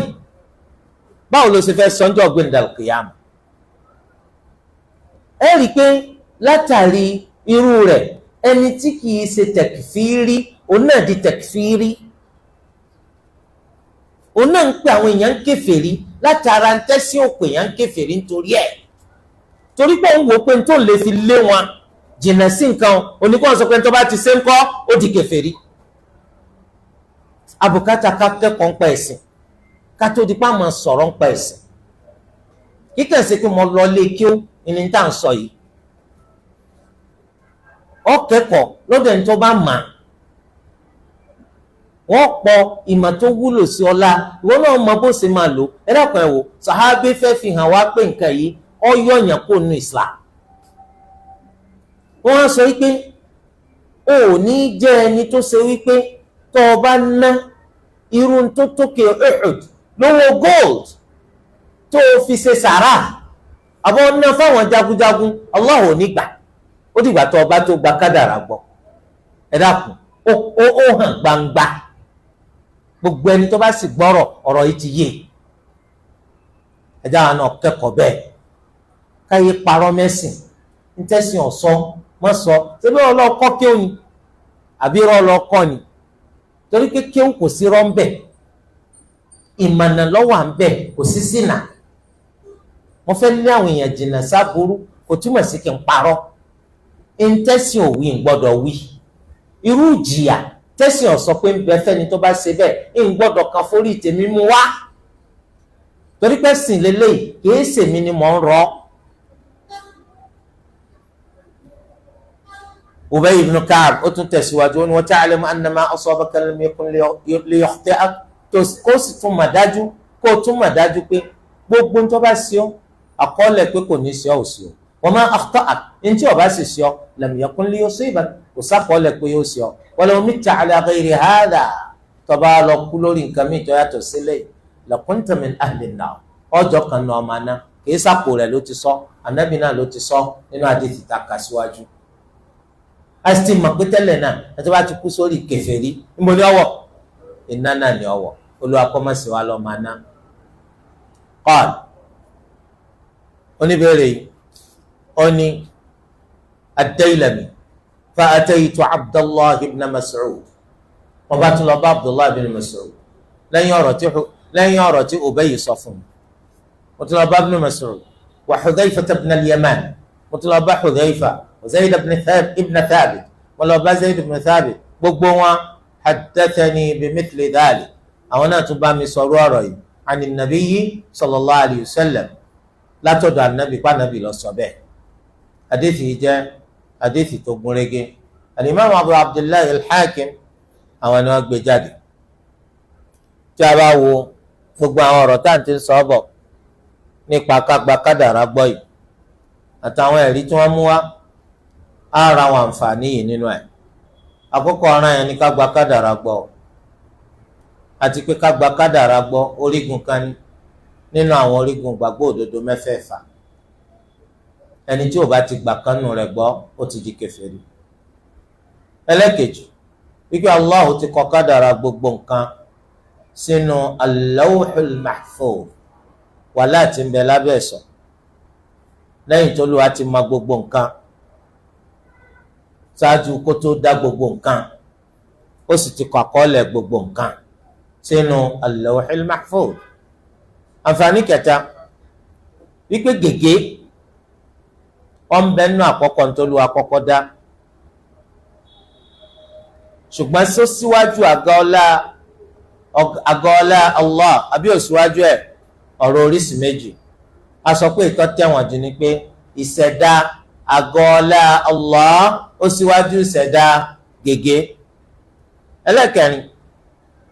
báwo ló ṣe fẹ́ sọ́njọ́ ọ̀gbìn dàlùkìyàmù? ẹ rí i pé látàrí irú rẹ̀ ẹni tí kìí ṣe tẹ̀kìfìrí òun náà di tẹ̀kìfìrí, òun náà ń pè àwọn èèyàn ń kèfèrí látara ń tẹ́sí òpè èèyàn ń kèfèrí nítorí ẹ̀, torí pé òun wò pé n tó lè fi lé wọn jìnnà sí nǹkan oníkó sọ pé n tó bá ti ṣe ń kọ́ ó di kèfèrí. àbùkátà ká kẹ́kọ̀ọ́ ń pa ẹ̀sìn ká tó di pa máa sọ̀rọ̀ ń pa ẹ̀sìn. kíkẹ́ sí pé mo lọ lé kí ó ní tá à ń sọ yìí, ó kẹ́kọ̀ọ́ lọ́dọ̀ ẹni tó bá mà á, wọ́n pọ̀ ìmọ̀ tó wúlò sí ọlá, ìwọ náà mọ bó ṣe máa lò. ẹ dákun ẹ wò, sàhábé fẹ́ fi hàn wá pé nǹkan yìí ó yọ̀yàn kó nu Islam. wọ́n á sọ wípé o ò ní jẹ́ ẹni tó ṣe wípé tó o bá ná irun tó tókè Uhud lówó gold tó o fi ṣe sàrà àbọ̀ ná fáwọn jagunjagun, Allah ò ní gbà. ó dìgbà tó o bá tó gba kádàrá gbọ́. ẹ dákun ó hàn gbangba, gbogbo ẹni tó bá sì gbọ́rọ̀ ọ̀rọ̀ yìí ti yé. ẹjá wa náà kẹ́kọ̀ọ́ bẹ́ẹ̀, káyé parọ́ mẹ́sìn, ń tẹ́sìn ọ̀sọ́ mọ́ sọ ṣébí ọlọ́kọ́ kí ó ní àbí rọ́ ọlọ́kọ́ ni, torí pé kí ó kò sí rọ́ ń bẹ̀, ìmọ̀nà lọ́wọ́ à ń bẹ̀, kò sí sínà. mo fẹ́ lé àwọn èèyàn jìnnà sáburú kò túmọ̀ sí kí n parọ́. ń tẹ́sìn òwì ń gbọ́dọ̀ wí. irú ìjìyà tẹ́sìn ọ̀sọ́ pé ń bẹ fẹ́ni tó bá ṣe bẹ́ẹ̀ ń gbọ́dọ̀ kan forí tèmi mú wá, torí pé sìn lélẹ́yìí kìí ṣèmi ni mò ń rọ́. Ubay ibn Ka'b ó tún tẹ̀síwájú ní wa ta'lamu anna ma asabaka lam yakun liyukhti'ak, kó sì tún mà dájú, kó tún mà dájú pé gbogbo tó bá ṣe ọ́ àkọọ́lẹ̀ pé kò ní ṣe ọ́ ò sí ọ́. wa ma akhta'ak ní tí ó bá sì ṣe ọ́ lam yakun liyusibak, kò sákọọ́lẹ̀ pé yóò ṣe ọ́. walaw mitta ala ghayri hadha, tó bá lọ kú lórí nǹkan mìíràn tó yàtọ̀ sílẹ̀ lakunta min ahli an-nar, ọjọ́ kan náà ọmọ náà. kìí sàpò rẹ̀ ló ti sọ, ànábì náà ló ti sọ nínú àdìsí tá a kà síwájú. a sì ti mọ̀ pé tẹ́lẹ̀ náà ẹjọ́ bá ti kú sórí kèfèrí níbo ni ọwọ́? iná náà ni ọwọ́. Olúwa kó má ṣe wá lọ́ọ́ máa ná. qal, oníbèrè yìí ó ní ad-Daylami fa ataytu Abdullah ibn Mas'ud, wọ́n bá tún lọ bá Abdullah ibn Mas'ud lẹ́yìn ọ̀rọ̀ tí Ubay sọ fún mi. mo tún lọ bá ibn Mas'ud wa Hudhayfa ibn al-Yaman, mo tún lọ bá Hudhayfa wa Zayd ibn Thabit, mo lọ bá Zayd ibn Thabit. gbogbo wọn haddathani bimithli dhalik, àwọn náà tún bá mi sọ̀rọ̀ ọ̀rọ̀ yìí ani nabiyyi sallallahu alayhi wa sallam, látọ̀dọ̀ anabi pa anabi lọ sọ bẹ́ẹ̀. hadithi yìí jẹ́ hadithi tó gúnrégé. al-Imam Abu Abdullah al-Hakim àwọn ni wọ́n gbé jáde. tí a bá wo gbogbo àwọn ọ̀rọ̀ tá à ń ti sọ bọ̀ nípa kágbá kádàrá gbọ́ yìí àtàwọn ẹ̀rí tí wọ́n mú wá, á ra àwọn àǹfààní yìí nínú ẹ̀. àkọ́kọ́ ọ̀ràn yẹn ni kágbá kádàrá gbọ́, àti pé kágbá kádàrá gbọ́ orígun kan nínú àwọn orígun gbàgbọ́ òdodo mẹ́fẹ̀ẹ̀fà. ẹni tí ò bá ti gbà kánú rẹ̀ gbọ́ ó ti di kèfèrí. ẹlẹ́kejì, wípé Allah ti kọ kádàrá gbogbo nǹkan sínú al-lawhul mahfuz wàhálà tí ń bẹ lábẹ́ ẹ̀sọ́ lẹ́yìn tó lù wá ti mọ gbogbo nǹkan ṣáájú kó tó dá gbogbo nǹkan ó sì ti kọ àkọọ́lẹ̀ gbogbo nǹkan sínú al-lawhul mahfuz. àǹfààní kẹta wípé gègé ọ̀nbẹ nínú àkọ́kọ́ tó lù wá kọ́kọ́ dá ṣùgbọ́n sọ síwájú àga ọlá Allah àbí òṣìwájú ẹ̀ ọ̀rọ̀ oríṣi méjì. a sọ pé ìtọ́ tẹ̀wọ̀n jù ni pé ìṣẹ̀dá àga ọlá Allah ó síwájú ìṣẹ̀dá gègé. ẹlẹ́kẹrin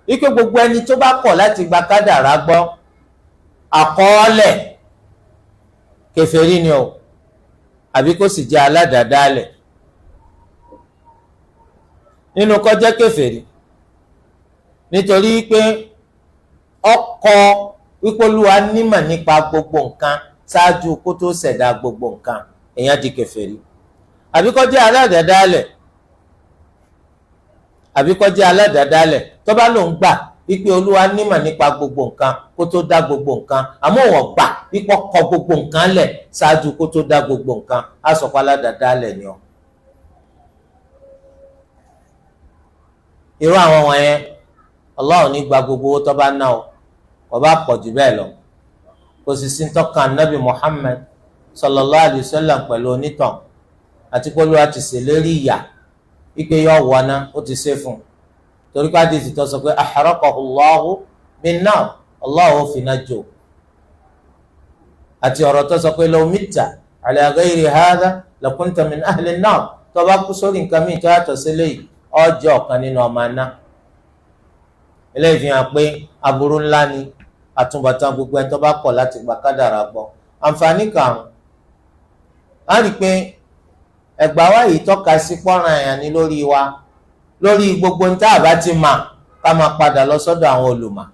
wípé gbogbo ẹni tó bá kọ̀ láti gba kádàrá gbọ́ àkọọ́lẹ̀ kèfèrí ni o àbí kó sì jẹ́ aládàádálẹ̀. nínú kó jẹ́ kèfèrí nítorí pé ọkọ wípolúwa nímọ̀ nípa gbogbo nǹkan ṣáájú kó tó ṣẹ̀dá gbogbo nǹkan èèyàn di kèfèrí. àbí kó jẹ́ aládàádálẹ̀ tó bá lòun gbà wípé olúwa nímọ̀ nípa gbogbo nǹkan kó tó dá gbogbo nǹkan àmọ́ wọ́n gbà wípé kọ gbogbo nǹkan lẹ̀ ṣáájú kó tó dá gbogbo nǹkan á sọ pé aládàádálẹ̀ ni ọ́. irú àwọn wọ̀nyẹn Allah ò ní gba gbogbo owó tó bá ná o kò bá pọ̀ jù bẹ́ẹ̀ lọ. kò sì sí tọ́kàn nabi Muhammad sallallahu alayhi wa sallam pẹ̀lú onítàn àti pé olúwa ti ṣèlérí ìyà wípé yóò wọná ó ti ṣe fún un torí pé àdìsí tó sọ pé ahraqahu Allahu bin-nar Allah ó fi náà jò àti ọ̀rọ̀ tó sọ pé law mitta ala ghayri hadha lakunta min ahli an-nar tó bá kú sórí nǹkan mìíràn tó yàtọ̀ sí eléyìí ó jẹ́ ọ̀kan nínú ọmọ aná. eléyìí fi hàn pé aburú ńlá ni àtúbọ̀tán gbogbo ẹni tó bá kọ̀ láti gba kádàrá gbọ́. àǹfààní karùn-ún á rí i pé ẹgbàá wa yìí tọ́ka sí pọ́nrán ẹ̀yàn ní lórí wa lórí gbogbo ní tá a bá ti mà ká máa padà lọ sọ́dọ̀ àwọn olùmọ̀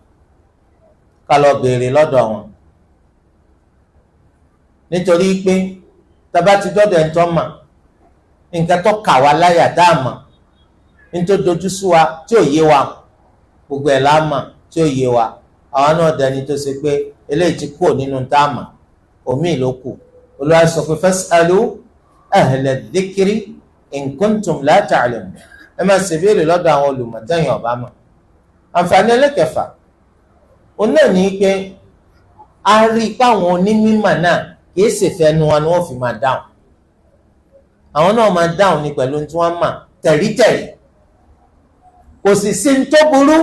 ká lọ béèrè lọ́dọ̀ wọn. nítorí pé tá a bá ti dọ́dọ̀ ẹ̀ ń tọ́ mà nǹkan tó kà wá láyà tá a mọ̀ nítorí dojú sú wa tí ò yé wa gbogbo ẹ̀ la mọ̀ tí ò yé wa àwọn náà dẹni tó ṣe pé eléyìí ti kúrò nínú tá a mọ̀ omi ló kù. Olúwa sọ pé fas'alu ahla dhikri in kuntum la ta'lamun ẹ máa ṣèbéèrè lọ́dọ̀ àwọn olùmọ̀tẹ́yìn ọ̀bá mọ̀. àǹfààní ẹlẹ́kẹfà òun náà ní pé a rí i pé àwọn onímọ̀ náà kì í ṣèfẹ́nu wọn ni wọ́n fi máa dáhùn àwọn náà máa dáhùn ní pẹ̀lú tí wọ́n mà tẹ̀rítẹ̀rí. kò sì sí ní tó burú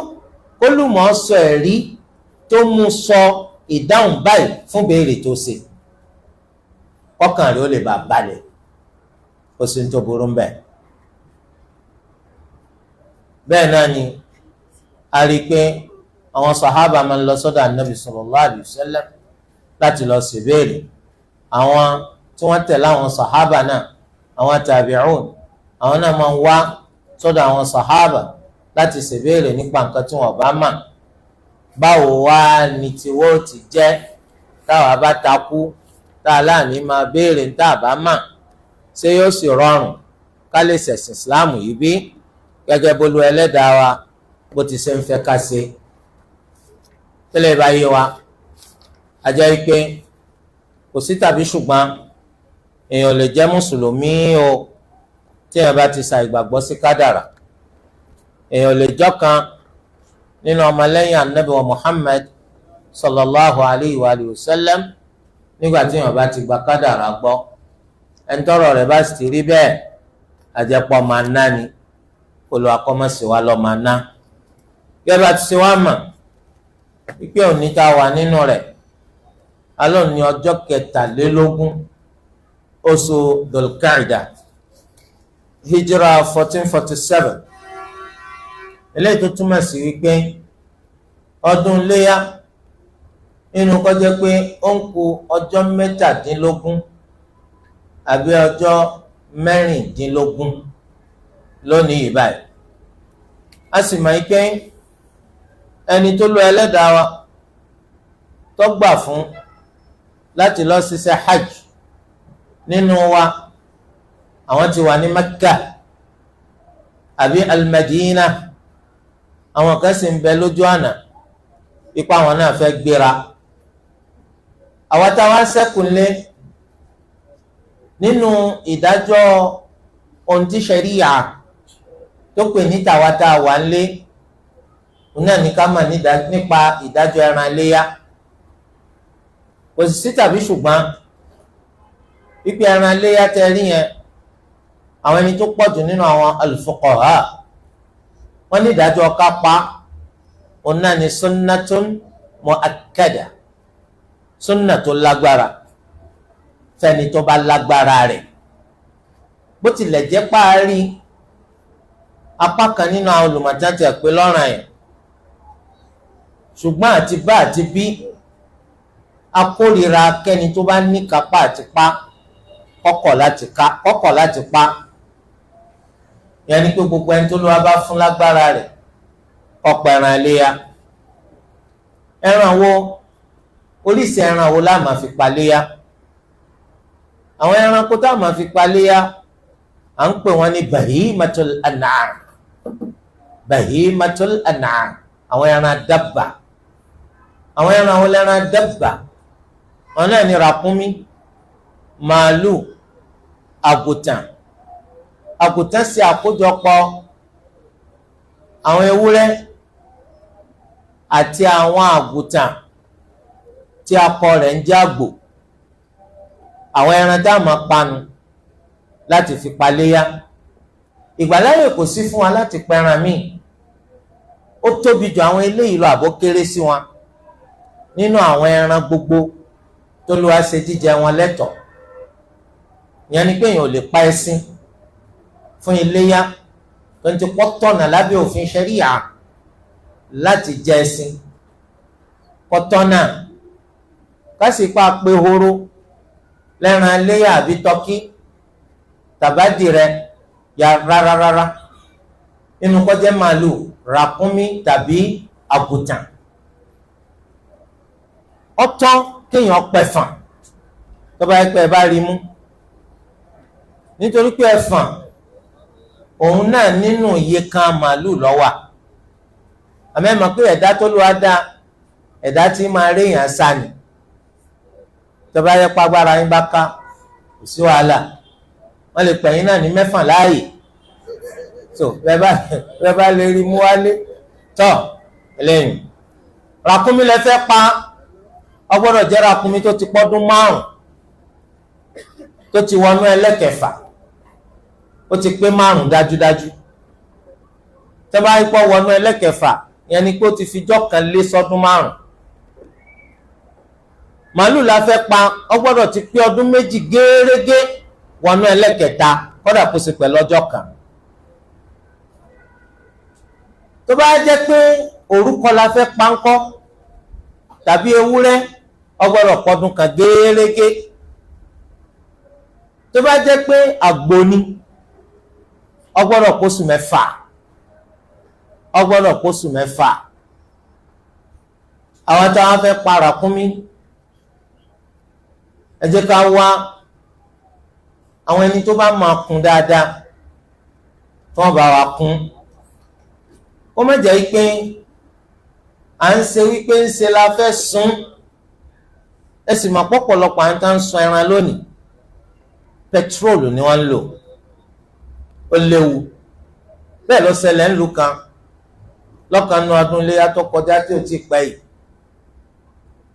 kólùmọ̀ sọ ẹ̀rí tó mú sọ ìdáhùn báyìí fún béèrè tó ṣe ọkàn rẹ̀ ó lè bá balẹ̀ kò sí ní tó burú ń bẹ̀. bẹ́ẹ̀ náà ni a rí i pé àwọn sàhábà máa ń lọ sọ́dọ̀ ànábì sallallahu alaihi wasallam láti lọ ṣèbéèrè. àwọn tí wọ́n tẹ̀lé àwọn sàhábà náà àwọn tàbíùn àwọn náà máa ń wá sọ́dọ̀ àwọn sàhábà láti ṣèbéèrè nípa nǹkan tí wọ́n bá mà. báwo wá ni tiwọ́ ti jẹ́ táwa bá takú tá a láàní máa béèrè tá a bá mà ṣé yóò sì rọrùn ká lè ṣẹ̀sìn Islam yìí bí gẹ́gẹ́ bólú ẹlẹ́dàá wa bó ti ṣe ń fẹ́ ká ṣe. tẹ́lẹ̀ bá yé wa a jẹ́ pé kò sí tàbí ṣùgbọ́n èèyàn lè jẹ́ mùsùlùmí o tí èèyàn bá ti sa ìgbàgbọ́ sí kádàrà. èèyàn lè jọ́kan nínú ọmọlẹ́yìn anabi wa Muhammad sallallahu alayhi wa sallam nígbà tí èèyàn bá ti gba kádàrà gbọ́. ẹni tọ́rọ̀ rẹ̀ bá sì ti rí bẹ́ẹ̀ àjẹpọ̀ máa ná ni kó lọ akọ́mọ̀sí wa lọ máa ná. gẹ́gẹ́ bá ti ṣe wá mọ̀ wípé òní tá a wà nínú rẹ̀ alọ́ ní ọjọ́ 23 oṣù Dhul-Qa'dah hijra 1447 eléyìí tó túmọ̀ sí wípé ọdún léyà nínú kó jẹ́ pé ó ń kù ọjọ́ 17 àbí ọjọ́ 16 lónìí yìí báyìí. a sì mọ̀ pé ẹni tó lọ ẹlẹ́dàá wa tó gbà fún láti lọ ṣiṣẹ́ hajj nínú wa àwọn tí wà ní Mẹ́kà àbí al-Madina àwọn kan sì ń bẹ lójú àná ipa wọn náà fẹ́ gbéra. Àwa táwa ṣẹ́kù lé nínú ìdájọ́ ohun tí ṣẹ̀ríyà tó pè ní tàwa tá a wà ń lé òun náà ní ká mọ̀ nípa ìdájọ́ ẹran iléyá. Kò sí tàbí ṣùgbọ́n pípé ẹran iléyá tẹ rí yẹn àwọn ẹni tó pọ̀jù nínú àwọn al-fuqaha wọ́n ní ìdájọ́ ká pa òun náà ní sunnatun mu'akkada, sunna tó lágbára fẹ́ni tó bá lágbára rẹ̀. Bó tilẹ̀ jẹ́ páàrí apá kan nínú àwọn olùmọ̀jáde pé lọ́ràn yẹn, ṣùgbọ́n àti bá àti bí akórira kẹ́ni tó bá ní kápá àti pa kọ́kọ̀ láti pa. Ìyẹn ni pé gbogbo ẹni tó lọ́wọ́ bá fún lágbára rẹ̀ ọ̀pọ̀ ẹran iléyá. Ẹran wo, oríṣi ẹran wo la máa fi pa léyá? Àwọn ẹranko tá a máa fi pa léyá à ń pè wọ́n ní bahimatul an'am. Bahimatul an'am, àwọn ẹran dabba. Àwọn ẹran wo lẹ́ran dabba? Àwọn náà ní ràkúnmí, màálù, àgùtàn. Àgùtàn ṣe àkójọpọ̀ àwọn ewúrẹ́ àti àwọn àgùtàn tí akọ rẹ̀ ń jẹ́ àgbò. Àwọn ẹran tá a máa panu láti fi paléyá. Ìgbàláyè kò sí fún wa láti pẹran míì. Ó tóbi jù àwọn eléyìí lọ àbó kéré sí wọn nínú àwọn ẹran gbogbo tó lù wá ṣe jíjẹ wọn lẹ́tọ̀ọ́. Ìyẹn ni pé èèyàn ò lè pa ẹṣin fún iléyá tó ń ti pọ́ tọ̀nà lábẹ́ òfin ṣẹ̀ríyà láti jẹ ẹṣin kọ́tọ́nà. Kásìpá pé horo lẹ́ran iléyá àbí tọ́kí tàbádì rẹ ya rárá nínú kọjá màálù, ràkúnmí tàbí àgùtàn. Ọ̀tọ̀ kéèyàn pẹ̀fọ̀n tó bá yẹ pé ẹ bá rí mú, nítorí pé ẹ̀fọ̀n òun náà nínú iye kan màálù lọ́wà. Àmọ́ ẹ mọ̀ pé ẹ̀dá tó lù wá dá ẹ̀dá tí máa réèyàn sá ni. Tó bá yẹ pàgbára yín bá ká kò sí wàhálà, wọ́n lè pẹ̀yìn náà ní mẹ́fà láàyè. So bẹ́ẹ̀ bá lè rí mú wálé tọ́ ẹlẹ́yìn. Ràkúnmí lẹ fẹ́ pa, ó gbọ́dọ̀ jẹ́ ràkúnmí tó ti pọ́dún 5 tó ti wọnú ẹlẹ́kẹfà, ó ti pé 5 dájúdájú. Tó bá ipò wọnú ẹlẹ́kẹfà yẹn ni pé ó ti fi jọ́ kan lé sọ́dún 5. Màálù la fẹ́ pa, ó gbọ́dọ̀ ti pé ọdún 2 gẹ́rẹ́gẹ́ wọnú ẹlẹ́kẹta, kódà kó sì pẹ̀lú ọjọ́ kan. Tó bá jẹ́ pé orúkọ la fẹ́ pa ńkọ́ tàbí ewúrẹ́, ó gbọ́dọ̀ pọ́dún kan gẹ́rẹ́gẹ́. Tó bá jẹ́ pé àgbò ni, ó gbọ́dọ̀ pósù 6. Ó gbọ́dọ̀ pósù 6. Àwọn táwọn fẹ́ pa ràkúnmí, ẹ jẹ́ ká wá àwọn ẹni tó bá máa kún dáadáa tó wọ́n bá wa kún. Ó má jẹ́ pé à ń ṣe wípé ń ṣe la fẹ́ sun. Ẹ sì mọ̀ pọ̀pọ̀lọpọ̀ à ń tán sun ẹran lónìí, pẹtrólù ni wọ́n ń lò. Ó léwu. Bẹ́ẹ̀ ló ṣẹlẹ̀ ń lu kan lọ́kàn nínú ọdún iléyá tó kọjá tí ò tí ì pẹ́ yìí.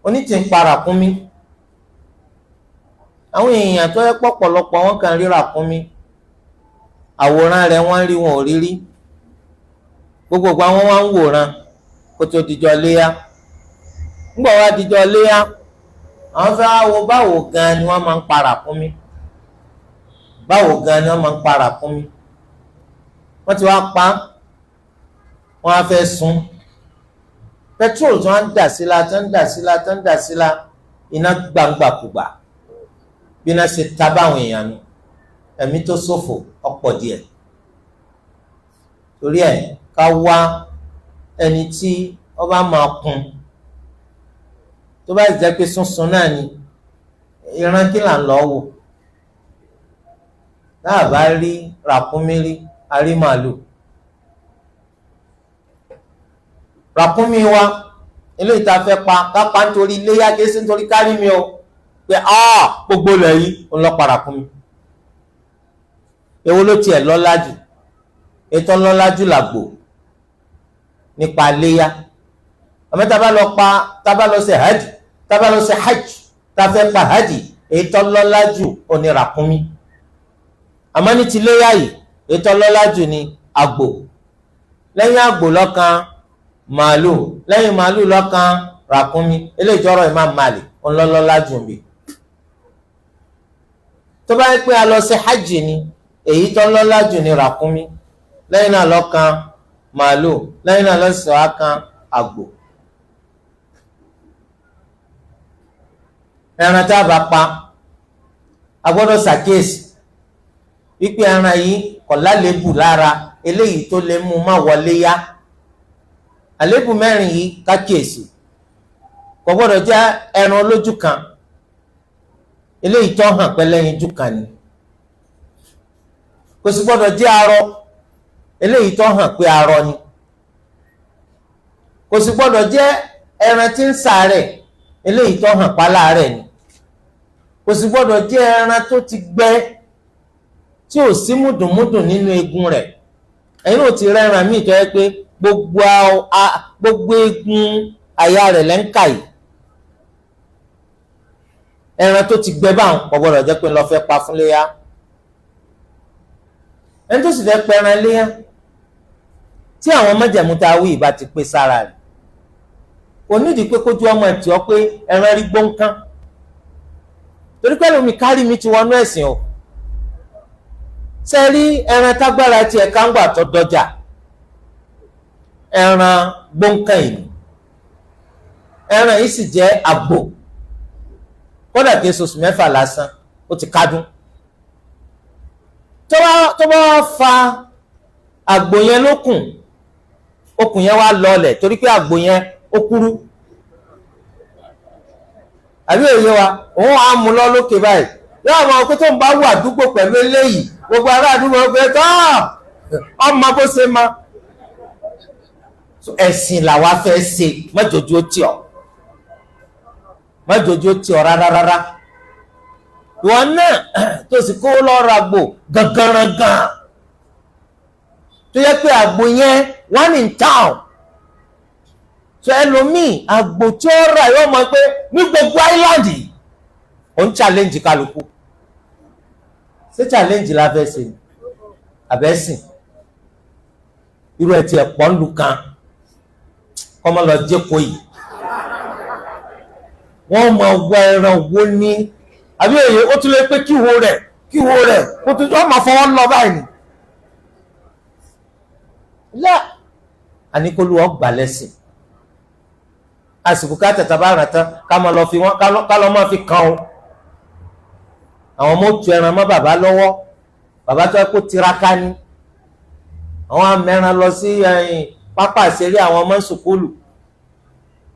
Onítìí ń pa ràkúnmí. Àwọn èèyàn tó yẹ pọ̀pọ̀lọpọ̀ wọn kàn rí ràkúnmí, àwòrán rẹ̀ wọ́n rí wọn ò rí rí. Gbogbo àwọn wá ń wòran kó tó dijọ́ léyá. Ńgbà wá dijọ́ léyá, àwọn fẹ́ wo báwo gan ni wọ́n máa ń pa ràkúnmí. Báwo gan ni wọ́n máa ń pa ràkúnmí. Wọ́n ti wá pa, wọ́n á fẹ́ sun. Petrol tí wọ́n ń dà síla, tí wọ́n ń dà síla, tí wọ́n ń dà síla, iná gbàǹgbàkùgbà. Bí iná ṣe ta báwọn èèyàn nu, ẹ̀mí tó ṣòfò ọ̀pọ̀ díẹ̀. Torí ẹ̀ ká wá ẹni tí wọ́n bá máa kun. Tó bá jẹ́ pé sunsun náà ni, ìran kí là ń lọ wò. Náà bá rí ràkúnmí rí, a rí màálù. Ràkúnmí wa eléyìí tá a fẹ́ pa ká pa nítorí iléyá kìí ṣe nítorí kárí mi o pé gbogbo ilẹ̀ yìí ń lọ para fún mi. èwo ló tiẹ̀ lọ́lá jù? ètò lọ́lá jù làgbò nípa iléyá. àmọ́ tá a bá lọ ṣe hajj tá a bá lọ ṣe hajj tá a fẹ́ pa hajj ètò lọ́lá jù òní ràkúnmí. àmọ́ ní ti iléyá yìí ètò lọ́lá jù ní àgbò, lẹ́yìn àgbò lọ́kan màálù, lẹ́yìn màálù lọ́kan ràkúnmí. eléyìí jọrọ Imam Malik ńlọ́lọ́lá jù ń bì. tó bá yẹ pé a lọ sí hajj ni èyí tó lọ́lá jù ní ràkúnmí, lẹ́yìn náà lọ́kan màálù, lẹ́yìn náà lọ́sọ̀ọ́ kan àgbò. ẹran tá a bá pa a gbọ́dọ̀ ṣàkíyèsí wípé ẹran yìí kò lálébù lára eléyìí tó lè mú má wọlé yá. àlébù mẹ́rin yìí kákíyèsí. kò gbọ́dọ̀ jẹ́ ẹran olójú kan eléyìí tó hàn pé lẹ́yinjú kan ni. kò sì gbọ́dọ̀ jẹ́ arọ eléyìí tó hàn pé arọ ni. kò sì gbọ́dọ̀ jẹ́ ẹran tí ń ṣàárẹ̀ eléyìí tó hàn pa láàárẹ̀ ni. kò sì gbọ́dọ̀ jẹ́ ẹran tó ti gbẹ tí ò sí mùdùnmùdùn nínú eegun rẹ̀. ẹ̀yin ò ti rẹ́ran míì tó yẹ pé gbogbo eegun àyà rẹ̀ lẹ́ ń kà yìí. ẹran tó ti gbẹ báwọn kò gbọ́dọ̀ jẹ́ pé lọ́ọ́ fẹ́ pa fún léyà. ẹni tó sì fẹ́ pẹran léyà tí àwọn májẹ̀mú tá a wí ìbá ti pé sára rẹ̀ kò nídìí pé kójú ọmọ ẹ̀ tí ọ pé ẹran rí gbóǹkán. torí pé lómi kárí mi ti wọnú ẹ̀sìn o. ṣe rí ẹran tágbára tiẹ̀ káńgbà tó dọjà ẹran gbóǹkán yìí. ẹran yìí sì jẹ́ àgbò kódà kí oṣù mẹ́fà lásán ó ti kádùn. tó bá wá fa àgbò yẹn lókùn, okùn yẹn wá lọlẹ̀ torí pé àgbò yẹn ó kúrú. àbí òye wa òun á mú lọ lókè báyìí yóò àwọn ọkọ tó ń bá wà àdúgbò pẹ̀lú eléyìí gbogbo ará àdúgbò ọgbẹ́ tó ọmọ bó ṣe ma. ẹ̀sìn làwa fẹ́ ṣe mọ́jọ́jú ó tì ọ́ mọ́jọ́jú ó tì ọ́ rárá. ìwọ náà tó sì kó lọ́ọ́ ra àgbò gangan tó yẹ pé àgbò yẹn one in town. so ẹlòmíì àgbò tí ó rà yóò mọ̀ pé ní gbogbo island ó ń challenge kálukú. ṣé challenge la fẹ́ ṣe àbẹ́sìn irú ẹ̀ tí ẹ̀ pọ̀ ń lu kan kọ́mọ lọ jẹ́kọ̀ọ́ yìí wọ́n máa wọ ẹran wo ní àbí èyí ó tún lè pé kíwo rẹ̀ kó tún wọ́n máa fọwọ́ lọ báyìí. lá àníkólú ọgbà lẹ́sìn àsìkò ká tẹ̀tà bá rà tán ká máa lọ fi wọ́n ká lọ́ máa fi kàn ó. àwọn ọmọ tu ẹran mọ́ bàbá lọ́wọ́, bàbá tó yẹ kó tiraka ní. àwọn amẹ́ran lọ sí pápá ìṣeré àwọn ọmọ sùkúlù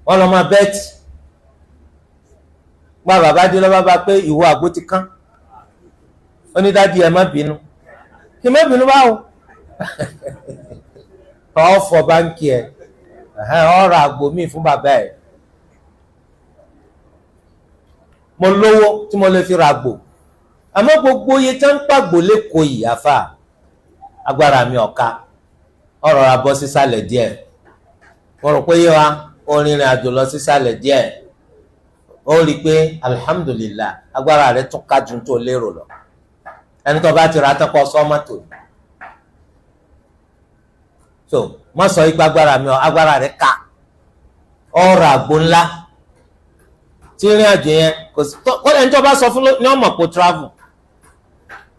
wọ́n lọ máa bẹ́ẹ̀tì. gba bàbá dé lọ́ba bá pé ìwọ àgbo ti kán. ó ní dádì ẹ má bínú. kí má bínú báwo. ọ̀ fọ báńkì ẹ̀ ọ̀rọ̀ àgbo míì fún bàbá ẹ̀. mo lówó tí mo lè fi ra àgbò àmọ́ gbogbo iye tí wọ́n ń pàgbò lẹ́kọ̀ọ́ yìí àfà agbára mi ọ̀ka ọ̀rọ̀ ra bọ́ sísàlẹ̀ díẹ̀. mo rò pé yé wa orin ìrìn àjò lọ sísàlẹ̀ díẹ̀ ó rí i pé alhamdulillah agbára rẹ̀ tún ká ju tó lérò lọ. ẹni tó bá ti ra tán kọ́ sọ́mọ́tò so má sọ ipá agbára rẹ̀ ká ọ̀rọ̀ àgbo ńlá tí ìrìn àjò yẹn kò sí kó ẹni tó bá sọ fún ní ọmọ kó travel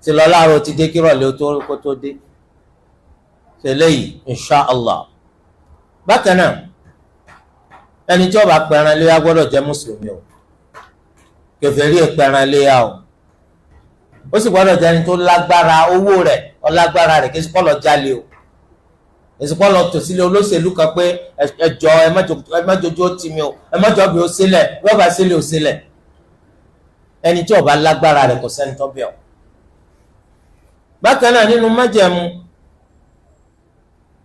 ti lọ láàárọ̀ ti dé kírọ̀lẹ́ kó tó dé tẹ́lẹ̀ yìí inshallah. bákan náà ẹni tí ó bá pẹran léyà gbọ́dọ̀ jẹ́ mùsùlùmí o, kèfèrí ìpẹran léyà o. ó sì gbọ́dọ̀ jẹ́ ẹni tó lágbára owó rẹ̀ ọlágbára rẹ̀ kí sùpọ̀ lọ jalè o, ìsìnkú lọ tò sílé olóṣèlú kan pé ẹjọ́ ẹ má jojú ó tì mí o, ẹ má jọ bí ó sílẹ̀ bí ó bá sílẹ̀ ó sílẹ̀. ẹni tí ó bá lágbára rẹ̀ kò sẹ́ni tó bẹ̀ ọ́. bákan náà nínú májẹ̀mú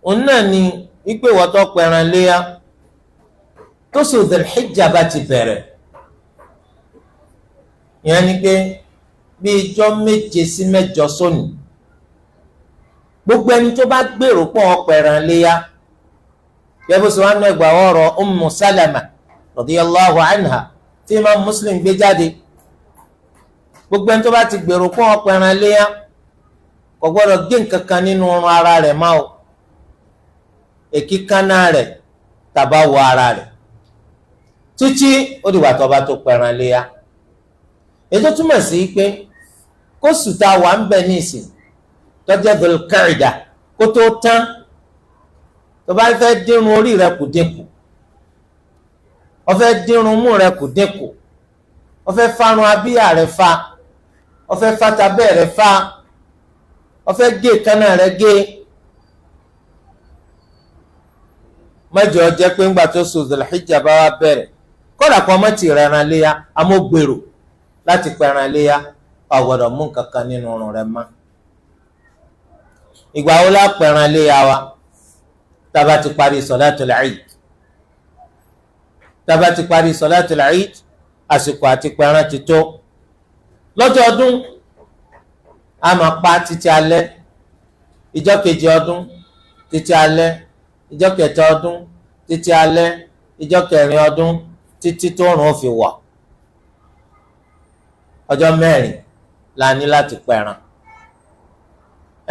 òun náà ni wípé ìwọ tó pẹran léyà tóṣù Dhul-Hijjah bá ti bẹ̀rẹ̀ ìyẹn ni pé bí ijọ́ 7 sí 8 sóni gbogbo ẹni tó bá gbèrò pọ̀ ọ̀pẹ̀ràn léyà yẹ́bù sọ wọn ẹgbà ọ̀rọ̀ Ummu Salama radiyallahu anha tí Imam Muslim gbé jáde gbogbo ẹni tó bá ti gbèrò pọ̀ ọ̀pẹ̀ràn léyà kò gbọ́dọ̀ gé nǹkan kan nínú ọrùn ara rẹ̀ máa o èkíkánná rẹ̀ tàbá wọ ara rẹ̀ títí ó dìgbà tó bá tó pẹ̀ràn léyà ètò túmọ̀ sí pé kó sùtà wà ń bẹ ní ìsìn tọ́jẹ́ Dhul-Qa'dah kó tó tán tó bá fẹ́ dírun orí rẹ̀ kù dínkù ó fẹ́ dírun mú rẹ̀ kù dínkù ó fẹ́ fárun abíyá rẹ̀ fa ó fẹ́ fatabẹ́ rẹ̀ fa ó fẹ́ gé kánná rẹ̀ gé mẹ́jọ jẹ́ pé ńgbà tó so Dhul-Hijjah bá wá bẹ̀rẹ̀ kódà kan mọ́ ti rẹran léyà amógbèrò láti pẹran léyà ó gbọ́dọ̀ mú nǹkan kan nínú ọrùn rẹ̀ mọ́. Ìgbà wo la pẹran léyà wa tá bá ti parí Salatul Eid tá bá ti parí Salatul Eid àsìkò àti pẹran ti tó lọ́jọ́ ọdún a máa pa títí alẹ́ ìjọ́ kejì ọdún títí alẹ́ ìjọ́ kẹta ọdún títí alẹ́ ìjọ́ kẹrin ọdún títí tóòrùn ó fi wọ̀ ọjọ́ 4 la ní láti pẹran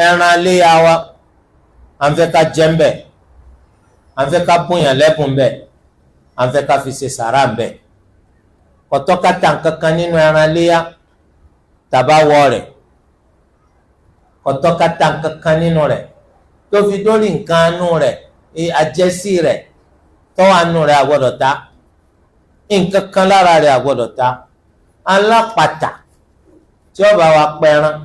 ẹran léyà wa à ń fẹ́ ká jẹ ń bẹ̀ à ń fẹ́ ká bóyàn lẹ́bùn bẹ̀ à ń fẹ́ ká fi ṣe sàrà ń bẹ̀ kọ̀tọ́ ká ta nǹkan kan nínú ẹran léyà tàbá wọ rẹ̀ kọ̀tọ́ ká ta nǹkan kan nínú rẹ̀ tó fi dórí nǹkan anú rẹ̀ àjẹsí rẹ̀ tọ́wọ́ anú rẹ̀ àgbọ́dọ̀ ta nǹkan kan lára rẹ̀ àgbọ́dọ̀ ta alápàtà tí ó bá wa pẹran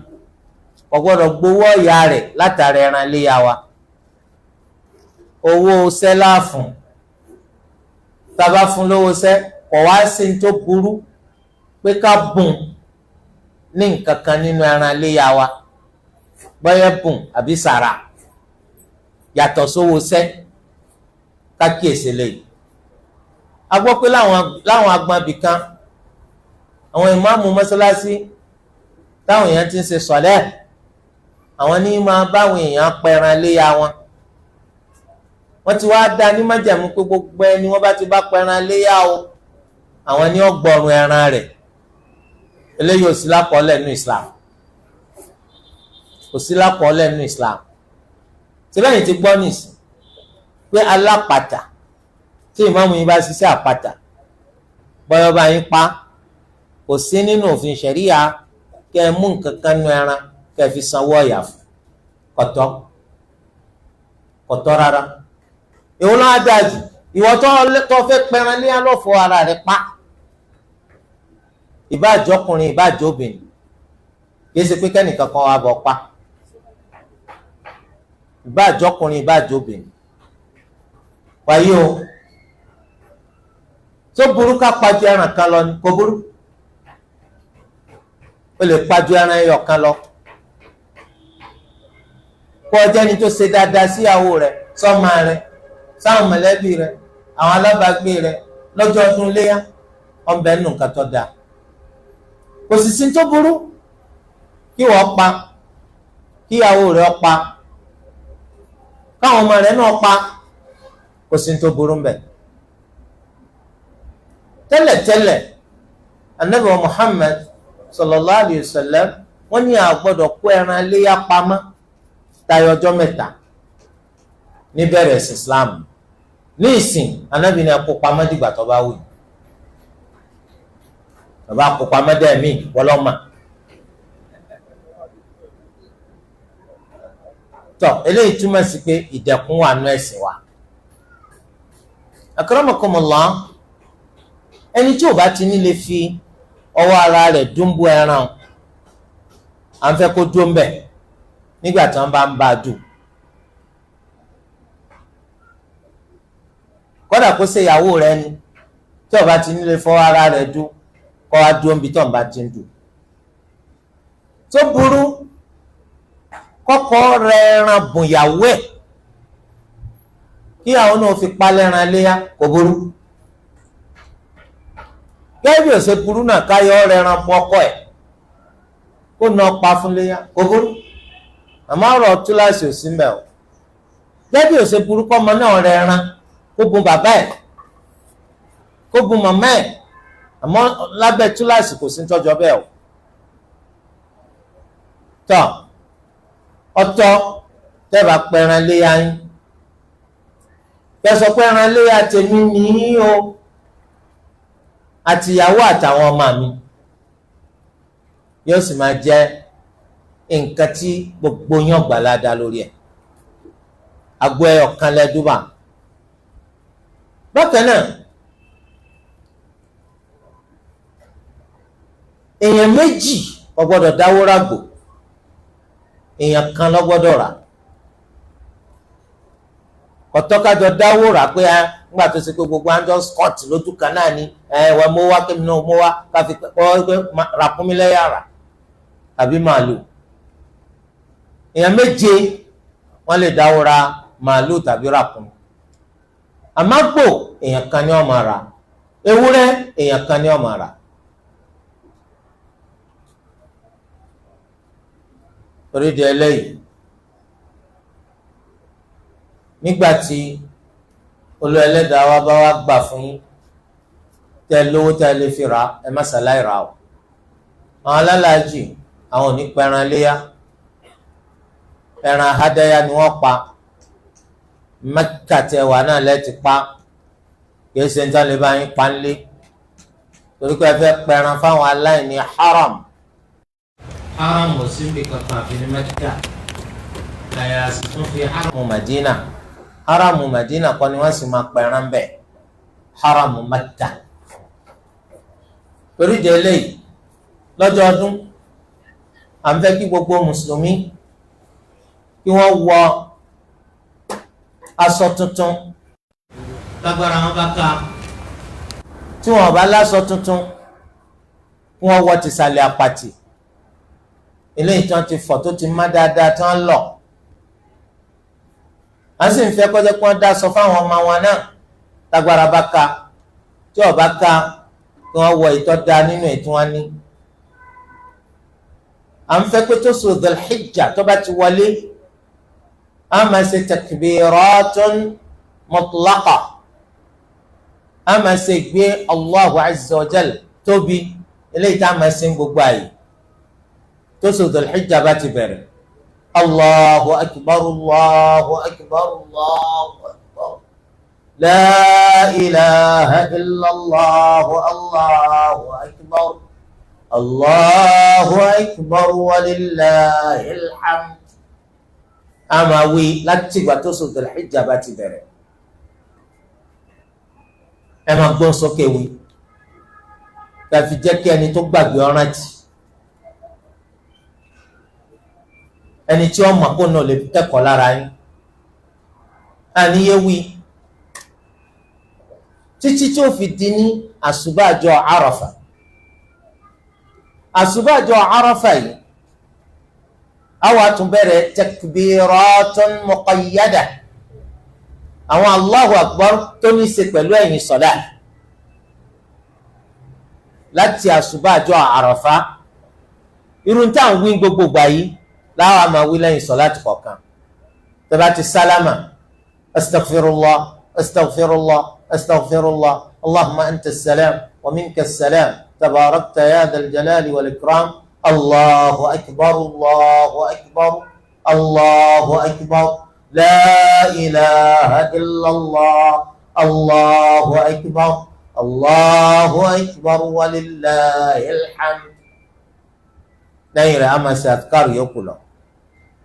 kò gbọ́dọ̀ gbowó ọ̀yà rẹ̀ látara ẹran léyà wa owó sẹ́láàfún tàbá fún lówó sẹ́ kò wá sí ní tó burú pé ká bùn ní nǹkan kan nínú ẹran léyà wa bọ́yẹ̀ bùn àbí sàrà yàtọ̀ sówó sẹ́ ká kíyèsí lẹ́yìn. A gbọ́ pé láwọn agbọ̀nbì kan àwọn ìmáàmù mọ́sálásí táwọn èèyàn ti ń ṣe sọ̀lẹ́ àwọn ní máa báwọn èèyàn pẹran léyà wọn wọ́n ti wá dá ní májẹ̀mú pé gbogbo ẹni wọ́n bá ti bá pẹran léyà o àwọn ní ọgbọ̀rún ẹran rẹ̀ eléyìí ò sí lákọọ́lẹ̀ nínú Islam kò sí lákọọ́lẹ̀ nínú Islam síbẹ̀yìn ti gbọ́ nìsín pé alápàtà tí ìmáàmù yín bá ṣiṣẹ́ àpàtà bọ́yọ̀ bá yín pa kò sí nínú òfin ṣẹ̀ríya kẹ́ ẹ mú nǹkan kan nínú ẹran kẹ́ ẹ fi sanwó ọ̀yà fún kọ̀tọ́ rárá. èwo náà dáa jù ìwọ tó fẹ́ pẹran ní alọ́fọ̀ ara rẹ̀ pa ìbá àjọkùnrin ìbá àjọbìnrin kì í ṣe pé kẹ́nìkan kan wà bọ̀ pa ìbá àjọkùnrin ìbá àjọbìnrin wáyé o tó burú ká pàjọ ẹran kan lọ ni kò burú o lè pàjọ ẹran ẹyọ kan lọ kó ọjọ́ ni tó ṣe dáadáa síyàwó rẹ̀ sọ́mọ rẹ̀ sáwọn mọ̀lẹ́bí rẹ̀ àwọn alábàágbé rẹ̀ lọ́jọ́ ọdún léyà ọbẹ̀ nù nǹkan tó dáa kò sì sí tó burú kí wọ́n pa kíyàwó rẹ̀ pa káwọn ọmọ rẹ̀ náà pa kò sí tó burú mbẹ̀. tẹ́lẹ̀tẹ́lẹ̀ Ànábì wa Muhammad sallallahu alayhi wa sallam wọ́n ní a gbọ́dọ̀ kó ẹran léyà pamọ́ tayọ ọjọ́ 3 níbẹ̀rẹ̀ sí Islam ní ìsìn Ànábì ní kó pamọ́ dìgbà tó bá wù yìí bàbá kó pamọ́ dẹ́ mí wọlọ́mà tọ́ eléyìí túmọ̀ sí pé ìdẹ̀kùn wà nú ẹ̀sìn wa. Akramakumullah ẹni tí ò bá ti ní lè fi ọwọ́ ara rẹ̀ dúnbú ẹran à ń fẹ́ kó dúró ń bẹ̀ nígbà tí wọ́n bá ń bá a dù kódà kó ṣe ìyàwó rẹ̀ ni tí ò bá ti ní lè fọwọ́ ara rẹ̀ dù kọ́ wá dúró ń bi tí wọ́n bá ti ń dù tó burú kọ́kọ́ rẹ̀ ẹran bùn ìyàwó ẹ̀ kí àwọn náà fi palẹ̀ ẹran léyà kò burú gẹ́gẹ́ bí òṣè burú náà káyọ̀ rẹ̀ ran pọ̀ ọkọ ẹ̀ kó nà pa fún léyà kò burú àmọ́ ọ̀rọ̀ túláàsì ò sí mbẹ̀ o gẹ́gẹ́ bí òṣè burú kọ́ ọmọ náà rẹ̀ ran kó bùn bàbá ẹ̀ kó bùn màmá ẹ̀ àmọ́ lábẹ́ túláàsì kò sí tọ́jọ́ bẹ́ẹ̀ o tọ́ ọtọ́ tẹ́bà pẹran léyà yín kẹsọ pẹran léyà tèmi nìyí o àtìyàwó àtàwọn ọmọ mi yóò sì máa jẹ́ nǹkan tí gbogbo yàn gbàládá lórí ẹ̀ agbo ẹyọ kan lẹ́dúbà bákan náà èèyàn méjì kò gbọ́dọ̀ dáwó rágbò èèyàn kan ló gbọ́dọ̀ rà kọtọkájọ dáwó rà pé nígbà tó ṣe pé gbogbo àjọ scott lójú kan náà ni ẹwà mo wá kí mo wá káfí kọ pé ràkúnmílẹ́yà rà tàbí màálù èèyàn méje wọ́n lè dáwó ra màálù tàbí ràkúnmí àmágbò èèyàn kan ni ó máa rà ewúrẹ́ èèyàn kan ni ó máa rà. torí di eléyìí nígbàtí olú ẹlẹ́dàá wa bá wá gbà fún yín tẹ lówó tẹ lè fi rà ẹ má ṣàlàyé rà o àwọn alálàájì àwọn ò ní pẹran léyà ẹran hádáyà ni wọ́n pa Mẹ́kà tẹ wà náà lẹ́ẹ̀tì pa kìí ṣe ń tán lè bá yín pa ńlé torí pé ẹ fẹ́ pẹran fáwọn aláìní haram haramu síbi kankan àfi ní Mẹ́kà àyà tún fi haramu Madina haramu Madina kọ́ ni wọ́n sì máa pẹ̀ràn bẹ́ẹ̀ haramu Mẹ́kà torí jẹ́ eléyìí lọ́jọ́ ọdún à ń fẹ́ kí gbogbo mùsùlùmí kí wọ́n wọ aṣọ tuntun lágbára wọn bá ká tí wọn bá láṣọ tuntun kí wọ́n wọ tìsàlẹ̀ àpàtì eléyìí tí wọ́n ti fọ̀ tó ti má dáadáa tí wọ́n lọ a sì ń fẹ́ kọjá kí wọ́n dá sọ fáwọn ọmọ wọn náà tágbára bá ká tí ó bá ká kí wọ́n wọ ìtọ́ da nínú ètò wọn ní. à ń fẹ́ pé tó sọ Dhul-Hijja tó bá ti wọlé a máa ṣe takbiratun mutlaqa a máa ṣe gbé Allahu Azza wa Jal tóbi eléyìí tá a máa ṣe ń gbogbo àyè tó sọ Dhul-Hijja bá ti bẹ̀rẹ̀ Allahu akbar Allahu akbar Allahu akbar la ilaha illallah Allahu akbar Allahu akbar walillahil hamd a máa wí láti ìgbà tó sọ Dhul-Hijja bá ti bẹ̀rẹ̀ ẹ máa gbọ́n sókè wí káfi jẹ́ kí ẹni tó gbàgbé ọ̀ràn jì ẹni tí ó mọ̀ kó náà lè kẹ́kọ̀ọ́ lára yín àníyé wí títí tí ó fi di ní àsùbáàjọ Àrafà àsùbáàjọ Àrafà yìí àwọn àtúnbẹ̀rẹ̀ takbiratun muqayyada àwọn Allahu akbar tó ní í ṣe pẹ̀lú ẹ̀yìn sọ̀dá láti àsùbáàjọ Àrafà irun tá à ń wí gbogbo gbà yìí láwọn àmà wí lẹ́yìn sọ̀láàtì kọ̀ọ̀kan tẹ́ bá ti sálámà astaghfirullah astaghfirullah astaghfirullah allahumma anta as-salam wa minka as-salam tabarakta ya dhal jalali wal ikram allahu akbar allahu akbar allahu akbar la ilaha illallah allahu akbar walillahil hamd lẹ́yìn rẹ̀ a máa ṣe àtikárù yòókù lọ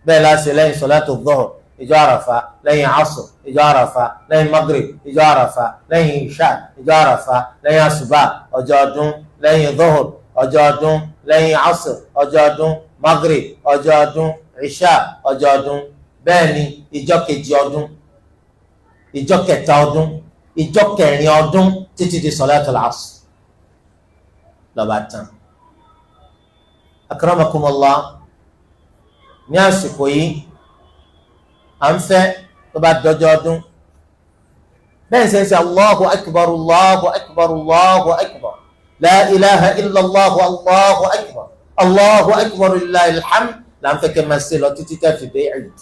bẹ́ẹ̀ láti lẹ́yìn sọ̀látù dhuhr ìjọ àràfà lẹ́yìn asr ìjọ àràfà lẹ́yìn maghrib ìjọ àràfà lẹ́yìn ìṣà ìjọ àràfà lẹ́yìn àsùbà ọjọ́ ọdún lẹ́yìn dhuhr ọjọ́ ọdún lẹ́yìn asr ọjọ́ ọdún maghrib ọjọ́ ọdún ìṣà ọjọ́ ọdún bẹ́ẹ̀ ni ìjọ kejì ọdún ìjọ kẹta ọdún ìjọ kẹrin ọdún títí di sọ̀látùl asr lọ́ba tán. akramakumullah ní àsìkò yìí à ń fẹ́ tó bá dọjọ́ ọdún bẹ́ẹ̀ ṣe ń ṣe allahu akbar allahu akbar allahu akbar la ilaha illallah allahu akbar allahu akbar lillahi alhamd là ń fẹ́ kẹ́ máa ṣe lọ títí tẹ́ fi dé Eid.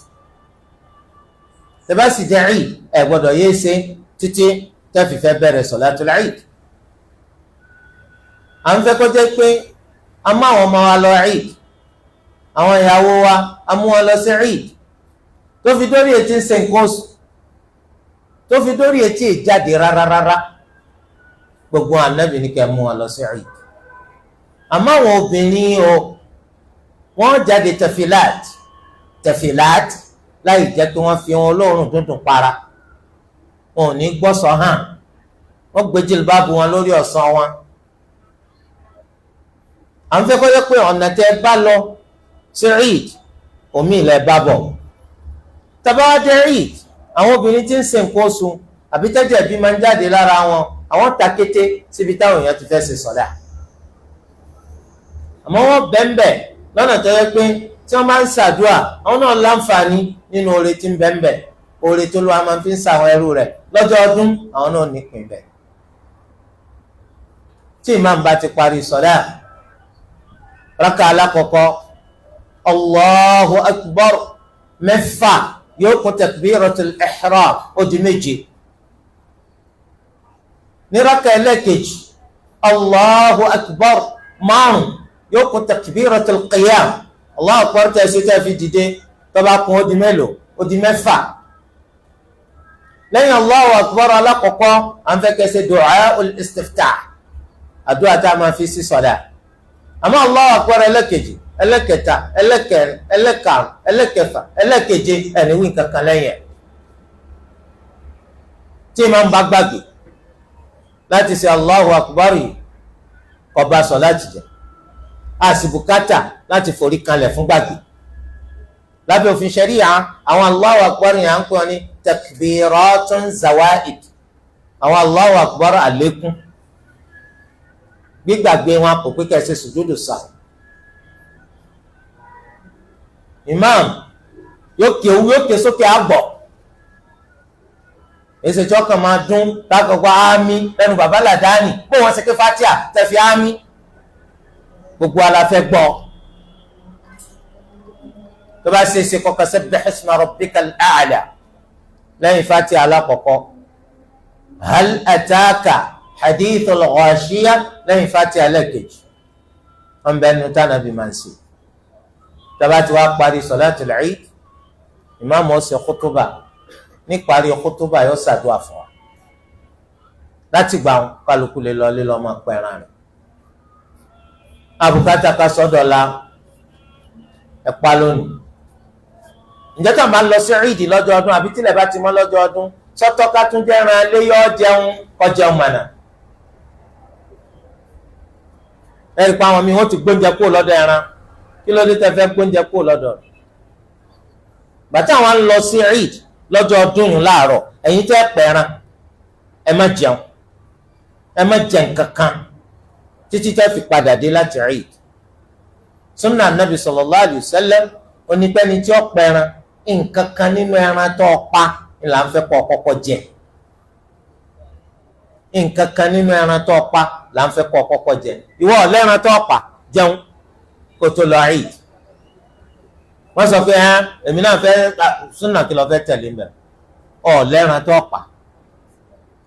tẹ́bá sì jẹ́ Eid ẹ̀ gbọ́dọ̀ yé ṣe títí tẹ́ fi fẹ́ bẹ̀rẹ̀ sọ̀látul Eid. à ń fẹ́ kó jẹ́ pé a mú àwọn ọmọ wa lọ Eid, àwọn ìyàwó wa a mú wọn lọ sí Eid, tó fi dórí etí ń ṣe nǹkan oṣù, tó fi dórí etí ìjáde rárá gbogbo ànábì ní kẹ́ mú wọn lọ sí Eid. àmọ́ àwọn obìnrin o wọ́n jáde tẹ̀fìlát láì jẹ́ pé wọ́n fi wọn olóòórùn dúndùn para, wọn ò ní gbọ́sọ̀ hàn, wọ́n gbé jìlbáàbù wọn lórí ọ̀sán wọn. à ń fẹ́ kọ́ jẹ́ pé ọ̀nà tẹ́ bá lọ sí Eid omi ilẹ̀ bá bọ̀. tàbá wá dé Eid, àwọn obìnrin tí ń ṣe nǹkan oṣù àbí tẹ́jẹ̀ bí máa ń jáde lára wọn, àwọn ta kété síbi táwọn èèyàn ti fẹ́ ṣe sọ̀lá. àmọ́ wọ́n bẹ́ńbẹ́ lọ́nà tó yẹ pé tí wọ́n bá ń ṣàdúrà àwọn náà láǹfààní nínú oore tí ń bẹ́ńbẹ́, oore tó lọ́wọ́ máa fi ń ṣàwọn ẹrú rẹ̀ lọ́jọ́ ọdún, àwọn náà nípìn bẹ́ẹ̀. tí ìmáàmù bá ti parí sọ̀lá, rákà alákọ̀ọ́kọ́ Allahu akbar mẹ́fà yóò kún takbiratul ihram ó di méje. ní rákà ẹlẹ́kejì Allahu akbar márùn yóò kún takbiratul qiyam, Allahu akbar tẹ̀sí tẹ́ fi dìde tó bá kún ó di mélòó, ó di mẹ́fà. lẹ́yìn Allahu akbar alákọ̀ọ́kọ́ à ń fẹ́ kẹ́ ṣe du'aul istiftah, àdúrà tá a máa fi sí sọ̀lá. àmọ́ Allahu akbar ẹlẹ́kejì, ẹlẹ́kẹta, ẹlẹ́kẹrin, ẹlẹ́karùn, ẹlẹ́kẹfà, ẹlẹ́keje ẹni wí kankan lẹ́yìn ẹ̀. tí ìmáàmù bá gbàgbé láti ṣe Allahu akbar yìí kò bá sọ̀láàtì jẹ́, àsìbùkátà láti forí kanlẹ̀ fún gbàgbé. lábẹ́ òfin ṣẹ̀ríà àwọn Allahu akbar yìí à ń pè ní takbiratun zawaid, àwọn Allahu akbar àlékún. gbígbàgbé wọn kò pé kẹsẹ̀ sùjúdù sahwi. imam yóò ké sókè àgbọ̀, èsì tí ọkàn máa dún lákòókò àmì lẹ́nu bàbá làdáni pé wọ́n ṣe ké fatia tẹ̀fí àmì, gbogbo aláfẹ́ gbọ́. tó bá ṣe é ṣe kọ́kọ́ sabbih isma rabbikal a'la lẹ́yìn fatia alákọ̀ọ́kọ́, hal ataka hadithul ghashiya lẹ́yìn fatia lẹ́ẹ̀kejì. wọ́n bẹ́ẹ̀ nu tánà bí máa ń ṣe. tàbá tí wàá parí sọ̀látul Eid, ìmáàmù ó ṣe kútúbà, ní parí kútúbà yóò ṣàdúrà fún wa. láti gbà wọn kálukú lè lọ máa pẹran rẹ̀. àbùkátà ká sọ́dọ̀ la ẹ̀pá lónìí. ǹjẹ́ tá a máa ń lọ sí Eid lọ́jọ́ ọdún àbí tílẹ̀ bá ti mọ́ lọ́jọ́ ọdún, sọ́tọ́ ká tún jẹ́ ẹran léyọ́ jẹun kọjẹun mọ̀nà. ẹ̀rí pa àwọn mi wọ́n ti gbóúnjẹ kúrò lọ́dọ̀ ẹran, kí ló dé tẹ́ fẹ́ gbóúnjẹ kúrò lọ́dọ̀ rẹ̀? bàtà àwọn lọ sí Eid lọ́jọ́ ọdún yìí láàárọ̀, ẹ̀yin tẹ́ pẹ̀ran ẹ má jẹun, ẹ má jẹ nǹkan kan títí tẹ́ fi padà dé láti Eid. sunna anabi sallallahu alayhi wa sallam onípẹ́ni tí ó pẹ̀ran nǹkan kan nínú ẹran tó pa ni là ń fẹ́ kọ́ kọ́kọ́ jẹ. nǹkan kan nínú ẹran tó pa là ń fẹ́ kọ́ kọ́kọ́ jẹ. ìwọ ọ̀lẹ́ran tó pa jẹun kó tó lọ Eid. wọ́n sọ pé èmi náà fẹ́ súnà kí lọ fẹ́ tẹ̀lé mẹ́ ọ̀lẹ́ran tó pa.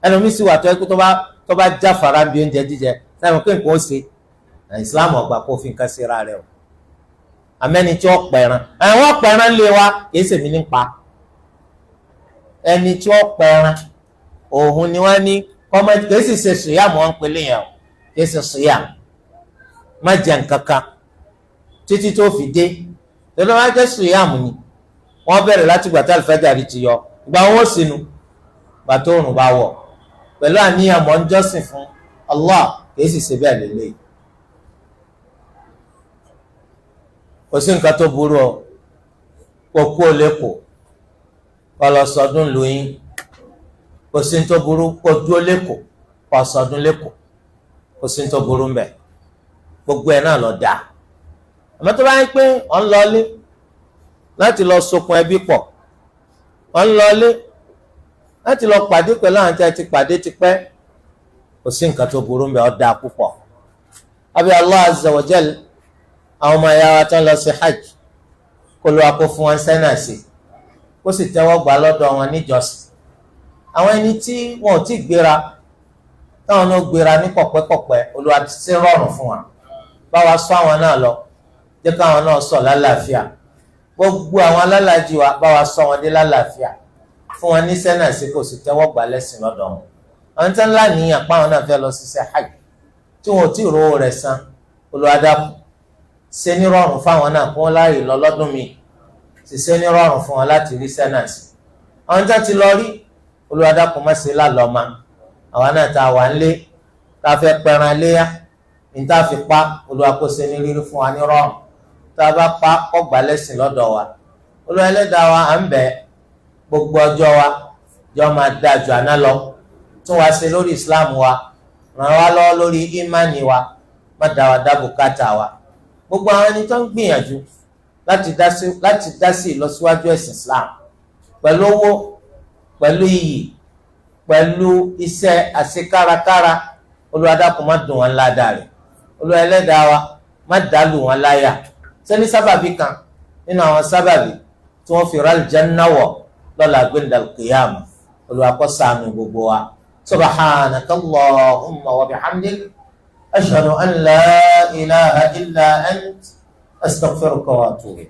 ẹlòmíì sì wà tó ẹ pé tó bá jáfara bí oúnjẹ jíjẹ sáyẹn pé nǹkan ó ṣe Islam ọgbà kó fi nǹkan síra rẹ o. àmẹ́ni tí ó pẹ̀ran àwọn pẹ̀ran lé wa kì í ṣèmi ní pa. ẹni tí ó pẹ̀ran òun ni wọ́n ní kọ́mọ́tì kì í sì ṣe sùyàmù wọn pélé yẹn o kì í ṣe sùyàmù má jẹ nǹkan kan títí tó fi dé lọ́dọ̀ wá jẹ́ sùyàmù ni wọ́n bẹ̀rẹ̀ láti gbàtà àlùfájàrí ti yọ ìgbà wọn ó sinú gbàtà òrùn bá wọ̀ pẹ̀lú àníyàn mọ́ ń jọ́sìn fún Allah kìí sì ṣe bẹ́ẹ̀ lélẹ̀. kò sí nǹkan tó burú ọ kó kú ó lẹ́kọ̀ọ́ kó lọ sọdún lóyún, kò sí ní tó burú kó dúró lẹ́kọ̀ọ́ kó sọdún lẹ́kọ̀ọ́, kò sí ní tó burú mbẹ̀, gbogbo ẹ̀ náà lọ dáa. àmọ́ tó bá ń pín ọ̀ ń lọlé láti lọ sokùn ẹbí pọ̀, ọ̀ ń lọlé láti lọ pàdé pẹ̀lú àwọn tí a ti pàdé tipẹ́, kò sí nǹkan tó burú mbẹ̀, ọ̀ dáa púpọ̀. àbí Allah azza wa jal àwọn ọmọ ẹ̀yà wa tán lọ sí hajj kó ló wá kó fún wọn sẹ́nà sí kó sì tẹ́wọ́ gbà lọ́dọ̀ wọn níjọsìn. àwọn ẹni tí wọn ò tí gbéra táwọn náà gbéra ní kọ̀pẹ́kọ̀pẹ́ Olúwa ti ṣe rọrùn fún wa bá wa sọ àwọn náà lọ jẹ́ káwọn náà sọ lálàáfíà gbogbo àwọn alálàájì wa bá wa sọ wọn dé lálàáfíà fún wọn ní sẹ́nà sí kó sì tẹ́wọ́ gbà lẹ́sìn lọ́dọ̀ wọn. àwọn tí wọn láníyàn páwọn náà fẹ́ lọ ṣiṣẹ́ hajj tí wọn ò tí rówó rẹ̀ san Olúwa dákun ṣe ní rọrùn fáwọn náà kí wọ́n láàyè lọ lọ́dún mi sì ṣe ní rọrùn fún wọn láti rí sẹ́nà sí. àwọn tí wọ́n ti lọ rí Olúwa dákun má ṣe lálọ́mà àwọn náà tá a wà ńlé tá a fẹ́ pẹran léyà ní tá a fi pa Olúwa kó ṣe ní rírí fún wa ní rọrùn tá a bá pa kó gbà lẹ́sìn lọ́dọ̀ wa. Olúwa ẹlẹ́dàá wa à ń bẹ̀ gbogbo ọjọ́ wa jọ máa dáa jù àná lọ tún wá ṣe lórí Islam wa ràn wá lọ́wọ́ lórí ìmánì wa má dá wa dá bùkátà wa. gbogbo àwọn ẹni tó ń gbìyànjú láti dá sí ìlọsíwájú ẹ̀sìn Islam pẹ̀lú owó pẹ̀lú iyì pẹ̀lú iṣẹ́ àṣekárakára Olúwa dákun má dùn wọn ládàá rẹ̀ Olúwa ẹlẹ́dàá wa má dàlù wọn láyà sẹ́ni sábàbí kan nínú àwọn sábàbí tí wọ́n fi rálì Jánnà wọ̀ lọ́la gbẹ̀ndàl qiyamah Olúwa kó ṣàánú gbogbo wa subhanaka Allahumma wa bihamdik ashhadu an la ilaha illa ant astaghfiruka wa atubu.